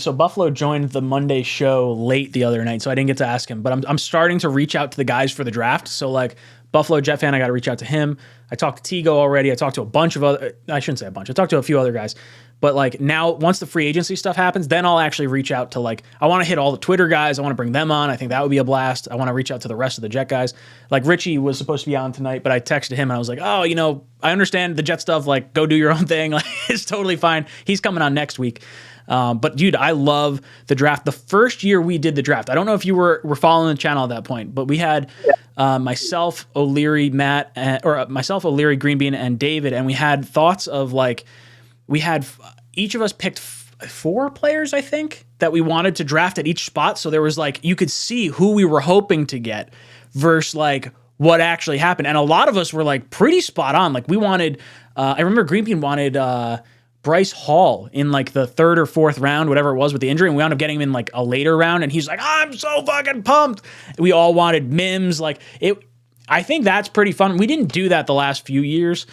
S3: So Buffalo joined the Monday show late the other night, so I didn't get to ask him. But I'm starting to reach out to the guys for the draft. So like Buffalo Jet fan, I got to reach out to him. I talked to Tigo already. I talked to a bunch of other. I shouldn't say a bunch. I talked to a few other guys. But like now, once the free agency stuff happens, then I'll actually reach out to like, I want to hit all the Twitter guys. I want to bring them on. I think that would be a blast. I want to reach out to the rest of the Jet guys. Like Richie was supposed to be on tonight, but I texted him and I was like, oh, I understand the Jet stuff. Like, go do your own thing. Like, it's totally fine. He's coming on next week. But dude, I love the draft. The first year we did the draft, I don't know if you were following the channel at that point, but we had myself, O'Leary, Matt, myself, O'Leary, Greenbean, and David, and we had thoughts of like, each of us picked 4 players, I think, that we wanted to draft at each spot. So there was like, you could see who we were hoping to get versus like what actually happened. And a lot of us were like pretty spot on. Like we wanted, I remember Greenbean wanted Bryce Hall in like the 3rd or 4th round, whatever it was with the injury. And we wound up getting him in like a later round. And he's like, I'm so fucking pumped. We all wanted Mims. Like I think that's pretty fun. We didn't do that the last few years.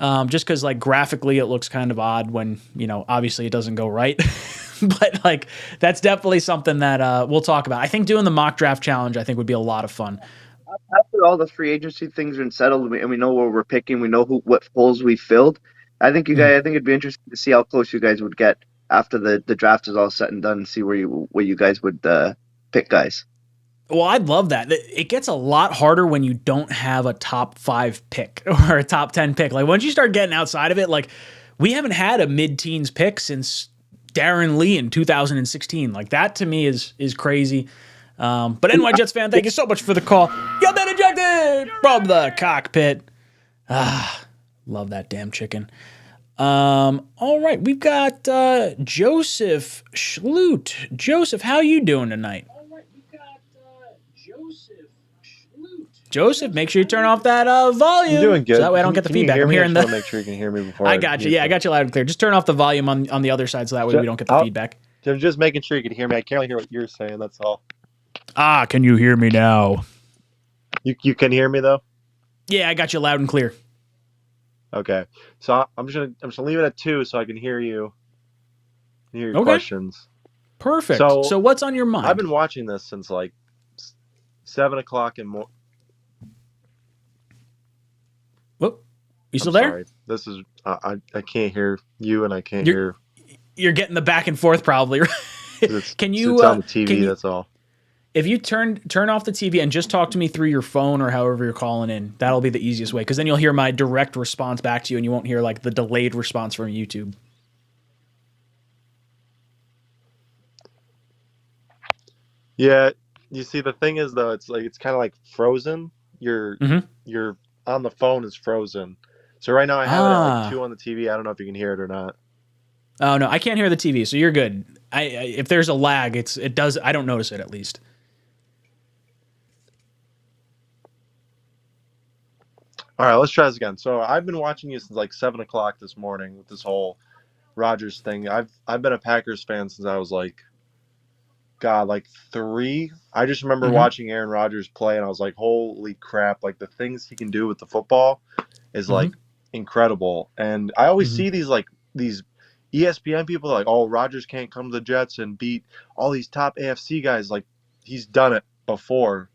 S3: Just because like graphically it looks kind of odd when, obviously it doesn't go right. But like that's definitely something that we'll talk about. I think doing the mock draft challenge, I think would be a lot of fun.
S17: After all the free agency things are settled and we know what we're picking, we know what holes we filled. I think I think it'd be interesting to see how close you guys would get after the draft is all set and done and see where you guys would pick guys.
S3: Well, I'd love that. It gets a lot harder when you don't have a top 5 pick or a top 10 pick. Like once you start getting outside of it, like we haven't had a mid-teens pick since Darren Lee in 2016. Like that to me is crazy. But NY Jets fan, thank you so much for the call. You've been ejected from the cockpit. Love that damn chicken. All right, we've got Joseph Schlut. Joseph, how you doing tonight? Joseph, make sure you turn off that volume.
S18: I'm doing good.
S3: So that way I don't get the feedback. I'm hearing
S18: the. Make sure you can hear me before.
S3: I got you. Yeah, I got you loud and clear. Just turn off the volume on the other side so that way we don't get the feedback.
S18: I'm just making sure you can hear me. I can't really hear what you're saying. That's all.
S3: Can you hear me now?
S18: You can hear me though.
S3: Yeah, I got you loud and clear.
S18: Okay, so I'm just gonna leave it at 2 so I can hear you. Hear your questions.
S3: Perfect. So what's on your mind?
S18: I've been watching this since like 7 o'clock in more.
S3: Whoop! You still there?
S18: Sorry. This is I can't hear you and I can't hear.
S3: You're getting the back and forth probably. Right? Can you?
S18: It's on the TV. That's all.
S3: If you turn off the TV and just talk to me through your phone or however you're calling in, that'll be the easiest way. Because then you'll hear my direct response back to you, and you won't hear like the delayed response from YouTube.
S18: Yeah, you see, the thing is though, it's kind of like frozen. You're on the phone is frozen. So right now I have it at like 2 on the TV. I don't know if you can hear it or not.
S3: Oh no, I can't hear the TV, so you're good. If there's a lag, it does. I don't notice it at least.
S18: All right, let's try this again. So I've been watching you since like 7 o'clock this morning with this whole Rodgers thing. I've been a Packers fan since I was like 3. I just remember watching Aaron Rodgers play, and I was like, holy crap! Like the things he can do with the football is like incredible. And I always see these ESPN people like, oh, Rodgers can't come to the Jets and beat all these top AFC guys. Like he's done it before.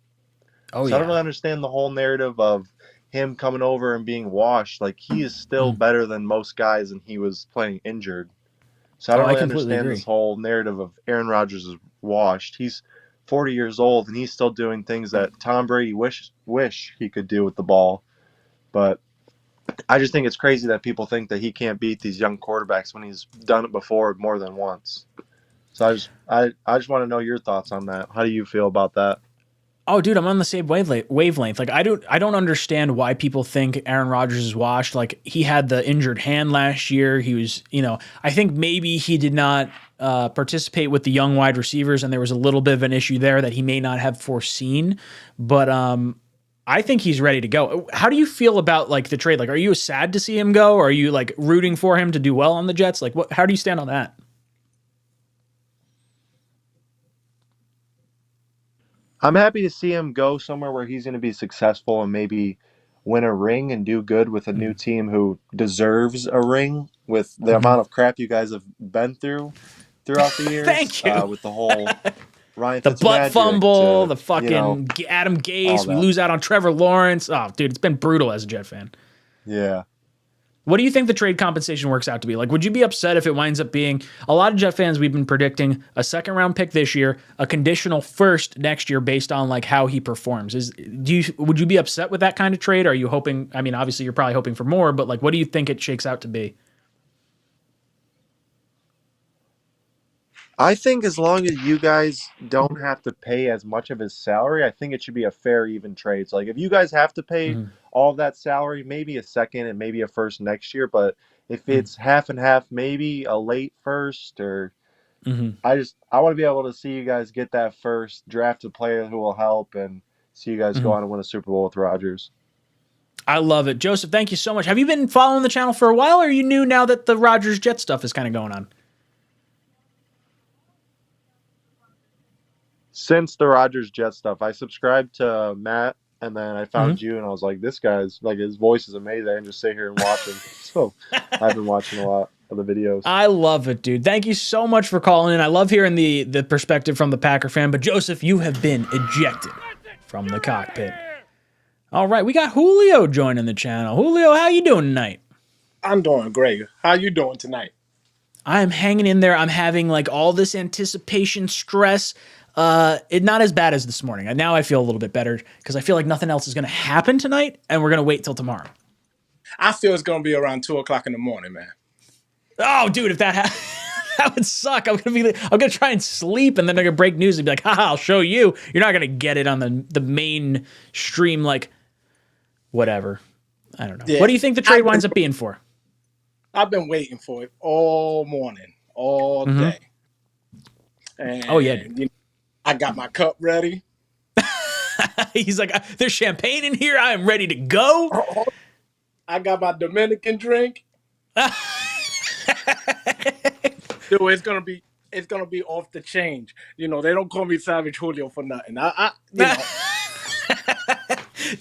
S18: I don't really understand the whole narrative of him coming over and being washed. Like he is still better than most guys, and he was playing injured. So I don't really understand this whole narrative of Aaron Rodgers is washed. He's 40 years old, and he's still doing things that Tom Brady wish he could do with the ball. But I just think it's crazy that people think that he can't beat these young quarterbacks when he's done it before more than once. So I just want to know your thoughts on that. How do you feel about that?
S3: Oh, dude, I'm on the same wavelength. Like I don't understand why people think Aaron Rodgers is washed. Like he had the injured hand last year. He was, I think maybe he did not participate with the young wide receivers, and there was a little bit of an issue there that he may not have foreseen. But I think he's ready to go. How do you feel about like the trade? Like, are you sad to see him go, or are you like rooting for him to do well on the Jets? Like, how do you stand on that?
S18: I'm happy to see him go somewhere where he's going to be successful and maybe win a ring and do good with a new team who deserves a ring with the amount of crap you guys have been through throughout the years.
S3: Thank you.
S18: With the whole Ryan
S3: the butt fumble, the fucking Adam Gase. We lose out on Trevor Lawrence. Oh, dude, it's been brutal as a Jet fan.
S18: Yeah.
S3: What do you think the trade compensation works out to be? Like, would you be upset if it winds up being a lot of Jet fans? We've been predicting a 2nd round pick this year, a conditional 1st next year based on like how he performs. Would you be upset with that kind of trade? Are you hoping? I mean, obviously you're probably hoping for more, but like, what do you think it shakes out to be?
S18: I think as long as you guys don't have to pay as much of his salary, I think it should be a fair, even trade. So, like, if you guys have to pay all of that salary, maybe a 2nd and maybe a 1st next year. But if it's half and half, maybe a late 1st, or I want to be able to see you guys get that 1st, draft a player who will help, and see you guys go on and win a Super Bowl with Rodgers.
S3: I love it. Joseph, thank you so much. Have you been following the channel for a while, or are you new now that the Rodgers Jet stuff is kind of going on?
S18: Since the Rodgers Jet stuff, I subscribed to Matt, and then I found you, and I was like, this guy's, like, his voice is amazing. I can just sit here and watch him. So I've been watching a lot of the videos.
S3: I love it, dude. Thank you so much for calling in. I love hearing the perspective from the Packer fan. But, Joseph, you have been ejected from the cockpit. All right, we got Julio joining the channel. Julio, how you doing tonight?
S19: I'm doing great. How you doing tonight?
S3: I'm hanging in there. I'm having, like, all this anticipation stress. Not as bad as this morning. Now I feel a little bit better because I feel like nothing else is going to happen tonight, and we're going to wait till tomorrow.
S19: I feel it's going to be around 2 o'clock in the morning, man.
S3: Oh, dude, if that That would suck. I'm gonna try and sleep, and then they're gonna break news and be like, "Haha, I'll show you." You're not gonna get it on the main stream, like whatever. I don't know.
S19: Yeah.
S3: What do you think the trade winds up being for?
S19: I've been waiting for it all morning, all day. And,
S3: Oh, yeah, dude.
S19: you know, I got my cup ready.
S3: He's like, "There's champagne in here. I am ready to go."
S19: I got my Dominican drink. Dude, it's gonna be off the chain. You know, they don't call me Savage Julio for nothing. You know.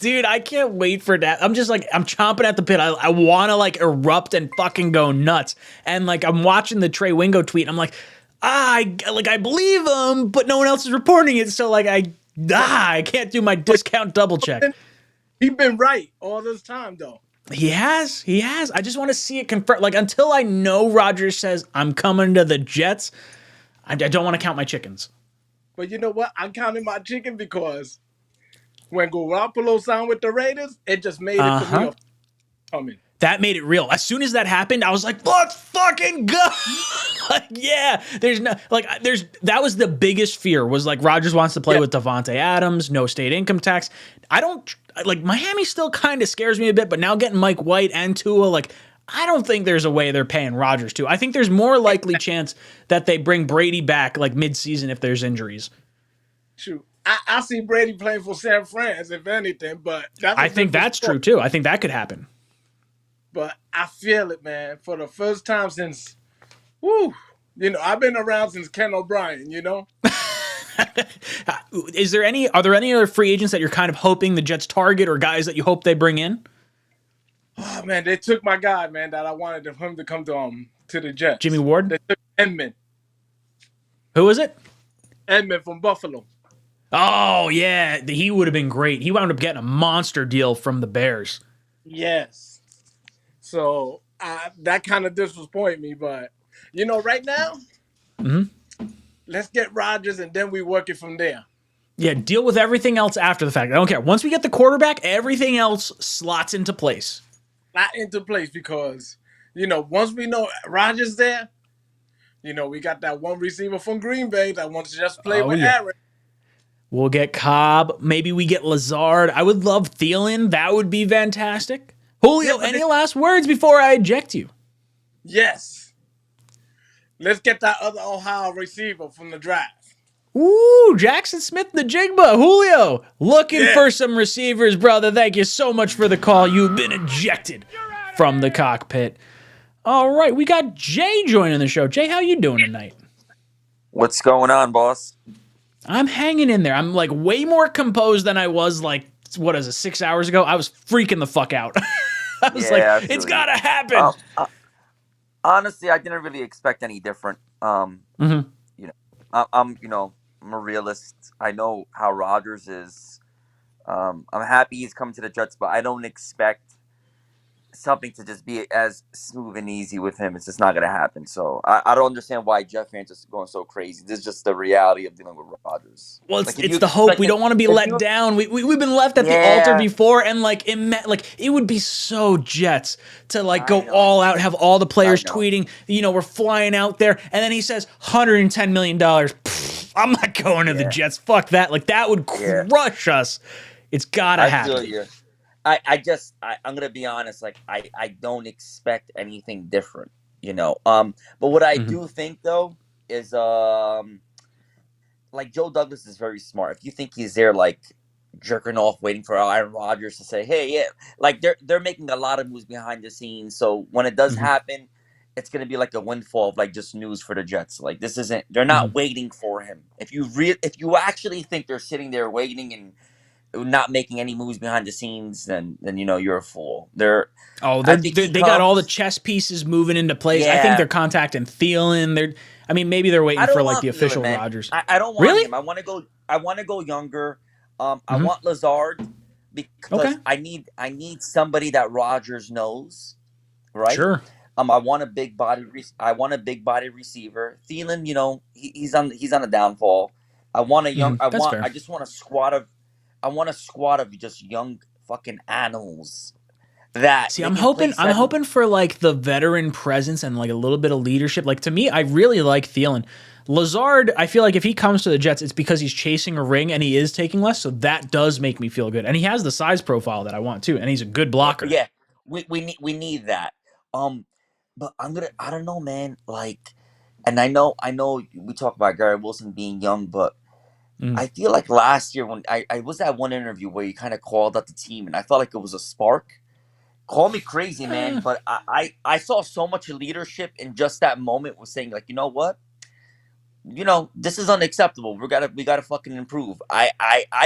S3: Dude, I can't wait for that. I'm just like, I'm chomping at the bit. I want to like erupt and fucking go nuts. And like, I'm watching the Trey Wingo tweet. And I'm like, I believe him, but no one else is reporting it. So like, I can't do my discount double check.
S19: He's been right all this time, though.
S3: He has. I just want to see it confirmed. Like, until I know Rodgers says I'm coming to the Jets, I don't want to count my chickens.
S19: But you know what? I'm counting my chicken because when Garoppolo signed with the Raiders, it just made it to me coming.
S3: That made it real. As soon as that happened, I was like, let's fucking go. Yeah. That was the biggest fear, was like Rodgers wants to play with Devontae Adams, no state income tax. Miami still kind of scares me a bit, but now getting Mike White and Tua, like, I don't think there's a way they're paying Rodgers to. I think there's more likely chance that they bring Brady back like mid-season if there's injuries.
S19: Shoot. I see Brady playing for San Fran, if anything, but
S3: I think that's true too. I think that could happen.
S19: But I feel it, man. For the first time since, I've been around since Ken O'Brien, you know?
S3: Are there any other free agents that you're kind of hoping the Jets target, or guys that you hope they bring in?
S19: Oh, man, they took my guy, man, that I wanted him to come to the Jets.
S3: Jimmy Ward?
S19: They took Edmund.
S3: Who was it?
S19: Edmund from Buffalo.
S3: Oh, yeah. He would have been great. He wound up getting a monster deal from the Bears.
S19: Yes. So that kind of disappointed me, but right now, let's get Rodgers and then we work it from there.
S3: Yeah, deal with everything else after the fact. I don't care. Once we get the quarterback, everything else slots into place.
S19: Not into place because, once we know Rodgers there, we got that one receiver from Green Bay that wants to just play with Aaron.
S3: We'll get Cobb. Maybe we get Lazard. I would love Thielen. That would be fantastic. Julio, any last words before I eject you?
S19: Yes. Let's get that other Ohio receiver from the draft.
S3: Ooh, Jackson Smith, the Jigba. Julio, looking for some receivers, brother. Thank you so much for the call. You've been ejected from the cockpit. All right, we got Jay joining the show. Jay, how you doing tonight?
S20: What's going on, boss?
S3: I'm hanging in there. I'm like way more composed than I was 6 hours ago? I was freaking the fuck out. I was
S20: absolutely.
S3: It's got to happen.
S20: Honestly, I didn't really expect any different. I'm a realist. I know how Rodgers is. I'm happy he's come to the Jets, but I don't expect something to just be as smooth and easy with him. It's just not going to happen. So I don't understand why Jet fans are going so crazy. This is just the reality of dealing with Rodgers.
S3: Well, it's the hope. We don't want to be let down. We've been left at the altar before, and it would be so Jets to go all out, have all the players tweeting, we're flying out there, and then he says $110 million. I'm not going to the Jets. Fuck that. That would crush us. It's got to happen.
S20: I'm gonna be honest. I don't expect anything different, But what I do think though is, Joe Douglas is very smart. If you think he's there, jerking off, waiting for Aaron Rodgers to say, "Hey, yeah," they're making a lot of moves behind the scenes. So when it does happen, it's gonna be a windfall of just news for the Jets. This isn't. They're not waiting for him. If you actually think they're sitting there waiting and not making any moves behind the scenes, then you're a fool. They
S3: got all the chess pieces moving into place. I think they're contacting Thielen. Maybe they're waiting for the official
S20: Thielen,
S3: Rodgers.
S20: I don't want him. I want to go younger. I want Lazard because I need somebody that Rodgers knows, right?
S3: Sure.
S20: I want a big body. I want a big body receiver. Thielen, he's on the downfall. I want a young. I just want a squad of. I want a squad of just young fucking animals That
S3: See,
S20: they
S3: I'm
S20: can play
S3: hoping for like the veteran presence and like a little bit of leadership. Like to me, I really like Thielen. Lazard, I feel like if he comes to the Jets, it's because he's chasing a ring and he is taking less. So that does make me feel good. And he has the size profile that I want too. And he's a good blocker.
S20: Yeah, we need that. But I don't know, man. Like, and I know we talk about Garrett Wilson being young, but I feel like last year when I was at one interview where he kind of called out the team, and I felt like it was a spark. Call me crazy, man, but I saw so much leadership in just that moment. Was saying like, you know what? This is unacceptable. We gotta fucking improve. I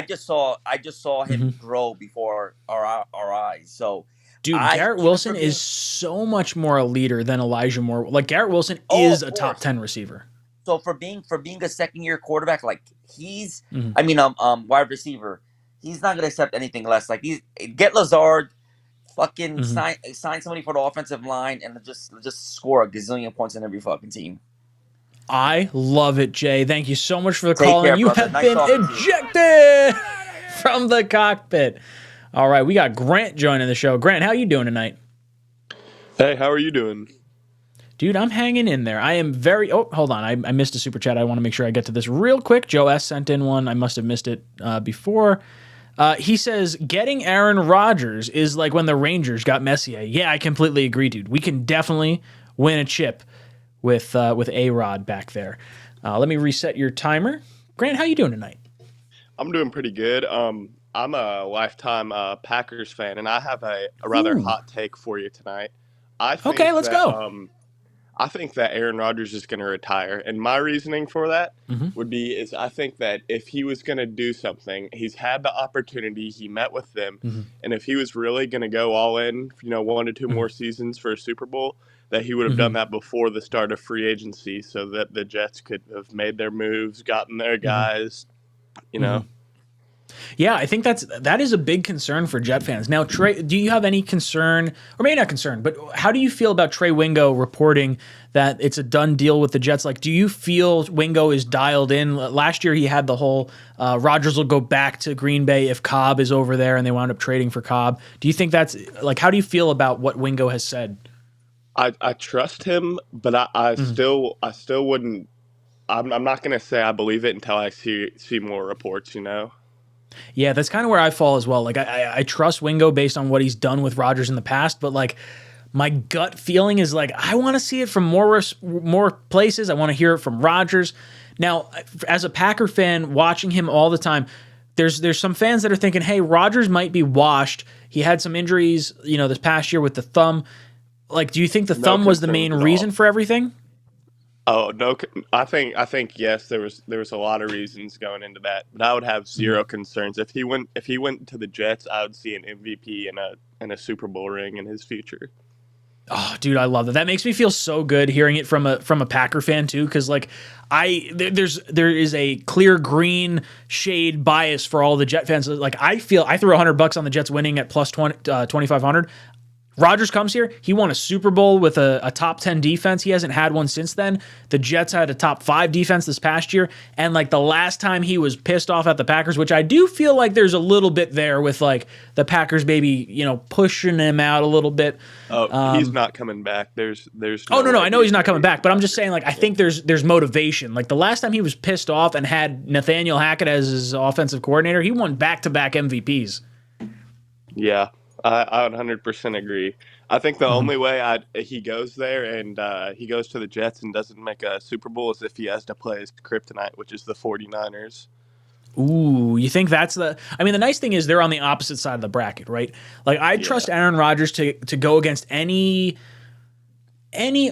S20: just saw him grow before our eyes. So,
S3: Dude, Garrett Wilson is so much more a leader than Elijah Moore. Like Garrett Wilson is a top 10 receiver.
S20: So for being a second year quarterback, like he's, wide receiver, he's not gonna accept anything less. Like get Lazard, fucking sign somebody for the offensive line, and just score a gazillion points in every fucking team.
S3: I love it, Jay. Thank you so much for the
S20: Take
S3: call.
S20: care,
S3: And you
S20: brother.
S3: have
S20: Nice
S3: been
S20: talking to you.
S3: ejected from the cockpit. All right, we got Grant joining the show. Grant, how you doing tonight?
S21: Hey, how are you doing?
S3: Dude, I'm hanging in there. I am very... Oh, hold on. I missed a super chat. I want to make sure I get to this real quick. Joe S. sent in one. I must have missed it before. He says, getting Aaron Rodgers is like when the Rangers got Messier. Yeah, I completely agree, dude. We can definitely win a chip with A-Rod back there. Let me reset your timer. Grant, how you doing tonight?
S21: I'm doing pretty good. I'm a lifetime Packers fan, and I have a rather hot take for you tonight.
S3: Okay, let's go.
S21: I think that Aaron Rodgers is going to retire, and my reasoning for that is I think that if he was going to do something, he's had the opportunity, he met with them, and if he was really going to go all in, 1 to 2 more seasons for a Super Bowl, that he would have done that before the start of free agency so that the Jets could have made their moves, gotten their guys,
S3: Yeah, I think that is a big concern for Jet fans. Now, Trey, do you have any concern, or maybe not concern, but how do you feel about Trey Wingo reporting that it's a done deal with the Jets? Like, do you feel Wingo is dialed in? Last year he had the whole Rodgers will go back to Green Bay if Cobb is over there, and they wound up trading for Cobb. Do you think that's like, how do you feel about what Wingo has said?
S21: I trust him, but I still wouldn't. I'm not going to say I believe it until I see more reports.
S3: Yeah, that's kind of where I fall as well. Like I trust Wingo based on what he's done with Rodgers in the past, but like my gut feeling is like I want to see it from more places. I want to hear it from Rodgers. Now, as a Packer fan, watching him all the time, there's some fans that are thinking, hey, Rodgers might be washed. He had some injuries, this past year with the thumb. Like, do you think the thumb was the main reason for everything?
S21: Oh no! I think yes. There was a lot of reasons going into that, but I would have zero concerns if he went to the Jets. I would see an MVP and a Super Bowl ring in his future.
S3: Oh, dude, I love that. That makes me feel so good hearing it from a Packer fan too, because like there is a clear green shade bias for all the Jet fans. Like I threw $100 on the Jets winning at plus 2,500. Rodgers comes here. He won a Super Bowl with a top 10 defense. He hasn't had one since then. The Jets had a top 5 defense this past year. And like the last time he was pissed off at the Packers, which I do feel like there's a little bit there with like the Packers maybe, pushing him out a little bit.
S21: Oh, he's not coming back. There's
S3: no, I know he's not coming back, but I'm just saying like I think there's motivation. Like the last time he was pissed off and had Nathaniel Hackett as his offensive coordinator, he won back-to-back MVPs.
S21: Yeah. I 100% agree. I think the only way he goes there and he goes to the Jets and doesn't make a Super Bowl is if he has to play his kryptonite, which is the 49ers.
S3: Ooh, you think that's the nice thing is they're on the opposite side of the bracket, right? Like I trust Aaron Rodgers to go against any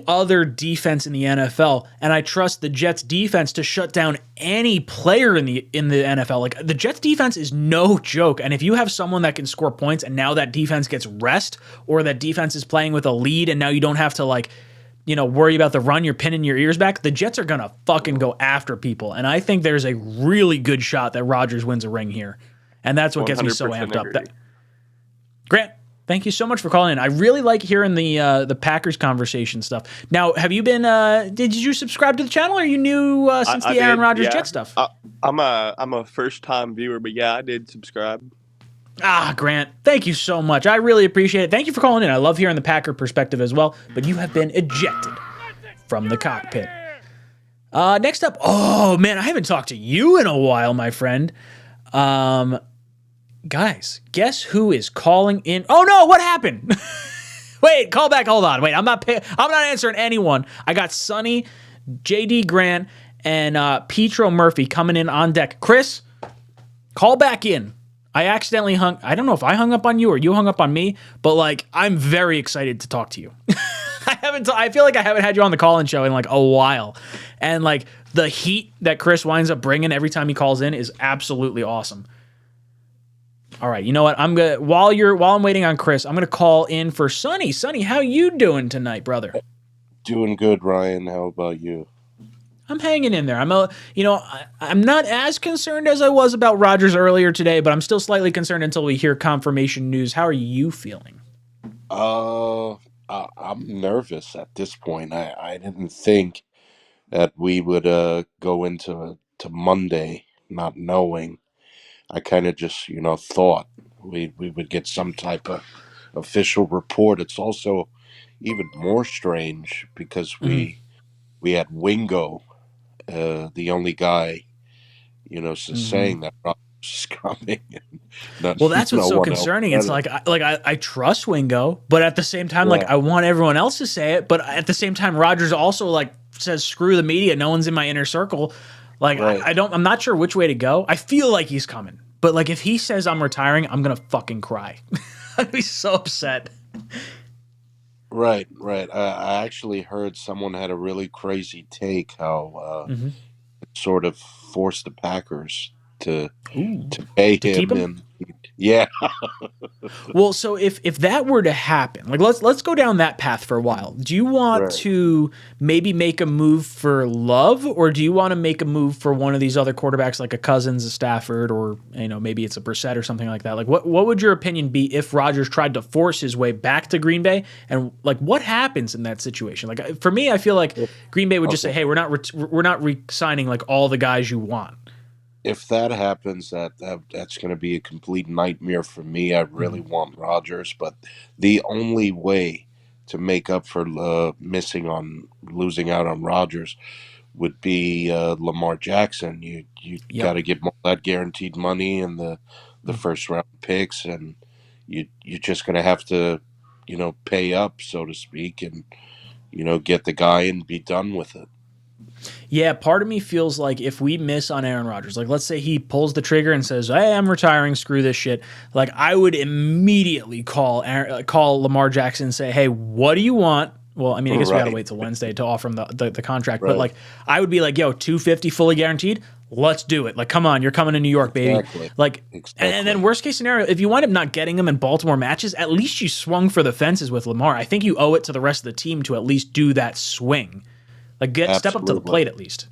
S3: other defense in the NFL, and I trust the Jets defense to shut down any player in the NFL. Like the Jets defense is no joke, and if you have someone that can score points and now that defense gets rest, or that defense is playing with a lead and now you don't have to worry about the run, you're pinning your ears back, the Jets are going to fucking go after people. And I think there's a really good shot that Rodgers wins a ring here. And that's what gets me so amped up. Grant, thank you so much for calling in. I really like hearing the Packers conversation stuff. Now, have you been? Did you subscribe to the channel, or are you new since the Aaron Rodgers Jet stuff?
S21: I'm a first time viewer, but yeah, I did subscribe.
S3: Grant, thank you so much. I really appreciate it. Thank you for calling in. I love hearing the Packer perspective as well, but you have been ejected from the cockpit. Next up, oh man, I haven't talked to you in a while, my friend. Guys, guess who is calling in? Oh no, what happened? Wait, call back. Hold on. Wait, I'm not answering anyone. I got Sonny, JD Grant, and Petro Murphy coming in on deck. Chris, call back in. I accidentally I don't know if I hung up on you or you hung up on me, but like I'm very excited to talk to you. I feel like I haven't had you on the call-in show in like a while. And like the heat that Chris winds up bringing every time he calls in is absolutely awesome. All right, you know what? While I'm waiting on Chris, I'm gonna call in for Sonny. Sonny, how you doing tonight, brother?
S1: Doing good, Ryan. How about you?
S3: I'm hanging in there. I'm not as concerned as I was about Rodgers earlier today, but I'm still slightly concerned until we hear confirmation news. How are you feeling?
S1: I'm nervous at this point. I didn't think that we would go into Monday not knowing. I kind of just thought we would get some type of official report. It's also even more strange because we had Wingo, the only guy saying that Rodgers is coming.
S3: Well, that's what's so concerning. It's like I trust Wingo, but at the same time, like I want everyone else to say it. But at the same time, Rodgers also like says, "Screw the media. No one's in my inner circle." Like I'm not sure which way to go. I feel like he's coming, but like if he says I'm retiring, I'm gonna fucking cry. I'd be so upset.
S1: Right. I actually heard someone had a really crazy take how it sort of forced the Packers to pay him,
S3: keep him?
S1: and yeah.
S3: Well, so if that were to happen, like let's go down that path for a while. Do you want to maybe make a move for Love, or do you want to make a move for one of these other quarterbacks like a Cousins, a Stafford, or maybe it's a Brissett or something like that? Like what would your opinion be if Rodgers tried to force his way back to Green Bay, and like what happens in that situation? Like for me, I feel like Green Bay would just say, "Hey, we're not re-signing like all the guys you want."
S1: If that happens, that's going to be a complete nightmare for me. I really want Rodgers, but the only way to make up for losing out on Rodgers would be Lamar Jackson. You got to give him all that guaranteed money and the first round picks, and you're just going to have to pay up, so to speak, and get the guy and be done with it.
S3: Yeah, part of me feels like if we miss on Aaron Rodgers, like let's say he pulls the trigger and says, "Hey, I'm retiring, screw this shit." Like I would immediately call Lamar Jackson and say, "Hey, what do you want?" Well, I mean, I guess we got to wait till Wednesday to offer him the contract, but like I would be like, "Yo, $250 fully guaranteed. Let's do it. Like, come on, you're coming to New York, baby."
S1: Exactly.
S3: Like, and then worst case scenario, if you wind up not getting him in Baltimore matches, at least you swung for the fences with Lamar. I think you owe it to the rest of the team to at least do that swing. Like step up to the plate at least.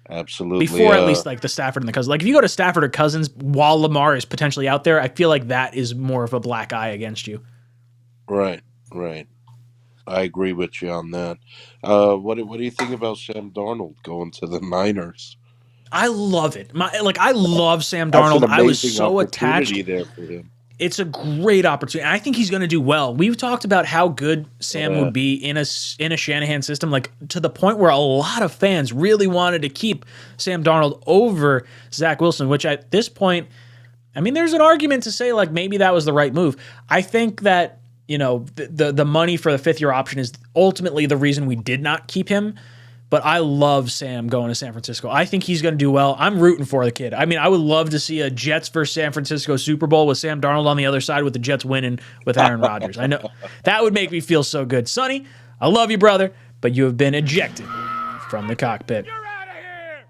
S1: Absolutely.
S3: Before at least like the Stafford and the Cousins. Like if you go to Stafford or Cousins while Lamar is potentially out there, I feel like that is more of a black eye against you.
S1: Right. I agree with you on that. What do you think about Sam Darnold going to the Niners?
S3: I love it. I love Sam Darnold. I was so attached
S1: there for him.
S3: It's a great opportunity. I think he's going to do well. We've talked about how good Sam would be in a Shanahan system, like to the point where a lot of fans really wanted to keep Sam Darnold over Zach Wilson, which at this point, I mean, there's an argument to say like maybe that was the right move. I think that, the money for the fifth-year option is ultimately the reason we did not keep him. But I love Sam going to San Francisco. I think he's going to do well. I'm rooting for the kid. I mean, I would love to see a Jets versus San Francisco Super Bowl with Sam Darnold on the other side with the Jets winning with Aaron Rodgers. I know that would make me feel so good. Sonny, I love you, brother, but you have been ejected from the cockpit. You're out of here.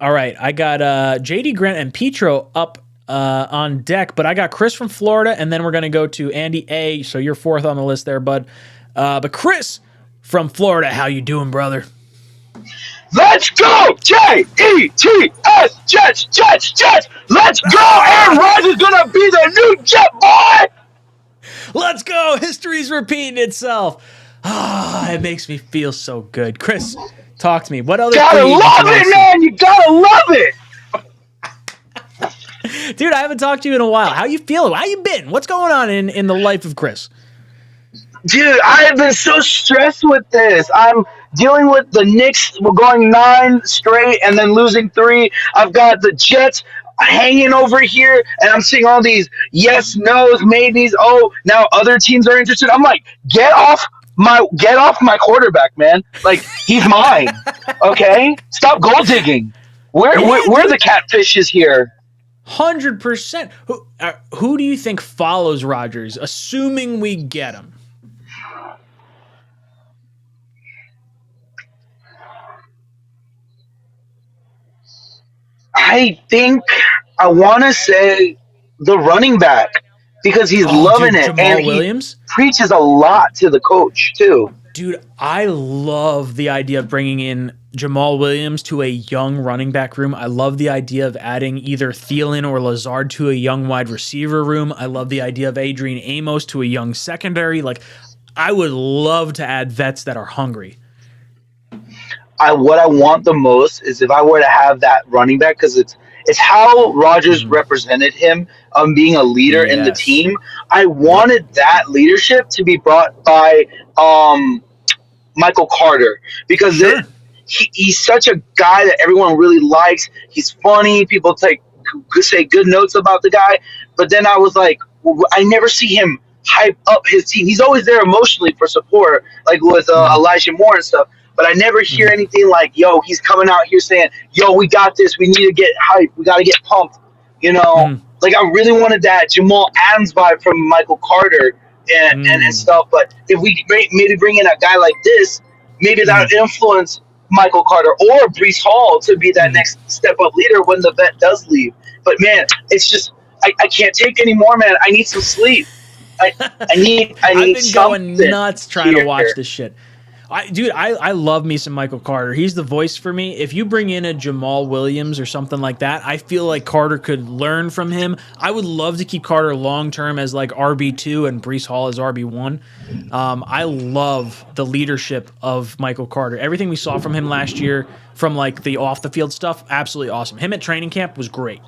S3: All right. I got JD Grant and Petro up on deck, but I got Chris from Florida, and then we're going to go to Andy A. So you're fourth on the list there, bud. But Chris from Florida, how you doing, brother?
S2: Let's go! Jets! Jets! Let's go! Aaron Rodgers gonna be the new Jet boy!
S3: Let's go! History's repeating itself. It makes me feel so good. Chris, talk to me. What other?
S2: Gotta love it, man! You gotta love it!
S3: Dude, I haven't talked to you in a while. How you feeling? How you been? What's going on in the life of Chris?
S2: Dude, I have been so stressed with this. I'm dealing with the Knicks. We're going 9 straight and then losing 3. I've got the Jets hanging over here, and I'm seeing all these yes, no's, maybes. Oh, now other teams are interested. I'm like, get off my quarterback, man. Like, he's mine. Okay, stop gold digging. We're the catfishes here.
S3: 100%. Who do you think follows Rodgers, assuming we get him?
S2: I think I want to say the running back because he's loving it,
S3: Jamal
S2: and
S3: Williams?
S2: he preaches a lot to the coach too.
S3: Dude, I love the idea of bringing in Jamal Williams to a young running back room. I love the idea of adding either Thielen or Lazard to a young wide receiver room. I love the idea of Adrian Amos to a young secondary. Like, I would love to add vets that are hungry.
S2: What I want the most is if I were to have that running back, because it's how Rodgers represented him being a leader in the team. I wanted that leadership to be brought by Michael Carter because he's such a guy that everyone really likes. He's funny. People say good notes about the guy. But then I was like, I never see him hype up his team. He's always there emotionally for support, like with Elijah Moore and stuff. But I never hear anything like, yo, he's coming out here saying, yo, we got this. We need to get hype. We got to get pumped. You know, like I really wanted that Jamal Adams vibe from Michael Carter and stuff. But if we maybe bring in a guy like this, maybe that would influence Michael Carter or Breece Hall to be that next step up leader when the vet does leave. But man, it's just I can't take anymore, man. I need some sleep. I need
S3: I've been going
S2: something
S3: nuts trying
S2: here.
S3: to watch this shit. I love me some Michael Carter. He's the voice for me. If you bring in a Jamal Williams or something like that, I feel like Carter could learn from him. I would love to keep Carter long term as like RB2 and Breece Hall as RB1. I love the leadership of Michael Carter. Everything we saw from him last year, from like the off the field stuff, absolutely awesome. Him at training camp was great.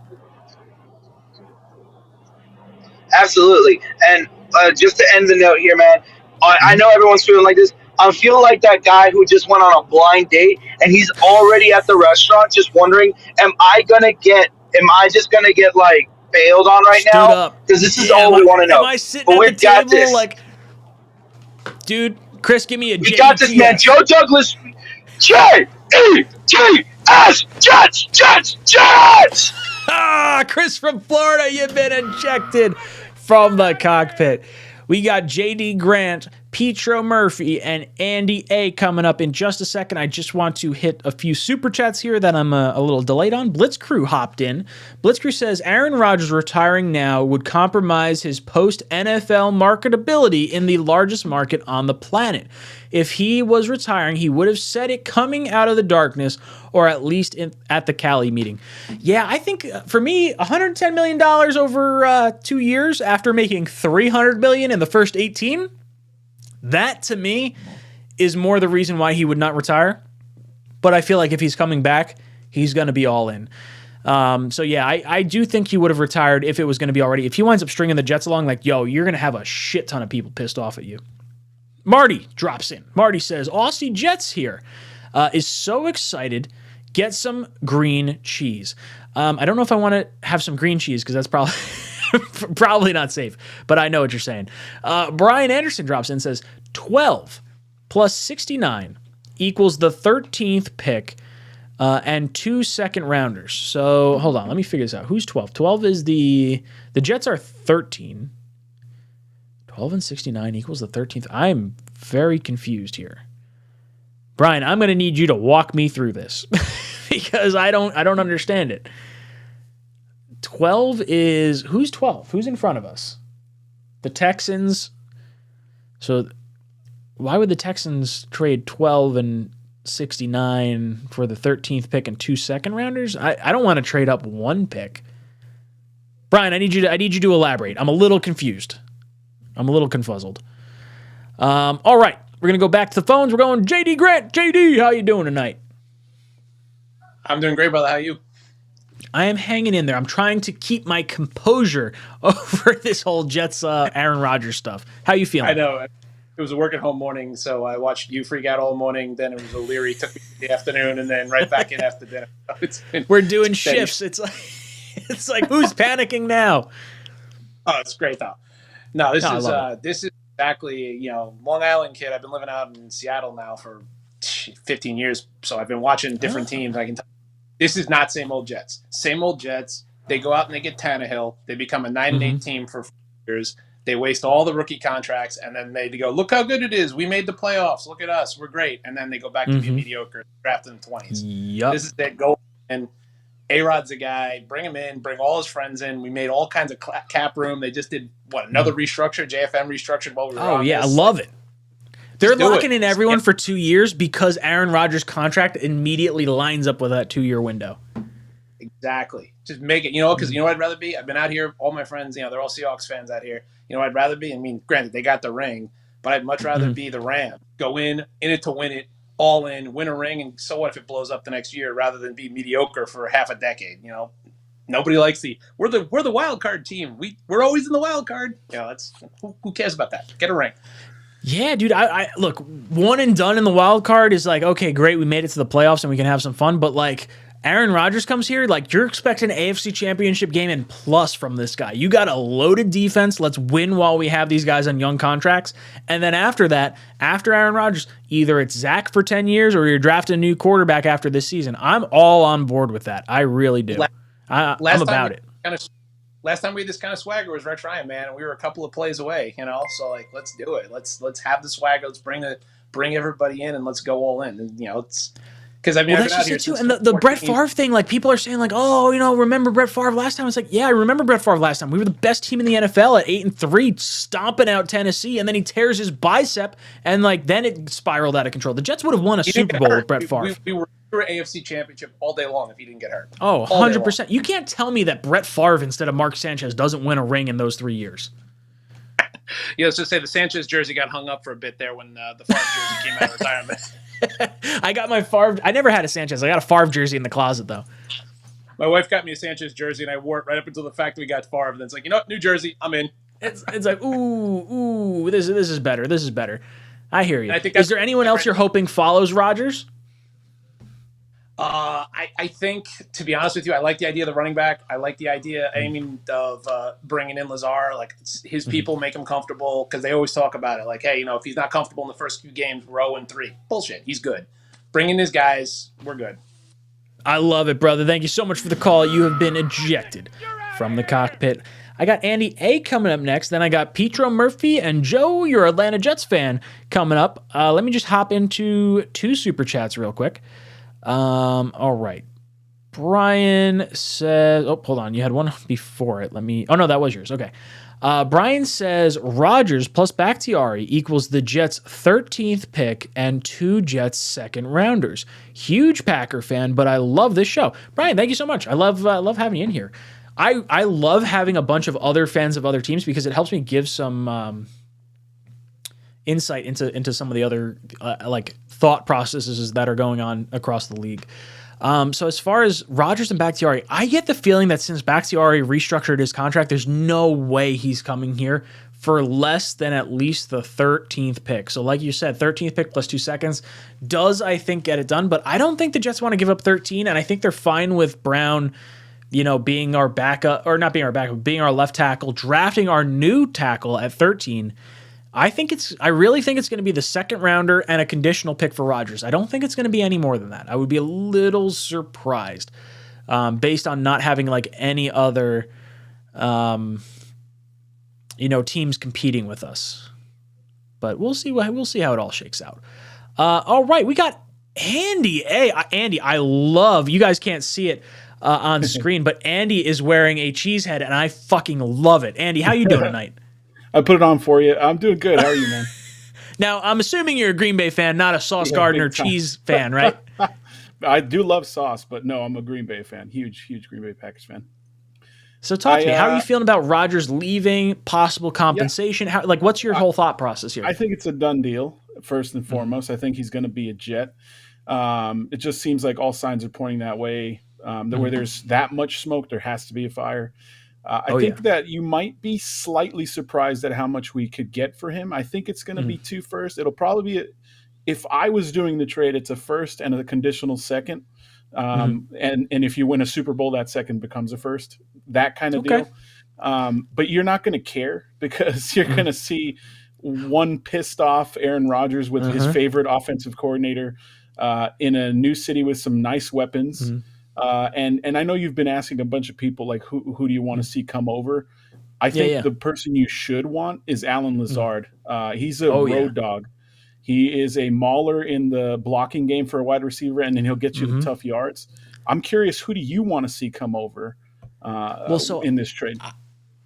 S2: Absolutely. And just to end the note here, man, I know everyone's feeling like this. I feel like that guy who just went on a blind date and he's already at the restaurant just wondering, am I just going to get like bailed on right now? Because this is all we want to know.
S3: Am I sitting at the table like, dude, Chris, give me a
S2: We got this, man. Joe Douglas, J-E-T-S, Jets!
S3: Ah, Chris from Florida, you've been ejected from the cockpit. We got JD Grant, Petro Murphy, and Andy A coming up in just a second. I just want to hit a few super chats here that I'm a little delayed on. Blitzcrew hopped in. Blitzcrew says Aaron Rodgers retiring now would compromise his post-NFL marketability in the largest market on the planet. If he was retiring, he would have said it coming out of the darkness, or at least at the Cali meeting. Yeah, I think for me, $110 million over 2 years after making $300 million in the first 18, that to me is more the reason why he would not retire. But I feel like if he's coming back, he's going to be all in. So yeah, I do think he would have retired if it was going to be already. If he winds up stringing the Jets along, like, yo, you're going to have a shit ton of people pissed off at you. Marty drops in. Marty says, Aussie Jets here. Is so excited. Get some green cheese. I don't know if I want to have some green cheese because that's probably probably not safe, but I know what you're saying. Brian Anderson drops in and says 12 plus 69 equals the 13th pick and 2 second rounders. So hold on, let me figure this out. Who's 12? 12 is the Jets are 13. 12 and 69 equals the 13th. I'm very confused here. Brian, I'm going to need you to walk me through this because I don't understand it. 12 is who's 12? Who's in front of us? The Texans. So why would the Texans trade 12 and 69 for the 13th pick and 2 second rounders? I don't want to trade up one pick. Brian, I need you to elaborate. I'm a little confused. I'm a little confuzzled. All right, we're going to go back to the phones. We're going JD Grant. JD, how you doing tonight?
S4: I'm doing great, brother. How are you?
S3: I am hanging in there. I'm trying to keep my composure over this whole Jets Aaron Rodgers stuff. How you feeling?
S4: I know. It was a work at home morning, so I watched you freak out all morning. Then it was O'Leary, took me to the afternoon, and then right back in after dinner.
S3: We're doing shifts. It's like who's panicking now?
S4: Oh, it's great though. No, this is exactly, Long Island kid. I've been living out in Seattle now for 15 years, so I've been watching different teams. I can tell this is not same old Jets. Same old Jets. They go out and they get Tannehill. They become a 9-8 team for 4 years. They waste all the rookie contracts, and then they go, look how good it is. We made the playoffs. Look at us. We're great. And then they go back to be mediocre, draft in the 20s.
S3: Yep.
S4: This is it. Go in. A-Rod's a guy. Bring him in. Bring all his friends in. We made all kinds of cap room. They just did, another restructure? JFM restructured while we were on
S3: I
S4: this.
S3: love it. They're locking in everyone for 2 years because Aaron Rodgers' contract immediately lines up with that 2-year window.
S4: Exactly. Just make it, because you know what I'd rather be? I've been out here, all my friends, they're all Seahawks fans out here. You know what I'd rather be? I mean, granted, they got the ring, but I'd much rather be the Rams. Go in it to win it, all in, win a ring, and so what if it blows up the next year rather than be mediocre for half a decade, Nobody likes we're the wild card team. We're always in the wild card. That's who cares about that? Get a ring.
S3: Yeah, dude. I look, one and done in the wild card is like, okay, great, we made it to the playoffs and we can have some fun, but like Aaron Rodgers comes here, like you're expecting an AFC Championship game and plus from this guy. You got a loaded defense. Let's win while we have these guys on young contracts. And then after that, after Aaron Rodgers, either it's Zach for 10 years or you're drafting a new quarterback after this season. I'm all on board with that. I really do. I'm about it.
S4: Last time we had this kind of swagger was Rex Ryan, man, and we were a couple of plays away, So like, let's do it. Let's have the swagger. Let's bring everybody in and let's go all in. And it's because I've been out here
S3: too. And the Brett Favre thing, like people are saying, like, oh, remember Brett Favre last time? It's like, yeah, I remember Brett Favre last time. We were the best team in the NFL at 8-3, stomping out Tennessee, and then he tears his bicep, and like then it spiraled out of control. The Jets would have won a Super Bowl with Brett Favre.
S4: We were AFC Championship all day long if he didn't get hurt.
S3: Oh, 100%. You can't tell me that Brett Favre instead of Mark Sanchez doesn't win a ring in those 3 years.
S4: Let's just say the Sanchez jersey got hung up for a bit there when the Favre jersey came out of retirement.
S3: I got my Favre. I never had a Sanchez. I got a Favre jersey in the closet, though.
S4: My wife got me a Sanchez jersey, and I wore it right up until the fact we got Favre. And then it's like, New Jersey, I'm in.
S3: It's like, ooh, this is better. This is better. I hear you. Is there anyone else you're hoping follows Rodgers?
S4: I think, to be honest with you, I like the idea of the running back. I like the idea, of bringing in Lazard. Like, his people make him comfortable because they always talk about it. Like, hey, if he's not comfortable in the first few games, we're 0-3. Bullshit. He's good. Bring in his guys. We're good.
S3: I love it, brother. Thank you so much for the call. You have been ejected from the cockpit. I got Andy A coming up next. Then I got Petro Murphy and Joe, your Atlanta Jets fan, coming up. Let me just hop into 2 super chats real quick. All right. Brian says, hold on. You had one before it. No, that was yours. Okay. Brian says Rodgers plus Backtiari equals the Jets' 13th pick and 2 Jets second rounders. Huge Packer fan, but I love this show. Brian, thank you so much. I love having you in here. I love having a bunch of other fans of other teams because it helps me give some, insight into some of the other thought processes that are going on across the league. So as far as Rodgers and Backtiari, I get the feeling that since Backtiari restructured his contract, there's no way he's coming here for less than at least the 13th pick. So like you said, 13th pick plus 2 seconds does, I think, get it done. But I don't think the Jets want to give up 13, and I think they're fine with Brown, being our backup, or not being our backup, being our left tackle, drafting our new tackle at 13. I really think it's going to be the second rounder and a conditional pick for Rodgers. I don't think it's going to be any more than that. I would be a little surprised based on not having any other, teams competing with us. But we'll see how it all shakes out. All right, we got Andy. Hey, Andy, I love, you guys can't see it on screen, but Andy is wearing a cheese head, and I fucking love it. Andy, how you doing tonight?
S22: I put it on for you. I'm doing good. How are you, man?
S3: Now, I'm assuming you're a Green Bay fan, not a Sauce Gardner cheese fan, right?
S22: I do love Sauce, but no, I'm a Green Bay fan. Huge Green Bay Packers fan.
S3: So talk to me. How are you feeling about Rodgers leaving, possible compensation? Yeah. What's your whole thought process here?
S22: I think it's a done deal, first and foremost. I think he's going to be a Jet. It just seems like all signs are pointing that way. Where there's that much smoke, there has to be a fire. I think that you might be slightly surprised at how much we could get for him. I think it's going to be 2 firsts. It'll probably be, if I was doing the trade, it's a first and a conditional second. And if you win a Super Bowl, that second becomes a first, that kind of deal. But you're not going to care because you're going to see one pissed off Aaron Rodgers with his favorite offensive coordinator in a new city with some nice weapons. And I know you've been asking a bunch of people, like, who do you want to see come over? I think the person you should want is Alan Lazard. He's a road dog. He is a mauler in the blocking game for a wide receiver, and then he'll get you the tough yards. I'm curious, who do you want to see come over in this trade?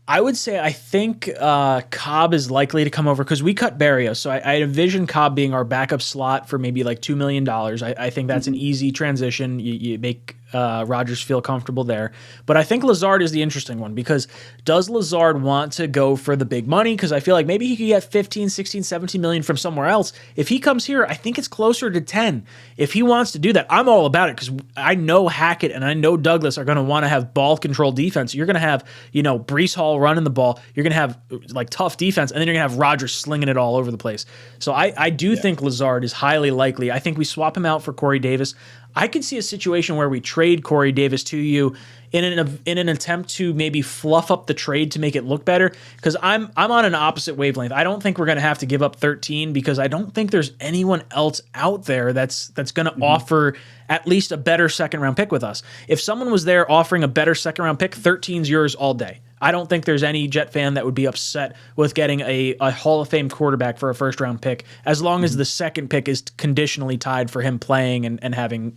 S3: I would say I think Cobb is likely to come over because we cut Barrios. So I envision Cobb being our backup slot for maybe like $2 million. I think that's an easy transition. You make Rodgers feel comfortable there. But I think Lazard is the interesting one because does Lazard want to go for the big money? Because I feel like maybe he could get 15, 16, 17 million from somewhere else. If he comes here, I think it's closer to 10. If he wants to do that, I'm all about it because I know Hackett and I know Douglas are going to want to have ball control defense. You're going to have, Breece Hall running the ball. You're going to have like tough defense, and then you're going to have Rodgers slinging it all over the place. So I do think Lazard is highly likely. I think we swap him out for Corey Davis. I could see a situation where we trade Corey Davis to you in an attempt to maybe fluff up the trade to make it look better. Because I'm on an opposite wavelength. I don't think we're going to have to give up 13 because I don't think there's anyone else out there that's going to offer at least a better second round pick with us. If someone was there offering a better second round pick, 13's yours all day. I don't think there's any Jet fan that would be upset with getting a Hall of Fame quarterback for a first round pick, as long as the second pick is conditionally tied for him playing and having,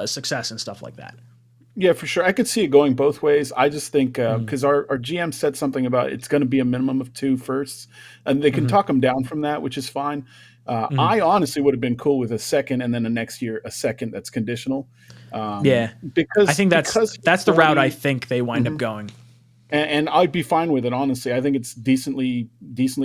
S3: success and stuff like that.
S22: Yeah, for sure. I could see it going both ways. I just think because our GM said something about it's going to be a minimum of 2 firsts, and they can talk him down from that, which is fine. I honestly would have been cool with a second and then the next year a second that's conditional. Because
S3: I think that's the route I think they wind up going.
S22: And I'd be fine with it, honestly. I think it's decently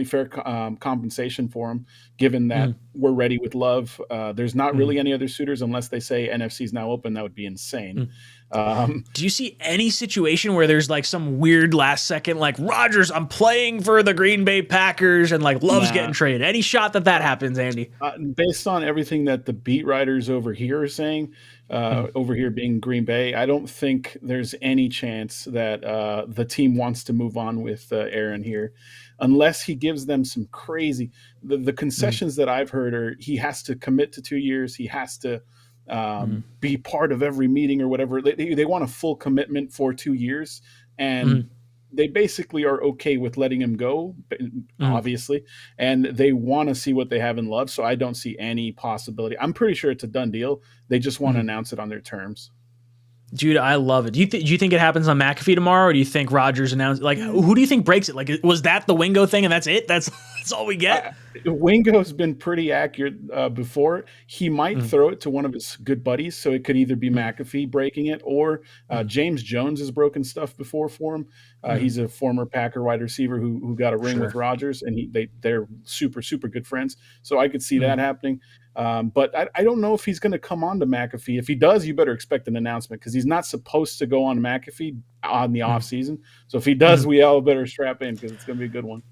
S22: fair compensation for him, given that we're ready with Love. There's not really any other suitors unless they say NFC is now open. That would be insane.
S3: Do you see any situation where there's like some weird last second, like Rodgers, I'm playing for the Green Bay Packers, and like Love's getting traded? Any shot that happens, Andy?
S22: Based on everything that the beat writers over here are saying, over here being Green Bay, I don't think there's any chance that the team wants to move on with Aaron here, unless he gives them some crazy. The concessions that I've heard are he has to commit to 2 years. He has to be part of every meeting or whatever. They want a full commitment for 2 years, and they basically are okay with letting him go, obviously, and they want to see what they have in Love. So I don't see any possibility. I'm pretty sure it's a done deal. They just want to announce it on their terms.
S3: Dude, I love it. Do you think it happens on McAfee tomorrow, or do you think Rodgers announced? Like, who do you think breaks it? Like, was that the Wingo thing, and that's it? That's all we get.
S22: Wingo's been pretty accurate before. He might throw it to one of his good buddies, so it could either be McAfee breaking it, or James Jones has broken stuff before for him. He's a former Packer wide receiver who got a ring with Rodgers, and they're super, super good friends. So I could see that happening. But I don't know if he's going to come on to McAfee. If he does, you better expect an announcement, because he's not supposed to go on McAfee on the off season. So if he does, we all better strap in, because it's going to be a good one.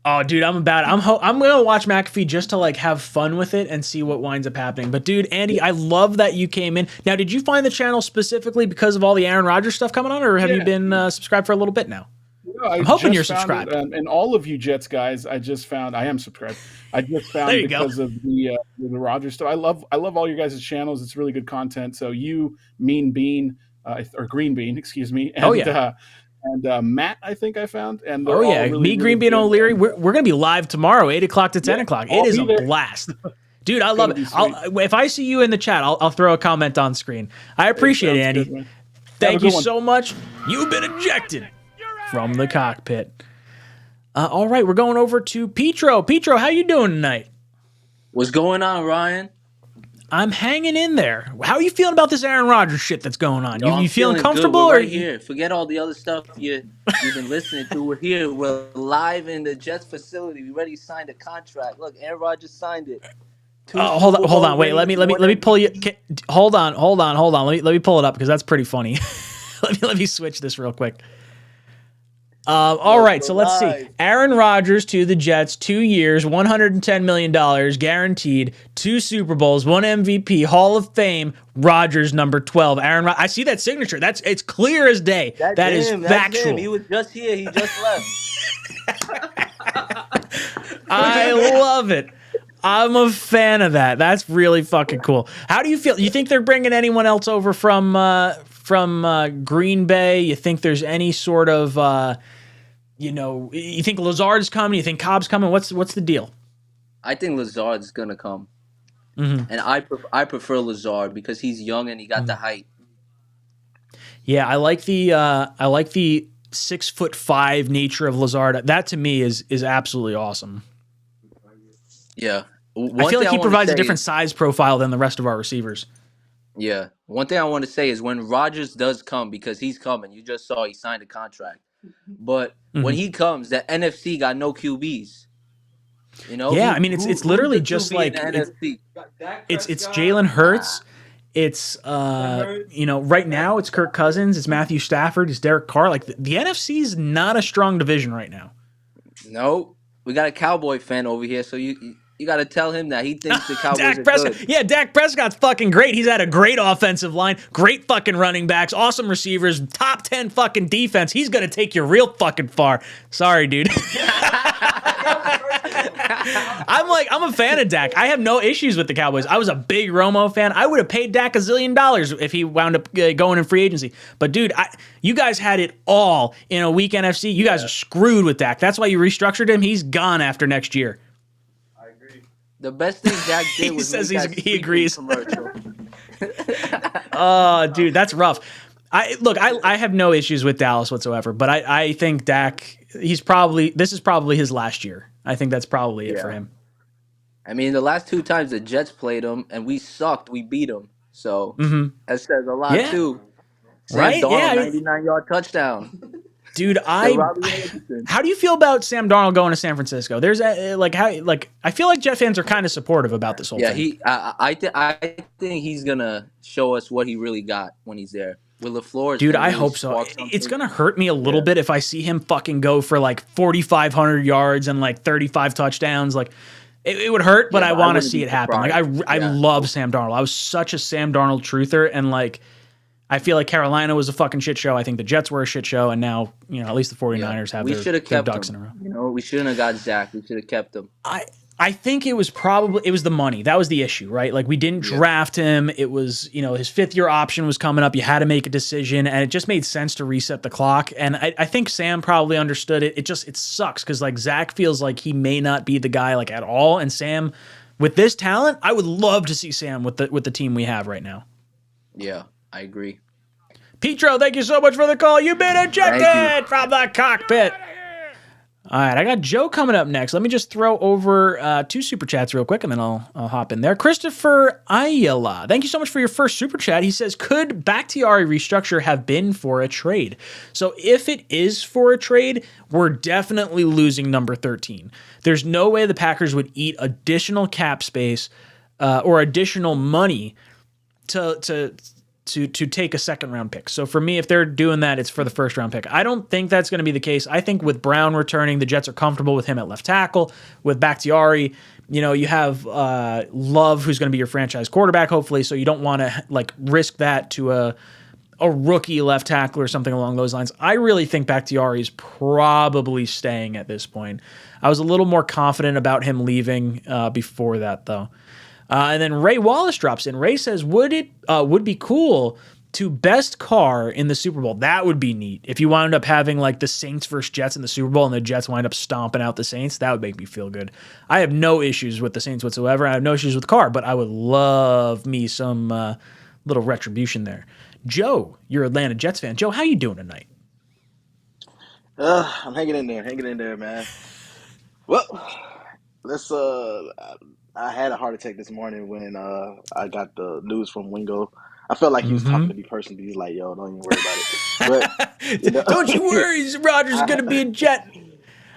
S3: Oh, dude, I'm about it. I'm going to watch McAfee just to like have fun with it and see what winds up happening. But dude, Andy, I love that you came in. Now, did you find the channel specifically because of all the Aaron Rodgers stuff coming on, or have you been subscribed for a little bit now?
S22: No,
S3: I'm hoping you're subscribed.
S22: And all of you Jets guys, I am subscribed. I just found because of the Rodgers stuff. I love all your guys' channels. It's really good content. So you, Mean Bean, or Green Bean, excuse me. And, and Matt, I think I found. And
S3: really, me, Green Bean, O'Leary. We're going to be live tomorrow, 8 o'clock to 10 o'clock. It is a blast. Dude, I love it. If I see you in the chat, I'll throw a comment on screen. I appreciate it, Andy.
S22: Good,
S3: Thank you so much. You've been ejected from the cockpit. All right, we're going over to Petro. Petro, how you doing tonight?
S7: What's going on, Ryan?
S3: I'm hanging in there. How are you feeling about this Aaron Rodgers shit that's going on?
S7: Yo,
S3: you feeling comfortable?
S7: Good. We're
S3: or
S7: right here. Forget all the other stuff you've been listening to. We're here. We're live in the Jets facility. We already signed a contract. Look, Aaron Rodgers signed it. Two
S3: hold
S7: Super
S3: on, hold
S7: Bowl
S3: on. Wait, let
S7: rings,
S3: me
S7: one
S3: pull you.
S7: MVP.
S3: Hold on. Let me pull it up because that's pretty funny. let me switch this real quick. All right, so let's see. Aaron Rodgers to the Jets, 2 years, $110 million, guaranteed, 2 Super Bowls, 1 MVP, Hall of Fame, Rodgers number 12. I see that signature. It's clear as day. That is
S7: That's
S3: factual.
S7: him. He was just here. He just left.
S3: I love it. I'm a fan of that. That's really fucking cool. How do you feel? You think they're bringing anyone else over from Green Bay? You think there's any sort of you think Lazard's coming? You think Cobb's coming? What's the deal?
S7: I think Lazard's gonna come, and I prefer Lazard because he's young and he got the height.
S3: Yeah, I like the 6'5" nature of Lazard. That to me is absolutely awesome.
S7: Yeah,
S3: I feel like he provides a different size profile than the rest of our receivers.
S7: Yeah, one thing I want to say is when Rodgers does come, because he's coming. You just saw he signed a contract, but when he comes, the NFC got no QBs.
S3: Yeah, I mean it's literally just like it's Jalen Hurts. It's right now it's Kirk Cousins, it's Matthew Stafford, it's Derek Carr. Like the NFC is not a strong division right now.
S7: No, we got a Cowboy fan over here, so you got to tell him that he thinks the Cowboys
S3: Dak
S7: are
S3: Prescott.
S7: good.
S3: Yeah, Dak Prescott's fucking great. He's had a great offensive line, great fucking running backs, awesome receivers, top 10 fucking defense. He's gonna take you real fucking far. Sorry, dude. I'm a fan of Dak. I have no issues with the Cowboys. I was a big Romo fan. I would have paid Dak $1 zillion if he wound up going in free agency. But dude, you guys had it all in a weak NFC. You guys are screwed with Dak. That's why you restructured him. He's gone after next year.
S7: The best thing Dak did was
S3: he agrees.
S7: Commercial.
S3: Oh, dude, that's rough. I have no issues with Dallas whatsoever, but I think Dak, this is probably his last year. I think that's probably it for him.
S7: I mean, the last 2 times the Jets played him and we sucked, we beat them. So that says a lot too. Sam Darnold, 99-yard touchdown.
S3: Dude, how do you feel about Sam Darnold going to San Francisco? There's I feel like Jet fans are kind of supportive about this whole thing.
S7: I think he's gonna show us what he really got when he's there. With LaFleur,
S3: dude, I hope so. It's gonna hurt me a little bit if I see him fucking go for like 4,500 yards and like 35 touchdowns. Like it would hurt, but I want to see it happen. Like I love Sam Darnold. I was such a Sam Darnold truther, and like I feel like Carolina was a fucking shit show. I think the Jets were a shit show, and now at least the 49ers have their ducks in a row.
S7: We shouldn't have got Zach. We should have kept him.
S3: I think it was the money. That was the issue, right? Like we didn't draft him. It was, his 5th-year option was coming up. You had to make a decision, and it just made sense to reset the clock. And I think Sam probably understood it. It sucks because like Zach feels like he may not be the guy like at all. And Sam, with this talent, I would love to see Sam with the team we have right now.
S7: Yeah, I agree.
S3: Petro, thank you so much for the call. You've been ejected from the cockpit. All right, I got Joe coming up next. Let me just throw over 2 super chats real quick, and then I'll hop in there. Christopher Ayala, thank you so much for your first super chat. He says, could Backtiari restructure have been for a trade? So if it is for a trade, we're definitely losing number 13. There's no way the Packers would eat additional cap space or additional money to take a 2nd-round pick. So for me, if they're doing that, it's for the 1st-round pick. I don't think that's going to be the case. I think with Brown returning, the Jets are comfortable with him at left tackle. With Bakhtiari, you have Love, who's going to be your franchise quarterback, hopefully, so you don't want to risk that to a rookie left tackle or something along those lines. I really think Bakhtiari is probably staying at this point. I was a little more confident about him leaving before that, though. And then Ray Wallace drops in. Ray says, would be cool to best car in the Super Bowl? That would be neat. If you wound up having like the Saints versus Jets in the Super Bowl and the Jets wind up stomping out the Saints, that would make me feel good. I have no issues with the Saints whatsoever. I have no issues with the car, but I would love me some little retribution there. Joe, you're an Atlanta Jets fan. Joe, how you doing tonight?
S8: I'm hanging in there, man. Well, let's I had a heart attack this morning when I got the news from Wingo. I felt like he was talking to me personally. He's like, "Yo, don't even worry about it." But,
S3: don't you worry, Rodgers is going to be a Jet.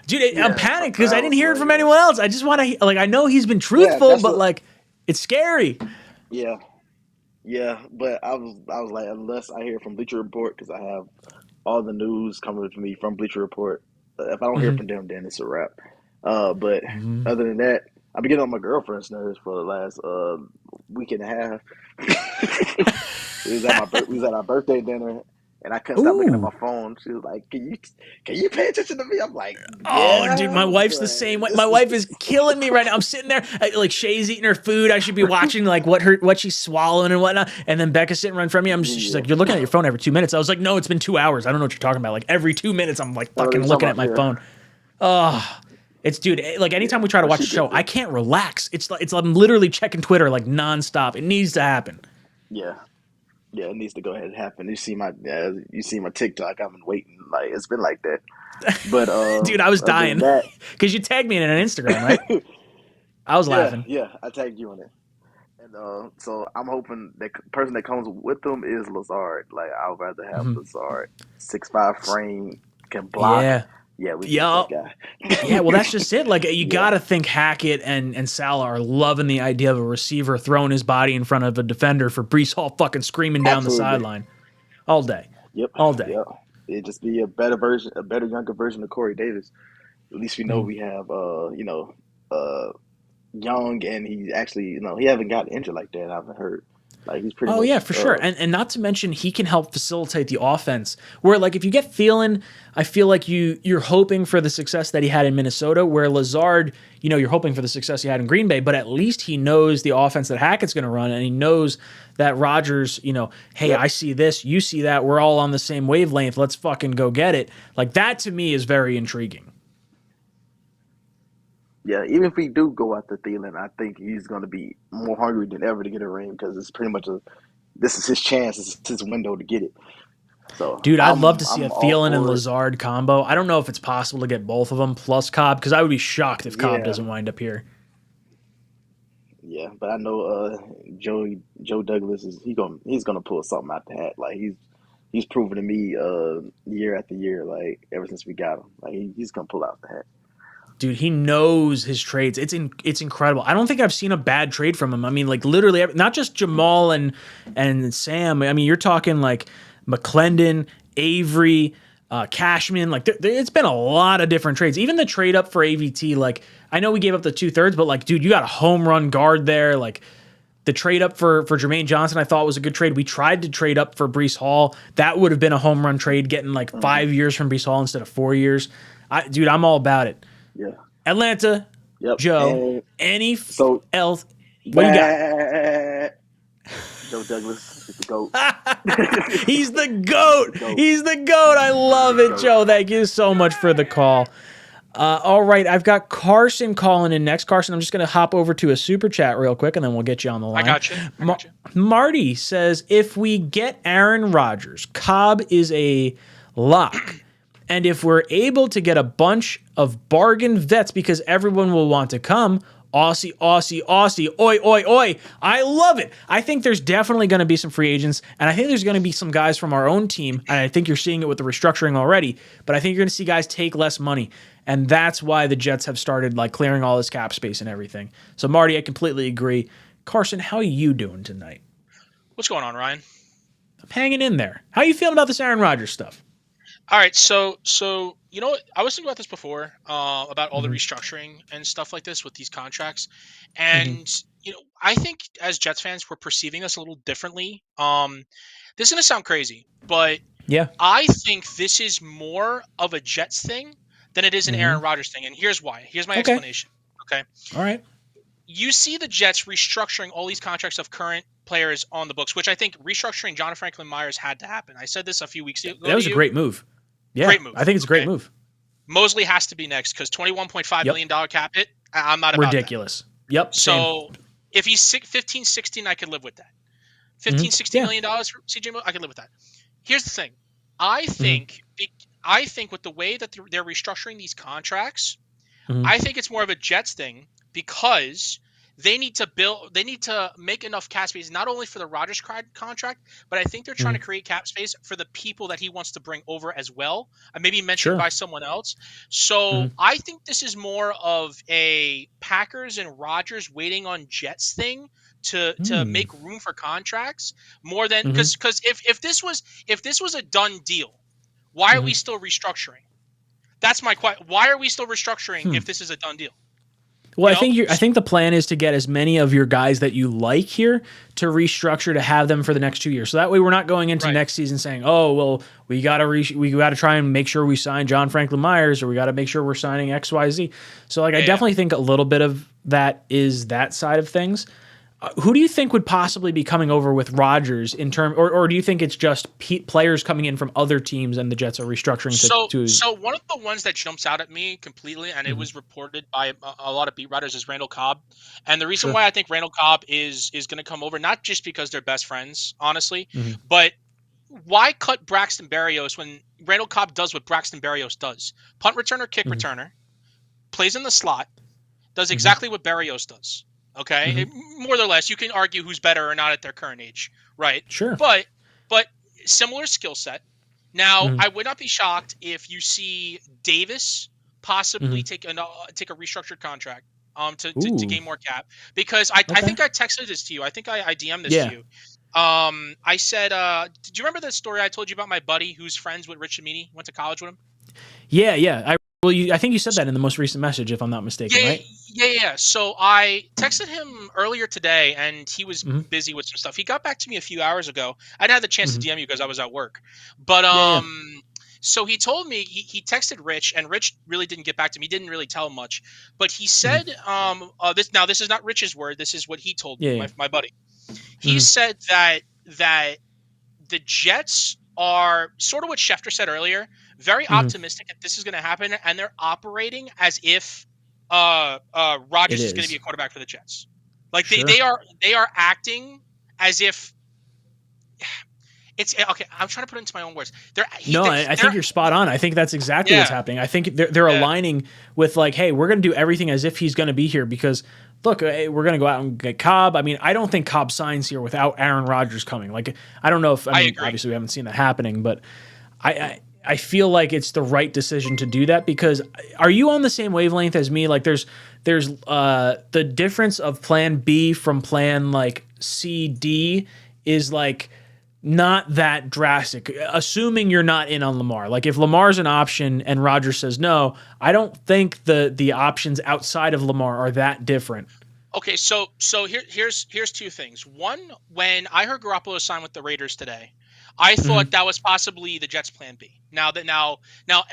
S3: Dude, I'm panicked because I didn't hear it from anyone else. I just want to, I know he's been truthful, but It's scary.
S8: Yeah, yeah, but I was like, unless I hear from Bleacher Report, because I have all the news coming to me from Bleacher Report. If I don't hear from them, then it's a wrap. But other than that, I've been getting on my girlfriend's nerves for the last week and a half. we was at our birthday dinner, and I couldn't stop looking at my phone. She was like, "Can you pay attention to me?" I'm like,
S3: Oh,
S8: "Yeah."
S3: dude, my wife's the same way. My wife is killing me right now. I'm sitting there, like Shay's eating her food. I should be watching like what she's swallowing and whatnot. And then Becca's sitting right in front of me. She's like, "You're looking at your phone every 2 minutes." I was like, "No, it's been 2 hours. I don't know what you're talking about." Like every 2 minutes, I'm like fucking looking at my phone. Oh, it's dude. Like anytime we try to watch a show, I can't relax. It's I'm literally checking Twitter like nonstop. It needs to happen.
S8: Yeah. Yeah, it needs to go ahead and happen. You see my TikTok. I've been waiting. Like it's been like that. But
S3: dude, I was dying because you tagged me in an Instagram, right? I was laughing.
S8: Yeah, I tagged you in it. And so I'm hoping the person that comes with them is Lazard. Like I'd rather have Lazard, 6'5" frame, can block. Yeah, we get that guy.
S3: Yeah, well, that's just it. Like you got to think Hackett and Salah are loving the idea of a receiver throwing his body in front of a defender for Breece Hall fucking screaming down the sideline all day.
S8: Yep,
S3: all day.
S8: Yep. It'd just be a better younger version of Corey Davis. At least we know we have, young, and he's actually, he haven't gotten injured like that. I haven't heard. Like he's pretty.
S3: Yeah, for sure, and not to mention he can help facilitate the offense. Where like if you get Thielen, I feel like you're hoping for the success that he had in Minnesota. Where Lazard, you're hoping for the success he had in Green Bay, but at least he knows the offense that Hackett's going to run, and he knows that Rodgers, hey, I see this, you see that, we're all on the same wavelength. Let's fucking go get it. Like that to me is very intriguing.
S8: Yeah, even if we do go after Thielen, I think he's going to be more hungry than ever to get a ring because it's pretty much this is his chance, this is his window to get it. So,
S3: dude, I'd love to see a Thielen and Lazard combo. I don't know if it's possible to get both of them plus Cobb because I would be shocked if Cobb doesn't wind up here.
S8: Yeah, but I know Joe Douglas he's gonna pull something out the hat. Like he's proven to me year after year, like ever since we got him, like he's gonna pull out the hat.
S3: Dude, he knows his trades. It's incredible. I don't think I've seen a bad trade from him. I mean, like literally, not just Jamal and Sam. I mean, you're talking like McClendon, Avery, Cashman. Like it's been a lot of different trades. Even the trade up for AVT. Like I know we gave up the 2/3, but like, dude, you got a home run guard there. Like the trade up for Jermaine Johnson, I thought was a good trade. We tried to trade up for Breece Hall. That would have been a home run trade, getting like 5 years from Breece Hall instead of 4 years. Dude, I'm all about it.
S8: Yeah.
S3: Atlanta, Joe, else? What you got?
S8: Joe Douglas is the GOAT.
S3: He's the GOAT. He's the GOAT. I love it, Joe. Thank you so much for the call. All right, I've got Carson calling in next. Carson, I'm just going to hop over to a super chat real quick, and then we'll get you on the line.
S9: I got you.
S3: Marty says, if we get Aaron Rodgers, Cobb is a lock. And if we're able to get a bunch of bargain vets because everyone will want to come, Aussie, oi, oi, oi. I love it. I think there's definitely going to be some free agents, and I think there's going to be some guys from our own team, and I think you're seeing it with the restructuring already, but I think you're going to see guys take less money, and that's why the Jets have started like clearing all this cap space and everything. So, Marty, I completely agree. Carson, how are you doing tonight?
S9: What's going on, Ryan?
S3: I'm hanging in there. How are you feeling about this Aaron Rodgers stuff?
S9: All right, so you know what? I was thinking about this before about all the restructuring and stuff like this with these contracts, and I think as Jets fans we're perceiving this a little differently. This is gonna sound crazy, but I think this is more of a Jets thing than it is an Aaron Rodgers thing, and here's why. Here's my explanation. Okay.
S3: All right.
S9: You see the Jets restructuring all these contracts of current players on the books, which I think restructuring John Franklin Myers had to happen. I said this a few weeks ago.
S3: That was a great move. Yeah, great move. I think it's a great move.
S9: Mosley has to be next because $21.5 million cap hit. I'm not about
S3: ridiculous.
S9: That.
S3: Yep.
S9: So if he's 15, 16, I could live with that. $15-16 million for CJ Mosley, I could live with that. Here's the thing. I think with the way that they're restructuring these contracts, I think it's more of a Jets thing because they need to make enough cap space not only for the Rodgers contract, but I think they're trying to create cap space for the people that he wants to bring over as well. Maybe mentioned by someone else. So I think this is more of a Packers and Rodgers waiting on Jets thing to make room for contracts more than because if this was a done deal, why are we still restructuring? That's my question. Why are we still restructuring if this is a done deal?
S3: Well, I think the plan is to get as many of your guys that you like here to restructure to have them for the next 2 years. So that way we're not going into next season saying, "Oh, well, we got to try and make sure we sign John Franklin Myers, or we got to make sure we're signing XYZ." So like I definitely think a little bit of that is that side of things. Who do you think would possibly be coming over with Rodgers in term, or do you think it's just players coming in from other teams and the Jets are restructuring to?
S9: So one of the ones that jumps out at me completely, and it was reported by a lot of beat writers, is Randall Cobb. And the reason why I think Randall Cobb is going to come over, not just because they're best friends, honestly, but why cut Braxton Berrios when Randall Cobb does what Braxton Berrios does? Punt returner, kick returner, plays in the slot, does exactly what Berrios does. Okay, more or less, you can argue who's better or not at their current age, right?
S3: Sure.
S9: But similar skill set. Now, I would not be shocked if you see Davis possibly take a restructured contract to gain more cap, because I think I texted this to you. I think I DM'd this to you. I said, did you remember that story I told you about my buddy who's friends with Rich Amini, went to college with him?
S3: Yeah. I think you said that in the most recent message, if I'm not mistaken, right?
S9: Yeah. So I texted him earlier today, and he was busy with some stuff. He got back to me a few hours ago. I didn't have the chance to DM you because I was at work. But so he told me he texted Rich, and Rich really didn't get back to me. He didn't really tell him much. But he said, this is not Rich's word. This is what he told me, my buddy. He said that the Jets are sort of what Schefter said earlier, very optimistic that this is going to happen, and they're operating as if Rodgers is going to be a quarterback for the Jets. Like they are acting as if it's okay. I'm trying to put it into my own words.
S3: I think you're spot on. I think that's exactly what's happening. I think they're aligning with like, hey, we're going to do everything as if he's going to be here because look, we're going to go out and get Cobb. I mean, I don't think Cobb signs here without Aaron Rodgers coming. Like, I don't know if obviously we haven't seen that happening, but I feel like it's the right decision to do that because are you on the same wavelength as me? Like there's the difference of plan B from plan like C, D is like not that drastic, assuming you're not in on Lamar. Like if Lamar's an option and Rodgers says no, I don't think the options outside of Lamar are that different.
S9: Okay, so here's two things. One, when I heard Garoppolo sign with the Raiders today, I thought that was possibly the Jets' plan B. Now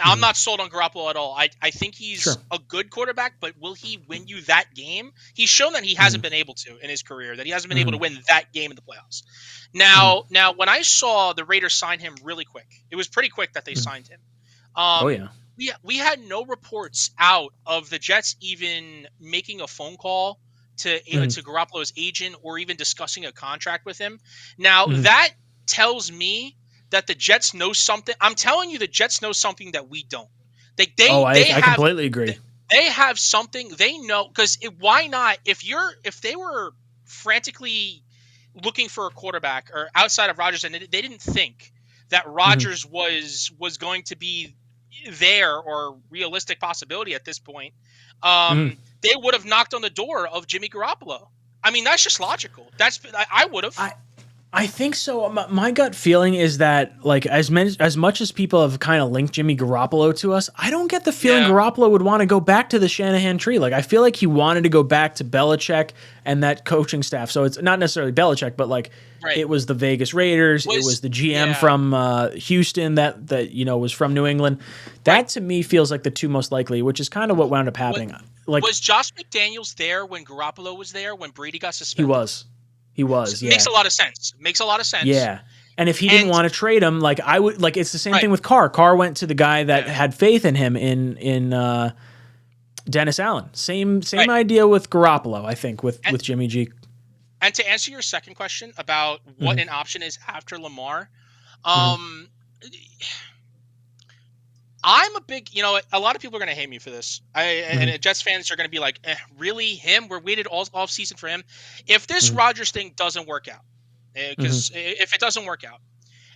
S9: I'm not sold on Garoppolo at all. I think he's a good quarterback, but will he win you that game? He's shown that he hasn't been able to in his career, that he hasn't been able to win that game in the playoffs. Now when I saw the Raiders sign him really quick, it was pretty quick that they signed him. We had no reports out of the Jets even making a phone call to Garoppolo's agent or even discussing a contract with him. Now that tells me that the Jets know something. I'm telling you, the Jets know something that we don't. I
S3: completely agree.
S9: They have something they know because why not? If they were frantically looking for a quarterback or outside of Rodgers, and they didn't think that Rodgers was going to be there or realistic possibility at this point, they would have knocked on the door of Jimmy Garoppolo. I mean, that's just logical. I would have.
S3: I think so. My gut feeling is that, like, as much as people have kind of linked Jimmy Garoppolo to us, I don't get the feeling Garoppolo would want to go back to the Shanahan tree. Like, I feel like he wanted to go back to Belichick and that coaching staff. So it's not necessarily Belichick, but like it was the Vegas Raiders. It was the GM from Houston that was from New England. That to me feels like the two most likely, which is kind of what wound up happening.
S9: Was Josh McDaniels there when Garoppolo was there when Brady got suspended?
S3: He was. Yeah.
S9: Makes a lot of sense.
S3: Yeah. And if he didn't want to trade him, like I would, like it's the same thing with Carr. Carr went to the guy that had faith in him in Dennis Allen. Same idea with Garoppolo, I think, with Jimmy G.
S9: And to answer your second question about what an option is after Lamar, I'm a big, a lot of people are going to hate me for this. And Jets fans are going to be like, really him? We're waited all off season for him. If this Rodgers thing doesn't work out, because if it doesn't work out,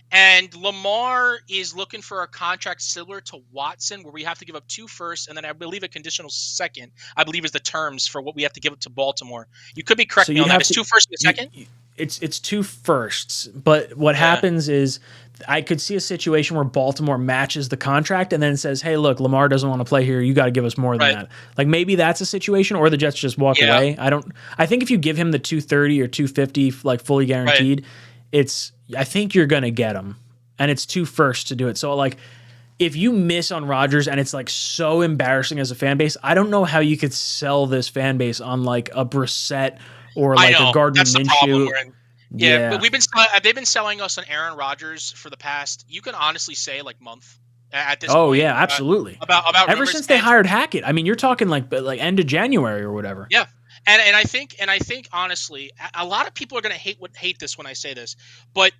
S9: and Lamar is looking for a contract similar to Watson, where we have to give up 2 firsts and then I believe a conditional second, I believe is the terms for what we have to give up to Baltimore. You could be correct me on that. It's 2 firsts and a second?
S3: It's 2 firsts. But what happens is I could see a situation where Baltimore matches the contract and then says, hey, look, Lamar doesn't want to play here. You got to give us more than that. Like maybe that's a situation, or the Jets just walk away. I think if you give him the 230 or 250, like fully guaranteed, I think you're going to get him, and it's 2 firsts to do it. So like if you miss on Rodgers and it's like so embarrassing as a fan base, I don't know how you could sell this fan base on like a Brissett or like a Gardner Minshew.
S9: Yeah, but they've been selling us on Aaron Rodgers for the past, you can honestly say like month at this point.
S3: Oh yeah, absolutely.
S9: About
S3: ever since they hired Hackett. I mean, you're talking like end of January or whatever.
S9: Yeah. And I think honestly, a lot of people are going to hate this when I say this, but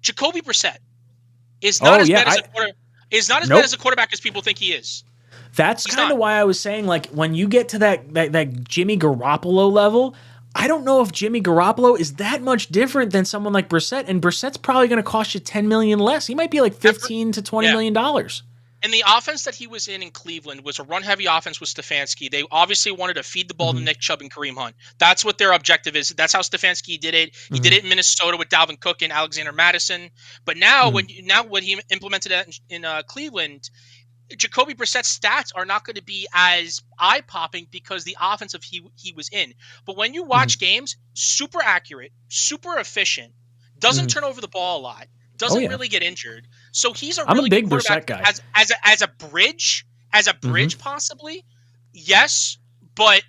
S9: Jacoby Brissett is not as bad as a quarterback as people think he is.
S3: That's kind of why I was saying, like, when you get to that Jimmy Garoppolo level, I don't know if Jimmy Garoppolo is that much different than someone like Brissett, and Brissett's probably going to cost you $10 million less. He might be like $15 to $20 million.
S9: And the offense that he was in Cleveland was a run-heavy offense with Stefanski. They obviously wanted to feed the ball to Nick Chubb and Kareem Hunt. That's what their objective is. That's how Stefanski did it. He did it in Minnesota with Dalvin Cook and Alexander Mattison. But now, when he implemented it in Cleveland, Jacoby Brissett's stats are not going to be as eye-popping because the offensive he was in. But when you watch games, super accurate, super efficient, doesn't turn over the ball a lot. Doesn't really get injured, so he's a really
S3: big
S9: good quarterback
S3: guy.
S9: As a bridge, possibly, yes. But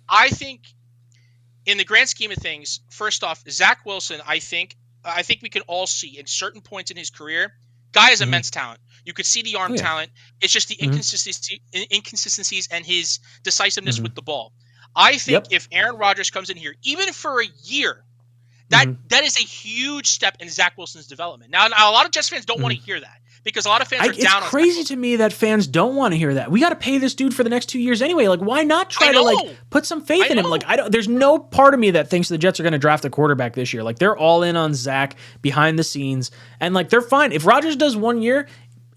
S9: I think in the grand scheme of things, first off, Zach Wilson, I think we can all see in certain points in his career, guy has immense talent. You could see the arm talent. It's just the inconsistencies and his decisiveness with the ball. I think if Aaron Rodgers comes in here, even for a year. That is a huge step in Zach Wilson's development. Now, a lot of Jets fans don't want to hear that because a lot of fans are down on
S3: It's crazy to me that fans don't want to hear that. We got to pay this dude for the next 2 years anyway. Like, why not try to like put some faith in him? Like, there's no part of me that thinks the Jets are going to draft a quarterback this year. Like, they're all in on Zach behind the scenes, and like they're fine. If Rodgers does 1 year,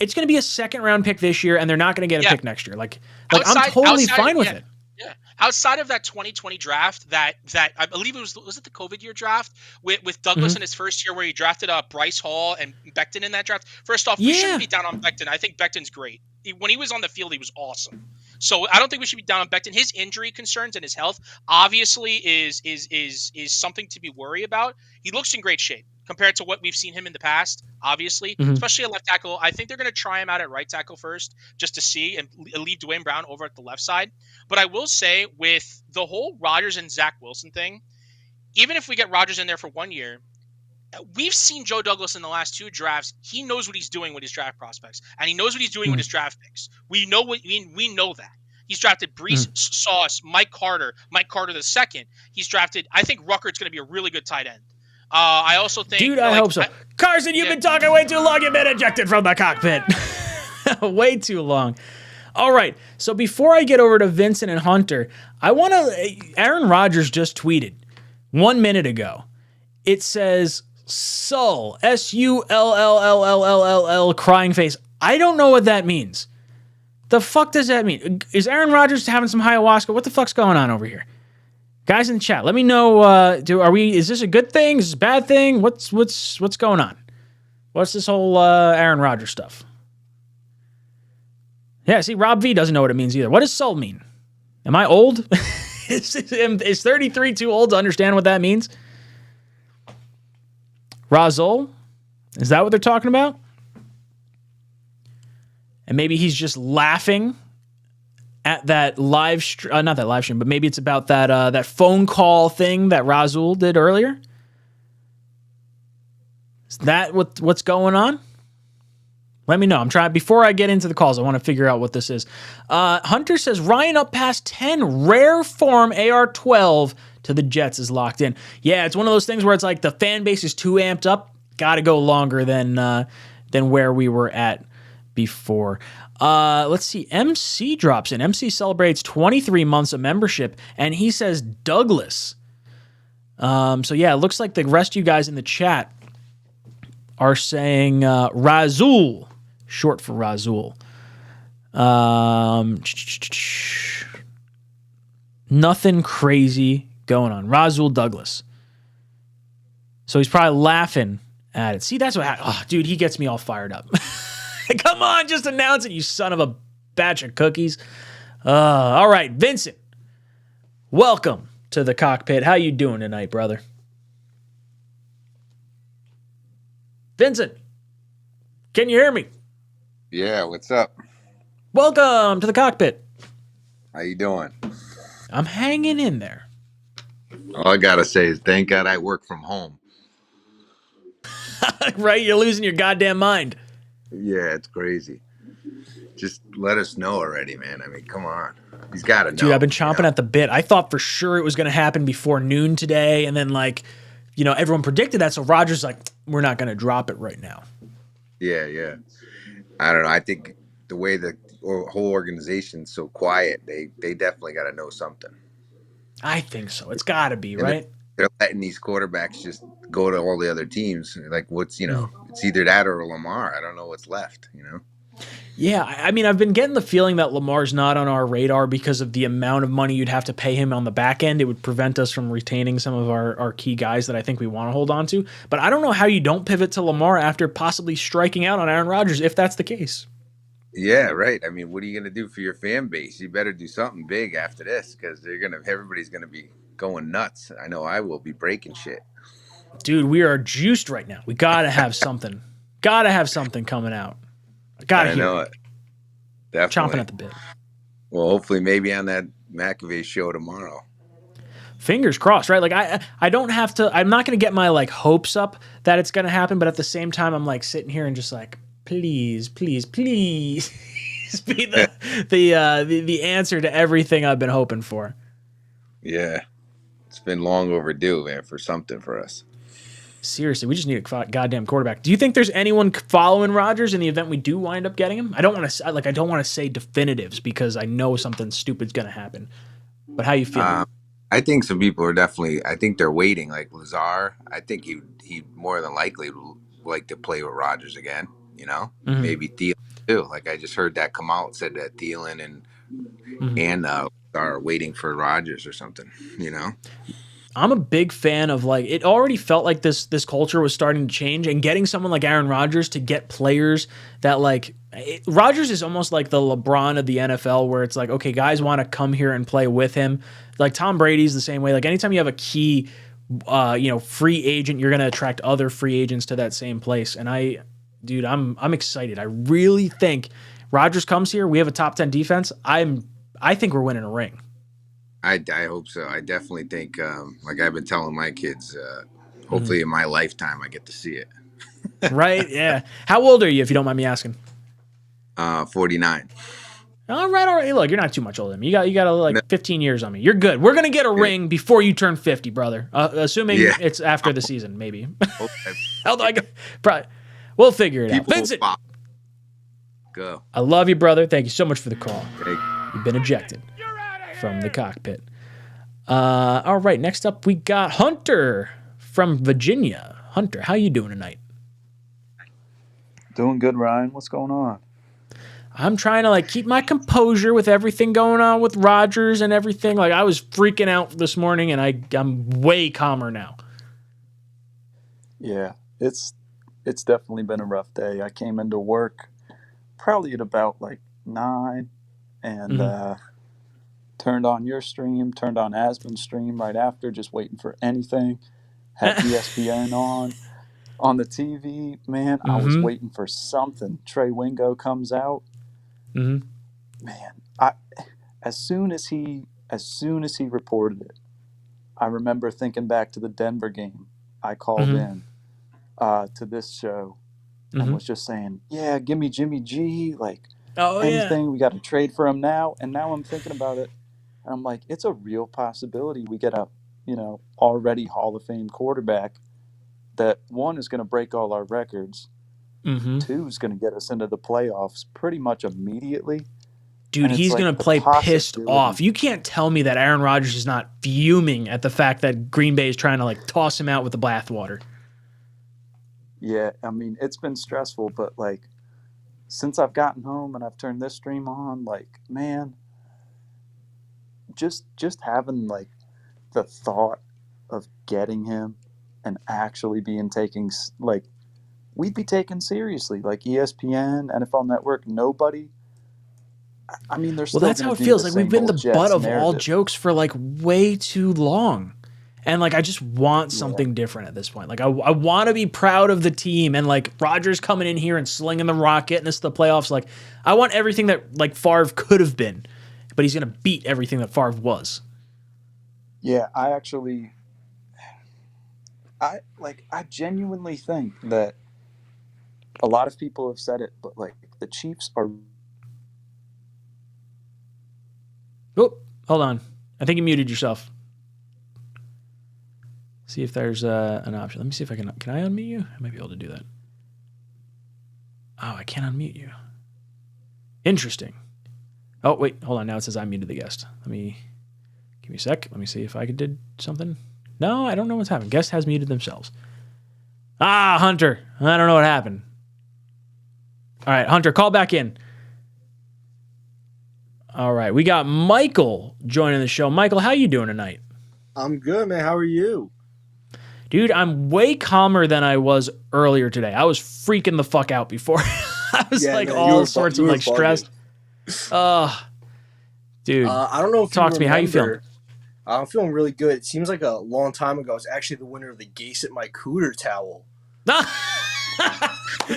S3: it's going to be a 2nd round pick this year, and they're not going to get a pick next year. Like I'm totally fine with it.
S9: Yeah. Outside of that 2020 draft, that I believe was it the COVID year draft with Douglas in his first year where he drafted Bryce Hall and Becton in that draft. First off, we shouldn't be down on Becton. I think Becton's great. When he was on the field, he was awesome. So I don't think we should be down on Becton. His injury concerns and his health obviously is something to be worried about. He looks in great shape compared to what we've seen him in the past, obviously, especially at left tackle. I think they're going to try him out at right tackle first just to see and leave Dwayne Brown over at the left side. But I will say with the whole Rodgers and Zach Wilson thing, even if we get Rodgers in there for 1 year, we've seen Joe Douglas in the last 2 drafts. He knows what he's doing with his draft prospects, and he knows what he's doing with his draft picks. We know that. He's drafted Brees Sauce, Mike Carter the second. He's drafted, I think Ruckert's going to be a really good tight end. I also think...
S3: Dude, I hope so. Carson, you've been talking way too long. You've been ejected from the cockpit. Way too long. All right. So before I get over to Vincent and Hunter, I want to... Aaron Rodgers just tweeted 1 minute ago. It says, Sull, Sullll, crying face. I don't know what that means. The fuck does that mean? Is Aaron Rodgers having some ayahuasca? What the fuck's going on over here? Guys in the chat, let me know. Is this a good thing? Is this a bad thing? What's going on? What's this whole Aaron Rodgers stuff? Yeah, see, Rob V doesn't know what it means either. What does Sull mean? Am I old? Is 33 too old to understand what that means? Razul? Is that what they're talking about? And maybe he's just laughing at that not that live stream, but maybe it's about that phone call thing that Razul did earlier. Is that what's going on? Let me know. I'm trying, before I get into the calls, I want to figure out what this is. Hunter says, Ryan up past 10, rare form AR-12 to the Jets is locked in. Yeah, it's one of those things where it's like the fan base is too amped up. Got to go longer than where we were at before. Let's see. MC drops in. MC celebrates 23 months of membership, and he says Douglas. So yeah, it looks like the rest of you guys in the chat are saying Razul, short for Razul. Nothing crazy going on. Razul Douglas. So he's probably laughing at it. See, that's what happened. Oh, dude, he gets me all fired up. Come on, just announce it, you son of a batch of cookies. All right, Vincent, welcome to the cockpit. How you doing tonight, brother? Vincent, can you hear me?
S10: Yeah, what's up?
S3: Welcome to the cockpit.
S10: How you doing?
S3: I'm hanging in there.
S10: All I gotta say is thank God I work from home.
S3: Right? You're losing your goddamn mind.
S10: Yeah, it's crazy. Just let us know already, man. I mean, come on. He's got to know.
S3: Dude, I've been chomping at the bit. I thought for sure it was going to happen before noon today. And then, like, you know, everyone predicted that. So Rodgers like, we're not going to drop it right now.
S10: Yeah. I don't know. I think the way the whole organization's so quiet, they definitely got to know something.
S3: I think so. It's got to be, right?
S10: They're letting these quarterbacks just go to all the other teams. Like, what's, it's either that or Lamar. I don't know what's left,
S3: Yeah, I mean, I've been getting the feeling that Lamar's not on our radar because of the amount of money you'd have to pay him on the back end. It would prevent us from retaining some of our key guys that I think we want to hold on to. But I don't know how you don't pivot to Lamar after possibly striking out on Aaron Rodgers, if that's the case.
S10: Yeah, right. I mean, what are you going to do for your fan base? You better do something big after this because everybody's going to be going nuts. I know I will be breaking shit.
S3: Dude, we are juiced right now. We got to have something. Got to have something coming out. I
S10: know it. Definitely.
S3: Chomping at the bit.
S10: Well, hopefully maybe on that McAfee show tomorrow.
S3: Fingers crossed, right? Like I don't have to, I'm not going to get my like hopes up that it's going to happen. But at the same time, I'm like sitting here and just like, please be the answer to everything I've been hoping for.
S10: Yeah. It's been long overdue, man, for something for us.
S3: Seriously, we just need a goddamn quarterback. Do you think there's anyone following Rodgers in the event we do wind up getting him? I don't want to say definitives because I know something stupid's going to happen. But how you feel?
S10: I think some people are definitely. I think they're waiting. Like Lazard, I think he more than likely would like to play with Rodgers again. Maybe Thielen too. Like I just heard that come out, said that Thielen and are waiting for Rodgers or something.
S3: I'm a big fan of like it already felt like this culture was starting to change and getting someone like Aaron Rodgers to get players that like Rodgers is almost like the LeBron of the NFL where it's like, okay, guys want to come here and play with him. Like Tom Brady's the same way. Like anytime you have a key, free agent, you're going to attract other free agents to that same place. And I'm excited. I really think Rodgers comes here. We have a top 10 defense. I think we're winning a ring.
S10: I hope so. I definitely think, like I've been telling my kids, hopefully in my lifetime I get to see it.
S3: Right? Yeah. How old are you, if you don't mind me asking?
S10: 49.
S3: All right. Hey, look, you're not too much older than me. You got like 15 years on me. You're good. We're gonna get a ring before you turn 50, brother. Assuming it's after the season, maybe. We'll figure it out. Vincent,
S10: go.
S3: I love you, brother. Thank you so much for the call. You've been ejected from the cockpit. All right, next up we got Hunter from Virginia. Hunter, how you doing tonight?
S11: Doing good, Ryan. What's going on?
S3: I'm trying to like keep my composure with everything going on with Rodgers and everything. Like I was freaking out this morning, and I'm way calmer now.
S11: Yeah, it's definitely been a rough day. I came into work probably at about like 9, and turned on your stream, turned on Aspen's stream right after, just waiting for anything. Had ESPN on the TV. Man, I was waiting for something. Trey Wingo comes out. Man, as soon as he reported it, I remember thinking back to the Denver game. I called in to this show and was just saying, "Yeah, give me Jimmy G, like anything. We got to trade for him now." And now I'm thinking about it, and I'm like, it's a real possibility we get a already Hall of Fame quarterback that one is going to break all our records, 2 is going to get us into the playoffs pretty much immediately.
S3: Dude, he's going to play pissed off. You can't tell me that Aaron Rodgers is not fuming at the fact that Green Bay is trying to like toss him out with the bathwater.
S11: Yeah, I mean, it's been stressful, but like since I've gotten home and I've turned this stream on, like, man, just having like the thought of getting him and actually being taken, like, we'd be taken seriously, like ESPN, NFL Network, nobody. I mean, there's
S3: that's how it feels. Like we've been the butt of all jokes for like way too long. And like I just want something different at this point. Like I want to be proud of the team, and like Rodgers coming in here and slinging the rock, getting us to the playoffs. Like I want everything that like Favre could have been, but he's gonna beat everything that Favre was.
S11: Yeah, I genuinely think that a lot of people have said it, but like the Chiefs are.
S3: Oh, hold on. I think you muted yourself. See if there's an option. Let me see if I can. Can I unmute you? I might be able to do that. Oh, I can't unmute you. Interesting. Oh, wait. Hold on. Now it says I muted the guest. Give me a sec. Let me see if I did something. No, I don't know what's happened. Guest has muted themselves. Ah, Hunter. I don't know what happened. All right, Hunter, call back in. All right, we got Michael joining the show. Michael, how you doing tonight?
S5: I'm good, man. How are you?
S3: Dude, I'm way calmer than I was earlier today. I was freaking the fuck out before. I was all sorts of like stressed. Dude.
S5: I don't know if
S3: talk to me. How you feeling?
S5: I'm feeling really good. It seems like a long time ago. I was actually the winner of the Gase at my cooter towel.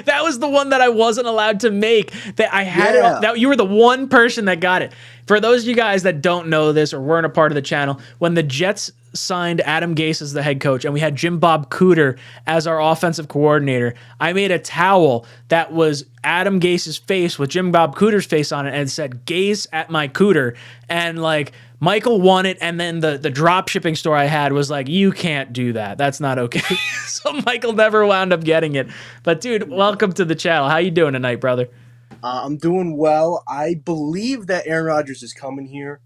S3: That was the one that I wasn't allowed to make. That I had it. That you were the one person that got it. For those of you guys that don't know this or weren't a part of the channel, when the Jets signed Adam Gase as the head coach and we had Jim Bob Cooter as our offensive coordinator, I made a towel that was Adam Gase's face with Jim Bob Cooter's face on it, and it said "Gase at my cooter." And like Michael won it, and then the drop shipping store I had was like, "You can't do that. That's not okay." So Michael never wound up getting it. But dude, welcome to the channel. How you doing tonight, brother?
S5: I'm doing well. I believe that Aaron Rodgers is coming here.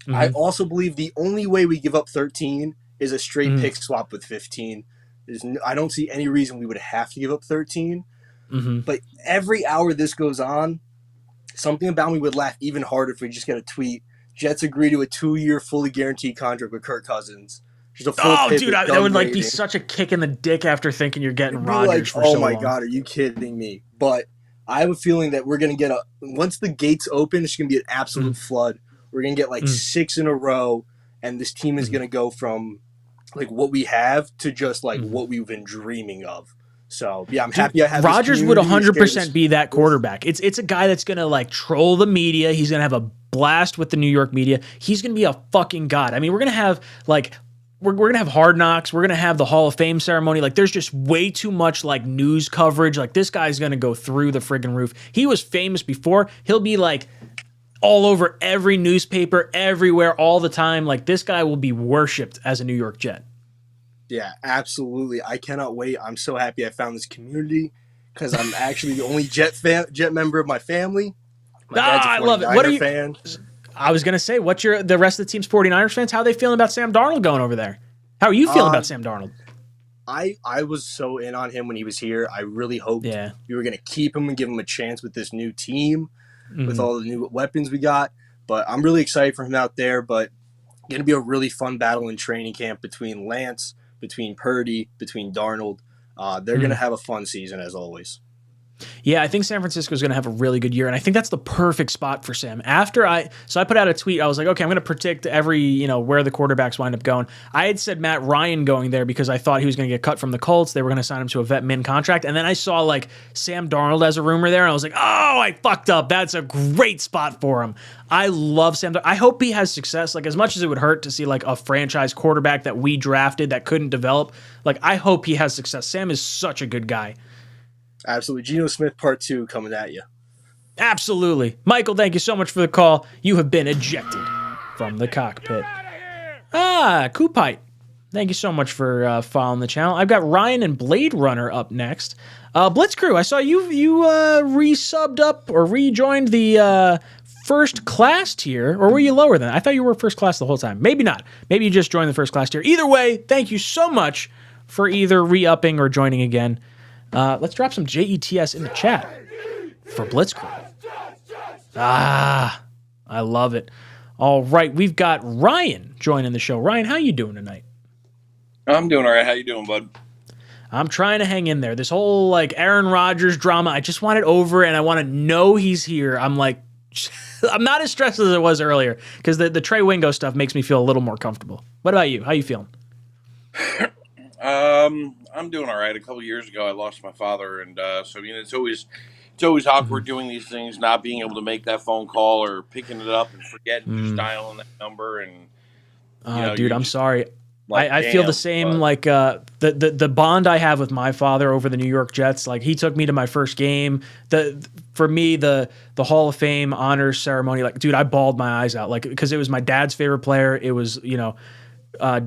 S5: Mm-hmm. I also believe the only way we give up 13 is a straight pick swap with 15. I don't see any reason we would have to give up 13. Mm-hmm. But every hour this goes on, something about me would laugh even harder if we just get a tweet. Jets agree to a 2-year fully guaranteed contract with Kirk Cousins. Dude,
S3: that would like be such a kick in the dick after thinking you're getting Rodgers for so long.
S5: Oh my God, are you kidding me? But I have a feeling that we're going to get once the gates open, it's going to be an absolute flood. We're going to get like 6 in a row, and this team is going to go from like what we have to just like what we've been dreaming of. So yeah, I'm happy I have
S3: Rodgers would 100% be that quarterback. It's a guy that's going to like troll the media. He's going to have a blast with the New York media. He's going to be a fucking god. I mean, we're going to have like we're going to have Hard Knocks. We're going to have the Hall of Fame ceremony. Like there's just way too much like news coverage. Like this guy's going to go through the friggin' roof. He was famous before. He'll be like all over every newspaper, everywhere, all the time. Like this guy will be worshipped as a New York Jet.
S5: Yeah, absolutely. I cannot wait. I'm so happy I found this community because I'm actually the only Jet member of my family. My dad's a 49er
S3: I love it. What are you?
S5: Fan.
S3: I was gonna say, what's the rest of the team's 49ers fans? How are they feeling about Sam Darnold going over there? How are you feeling about Sam Darnold?
S5: I was so in on him when he was here. I really hoped we were gonna keep him and give him a chance with this new team, with all the new weapons we got. But I'm really excited for him out there. But going to be a really fun battle in training camp between Lance, between Purdy, between Darnold. They're going to have a fun season as always.
S3: Yeah, I think San Francisco is going to have a really good year, and I think that's the perfect spot for Sam. I put out a tweet. I was like, okay, I'm going to predict where the quarterbacks wind up going. I had said Matt Ryan going there because I thought he was going to get cut from the Colts. They were going to sign him to a vet min contract, and then I saw like Sam Darnold as a rumor there, and I was like, oh, I fucked up. That's a great spot for him. I love Sam Darnold. I hope he has success. Like as much as it would hurt to see like a franchise quarterback that we drafted that couldn't develop, like I hope he has success. Sam is such a good guy.
S5: Absolutely. Geno Smith Part 2 coming at you.
S3: Absolutely. Michael, thank you so much for the call. You have been ejected from the cockpit. Coopite. Thank you so much for following the channel. I've got Ryan and Blade Runner up next. Blitz Crew, I saw you resubbed up or rejoined the first class tier, or were you lower than that? I thought you were first class the whole time. Maybe not. Maybe you just joined the first class tier. Either way, thank you so much for either re-upping or joining again. Let's drop some JETS in the chat for Blitz Crew. I love it. All right, we've got Ryan joining the show. Ryan, how you doing tonight?
S12: I'm doing all right. How you doing, bud?
S3: I'm trying to hang in there. This whole like Aaron Rodgers drama, I just want it over, and I want to know he's here. I'm like, I'm not as stressed as I was earlier because the Trey Wingo stuff makes me feel a little more comfortable. What about you? How you feeling?
S12: I'm doing all right. A couple years ago, I lost my father, and so it's always awkward doing these things, not being able to make that phone call or picking it up and forgetting just dialing that number. And
S3: dude, I'm sorry.
S12: Like,
S3: I feel the same. Like the bond I have with my father over the New York Jets. Like he took me to my first game. For me, the Hall of Fame honors ceremony. Like, dude, I bawled my eyes out. Like because it was my dad's favorite player. It was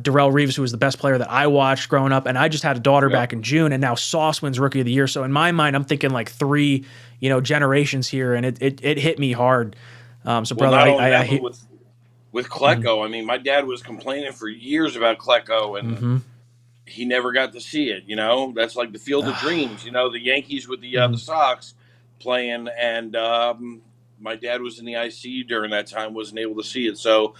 S3: Darrell Reeves, who was the best player that I watched growing up, and I just had a daughter back in June, and now Sauce wins Rookie of the Year. So in my mind, I'm thinking like 3 generations here, and it hit me hard. So brother, I hate.
S12: With Klecko, I mean, my dad was complaining for years about Klecko, and he never got to see it. That's like the Field of Dreams. The Yankees with the Sox playing, and my dad was in the ICU during that time, wasn't able to see it. So,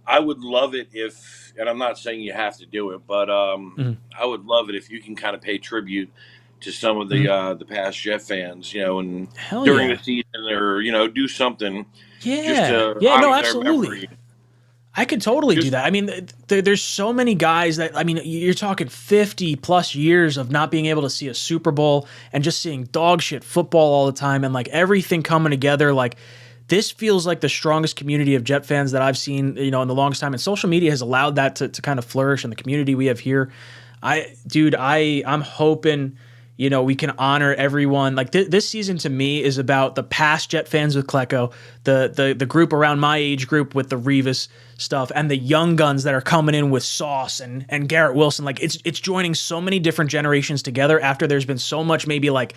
S12: I would love it if, and I'm not saying you have to do it, but I would love it if you can kind of pay tribute to some of the past Jet fans, and during the season, or do something.
S3: No, absolutely. I could totally do that. I mean, there's so many guys that, I mean, you're talking 50 plus years of not being able to see a Super Bowl and just seeing dog shit football all the time and like everything coming together. Like this feels like the strongest community of Jet fans that I've seen, in the longest time. And social media has allowed that to kind of flourish in the community we have here. I'm hoping, we can honor everyone. Like this season to me is about the past Jet fans with Klecko, the group around my age group with the Revis stuff, and the young guns that are coming in with Sauce and Garrett Wilson. Like it's joining so many different generations together after there's been so much maybe like,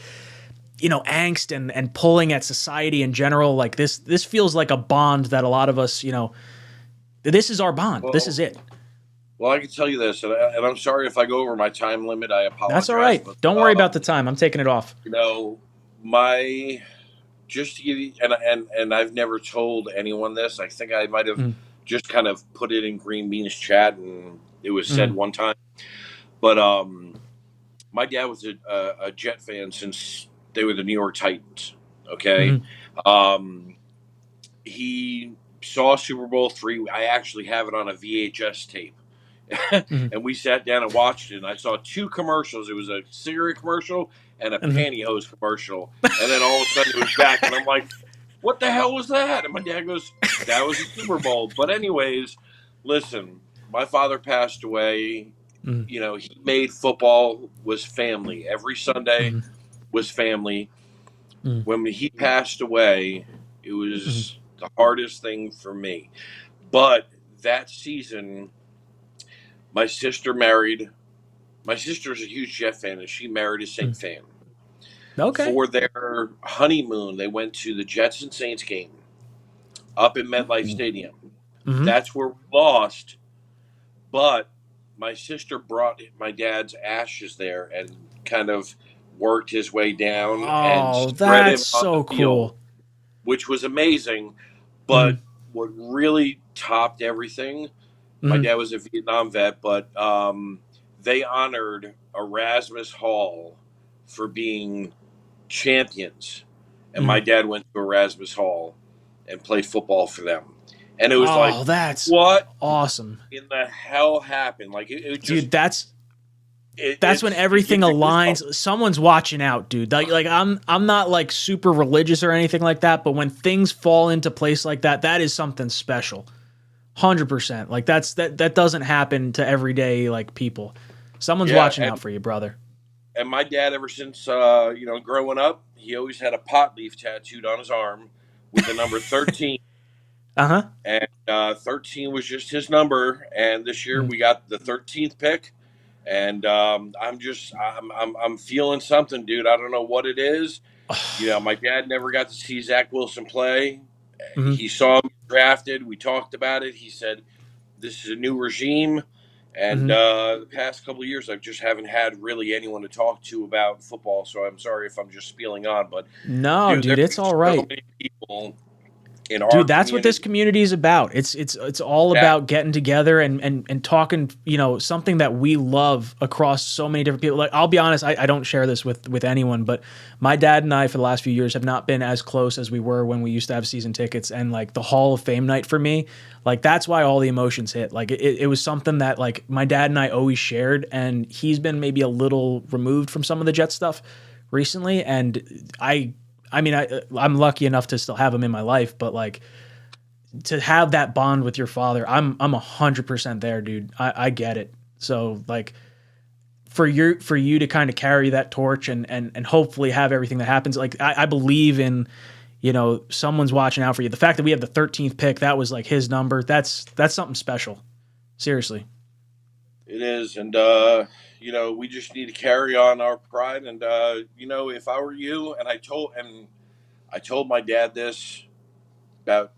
S3: angst and pulling at society in general. Like this feels like a bond that a lot of us, this is our bond.
S12: Well,
S3: this is it.
S12: Well, I can tell you this, and I'm sorry if I go over my time limit. I apologize.
S3: That's all right.
S12: But,
S3: don't worry about the time. I'm taking it off.
S12: Just to give you, and I've never told anyone this. I think I might have just kind of put it in Green Bean's chat, and it was said one time. But my dad was a Jet fan since they were the New York Titans. Okay, he saw Super Bowl III. I actually have it on a VHS tape. And we sat down and watched it, and I saw 2 commercials. It was a cigarette commercial and a pantyhose commercial, and then all of a sudden it was back, and I'm like, what the hell was that? And my dad goes, that was a Super Bowl. But anyways, listen, my father passed away. He made football was family. Every Sunday was family. When he passed away, it was the hardest thing for me. But that season, my sister's a huge Jet fan, and she married a Saint fan.
S3: Okay.
S12: For their honeymoon, they went to the Jets and Saints game up in MetLife Stadium. That's where we lost, but my sister brought my dad's ashes there and kind of worked his way down.
S3: Oh,
S12: and spread
S3: that's
S12: him on
S3: so
S12: the field,
S3: cool.
S12: which was amazing. But what really topped everything, my dad was a Vietnam vet, but they honored Erasmus Hall for being champions. And my dad went to Erasmus Hall and played football for them. And it was
S3: that's
S12: what
S3: awesome
S12: in the hell happened? Like it just,
S3: dude, that's when everything aligns. Someone's watching out, dude. Like I'm not like super religious or anything like that, but when things fall into place like that, that is something special. 100%. Like that doesn't happen to everyday like people. Someone's watching out for you, brother.
S12: And my dad, ever since growing up, he always had a pot leaf tattooed on his arm with the number 13. And 13 was just his number. And this year we got the 13th pick, And I'm feeling something, dude. I don't know what it is. My dad never got to see Zach Wilson play.
S3: Mm-hmm.
S12: He saw him drafted. We talked about it. He said, "This is a new regime." And the past couple of years, I just haven't had really anyone to talk to about football. So I'm sorry if I'm just spieling on, but
S3: no, dude, it's all right.
S12: So many people in our
S3: dude, that's what this community is about. It's all about getting together and talking, something that we love across so many different people. Like, I'll be honest, I don't share this with anyone, but my dad and I for the last few years have not been as close as we were when we used to have season tickets. And like the Hall of Fame night for me, like that's why all the emotions hit. Like it was something that like my dad and I always shared, and he's been maybe a little removed from some of the Jet stuff recently. And I'm lucky enough to still have him in my life, but like to have that bond with your father, I'm 100% there, dude. I get it. So like for you to kind of carry that torch and hopefully have everything that happens. Like I believe in, someone's watching out for you. The fact that we have the 13th pick, that was like his number. That's something special. Seriously.
S12: It is. And, we just need to carry on our pride. And, if I were you, and I told my dad this about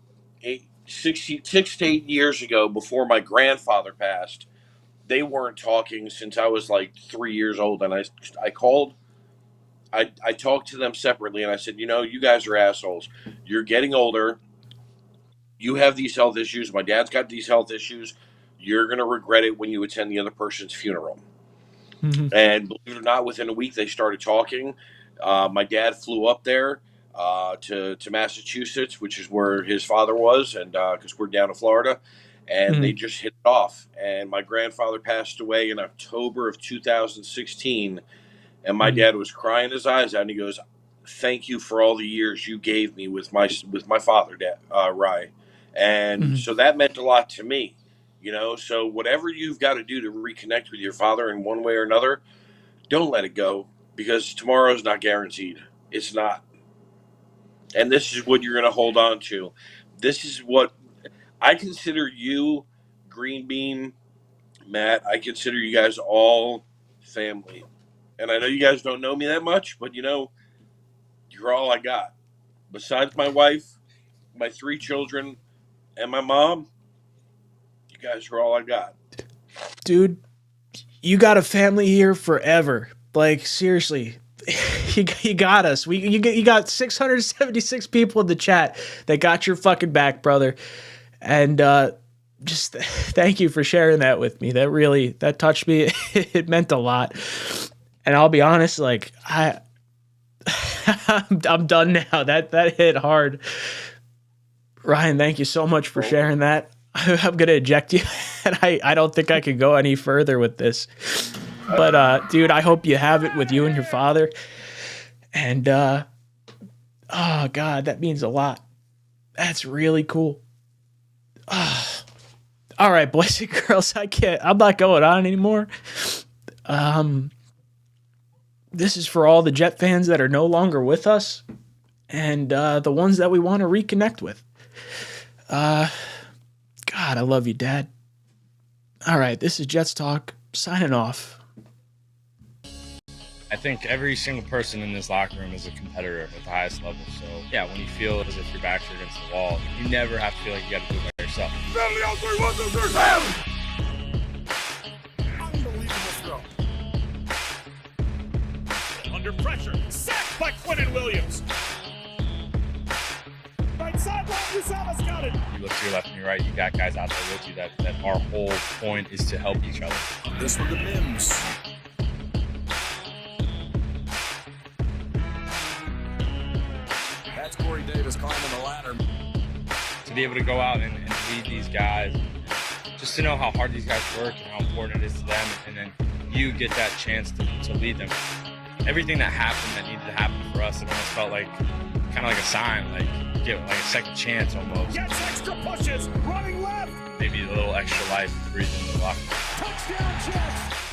S12: 6 to 8 years ago before my grandfather passed. They weren't talking since I was like 3 years old. And I called, I talked to them separately, and I said, you guys are assholes. You're getting older. You have these health issues. My dad's got these health issues. You're going to regret it when you attend the other person's funeral.
S3: Mm-hmm.
S12: And believe it or not, within a week, they started talking. My dad flew up there to Massachusetts, which is where his father was, and because we're down in Florida, and they just hit it off. And my grandfather passed away in October of 2016, and my dad was crying his eyes out, and he goes, "Thank you for all the years you gave me with my father, Dad, Rye." And so that meant a lot to me. So whatever you've got to do to reconnect with your father in one way or another, don't let it go, because tomorrow's not guaranteed. It's not. And this is what you're going to hold on to. This is what I consider you, Green Bean, Matt. I consider you guys all family. And I know you guys don't know me that much, but you're all I got. Besides my wife, my 3 children, and my mom, you guys are all I got.
S3: Dude, you got a family here forever. Like, seriously. You got us. You got 676 people in the chat that got your fucking back, brother. And just thank you for sharing that with me. That touched me. It meant a lot. And I'll be honest, like I'm done now. That hit hard. Ryan, thank you so much for sharing that. I'm gonna eject you, and I don't think I can go any further with this. But dude, I hope you have it with you and your father. And oh God, that means a lot. That's really cool. All right, boys and girls, I'm not going on anymore. This is for all the Jet fans that are no longer with us, and the ones that we want to reconnect with. God, I love you, Dad. All right, this is Jets Talk, signing off.
S13: I think every single person in this locker room is a competitor at the highest level. So, yeah, when you feel as if your backs are against the wall, you never have to feel like you got to do it by yourself.
S14: Unbelievable throw. Under pressure, sacked by Quentin Williams. Right sideline, Usaba's got it.
S13: You look to your left and your right, you got guys out there with you that our whole point is to help each other.
S14: This one to Mims. That's Corey Davis climbing the ladder.
S13: To be able to go out and lead these guys, just to know how hard these guys work and how important it is to them, and then you get that chance to lead them. Everything that happened that needed to happen for us, it almost felt like kind of like a sign, like get like a second chance almost.
S14: Gets extra pushes, running left.
S13: Maybe a little extra life to breathe into the locker room.
S14: Touchdown Jets.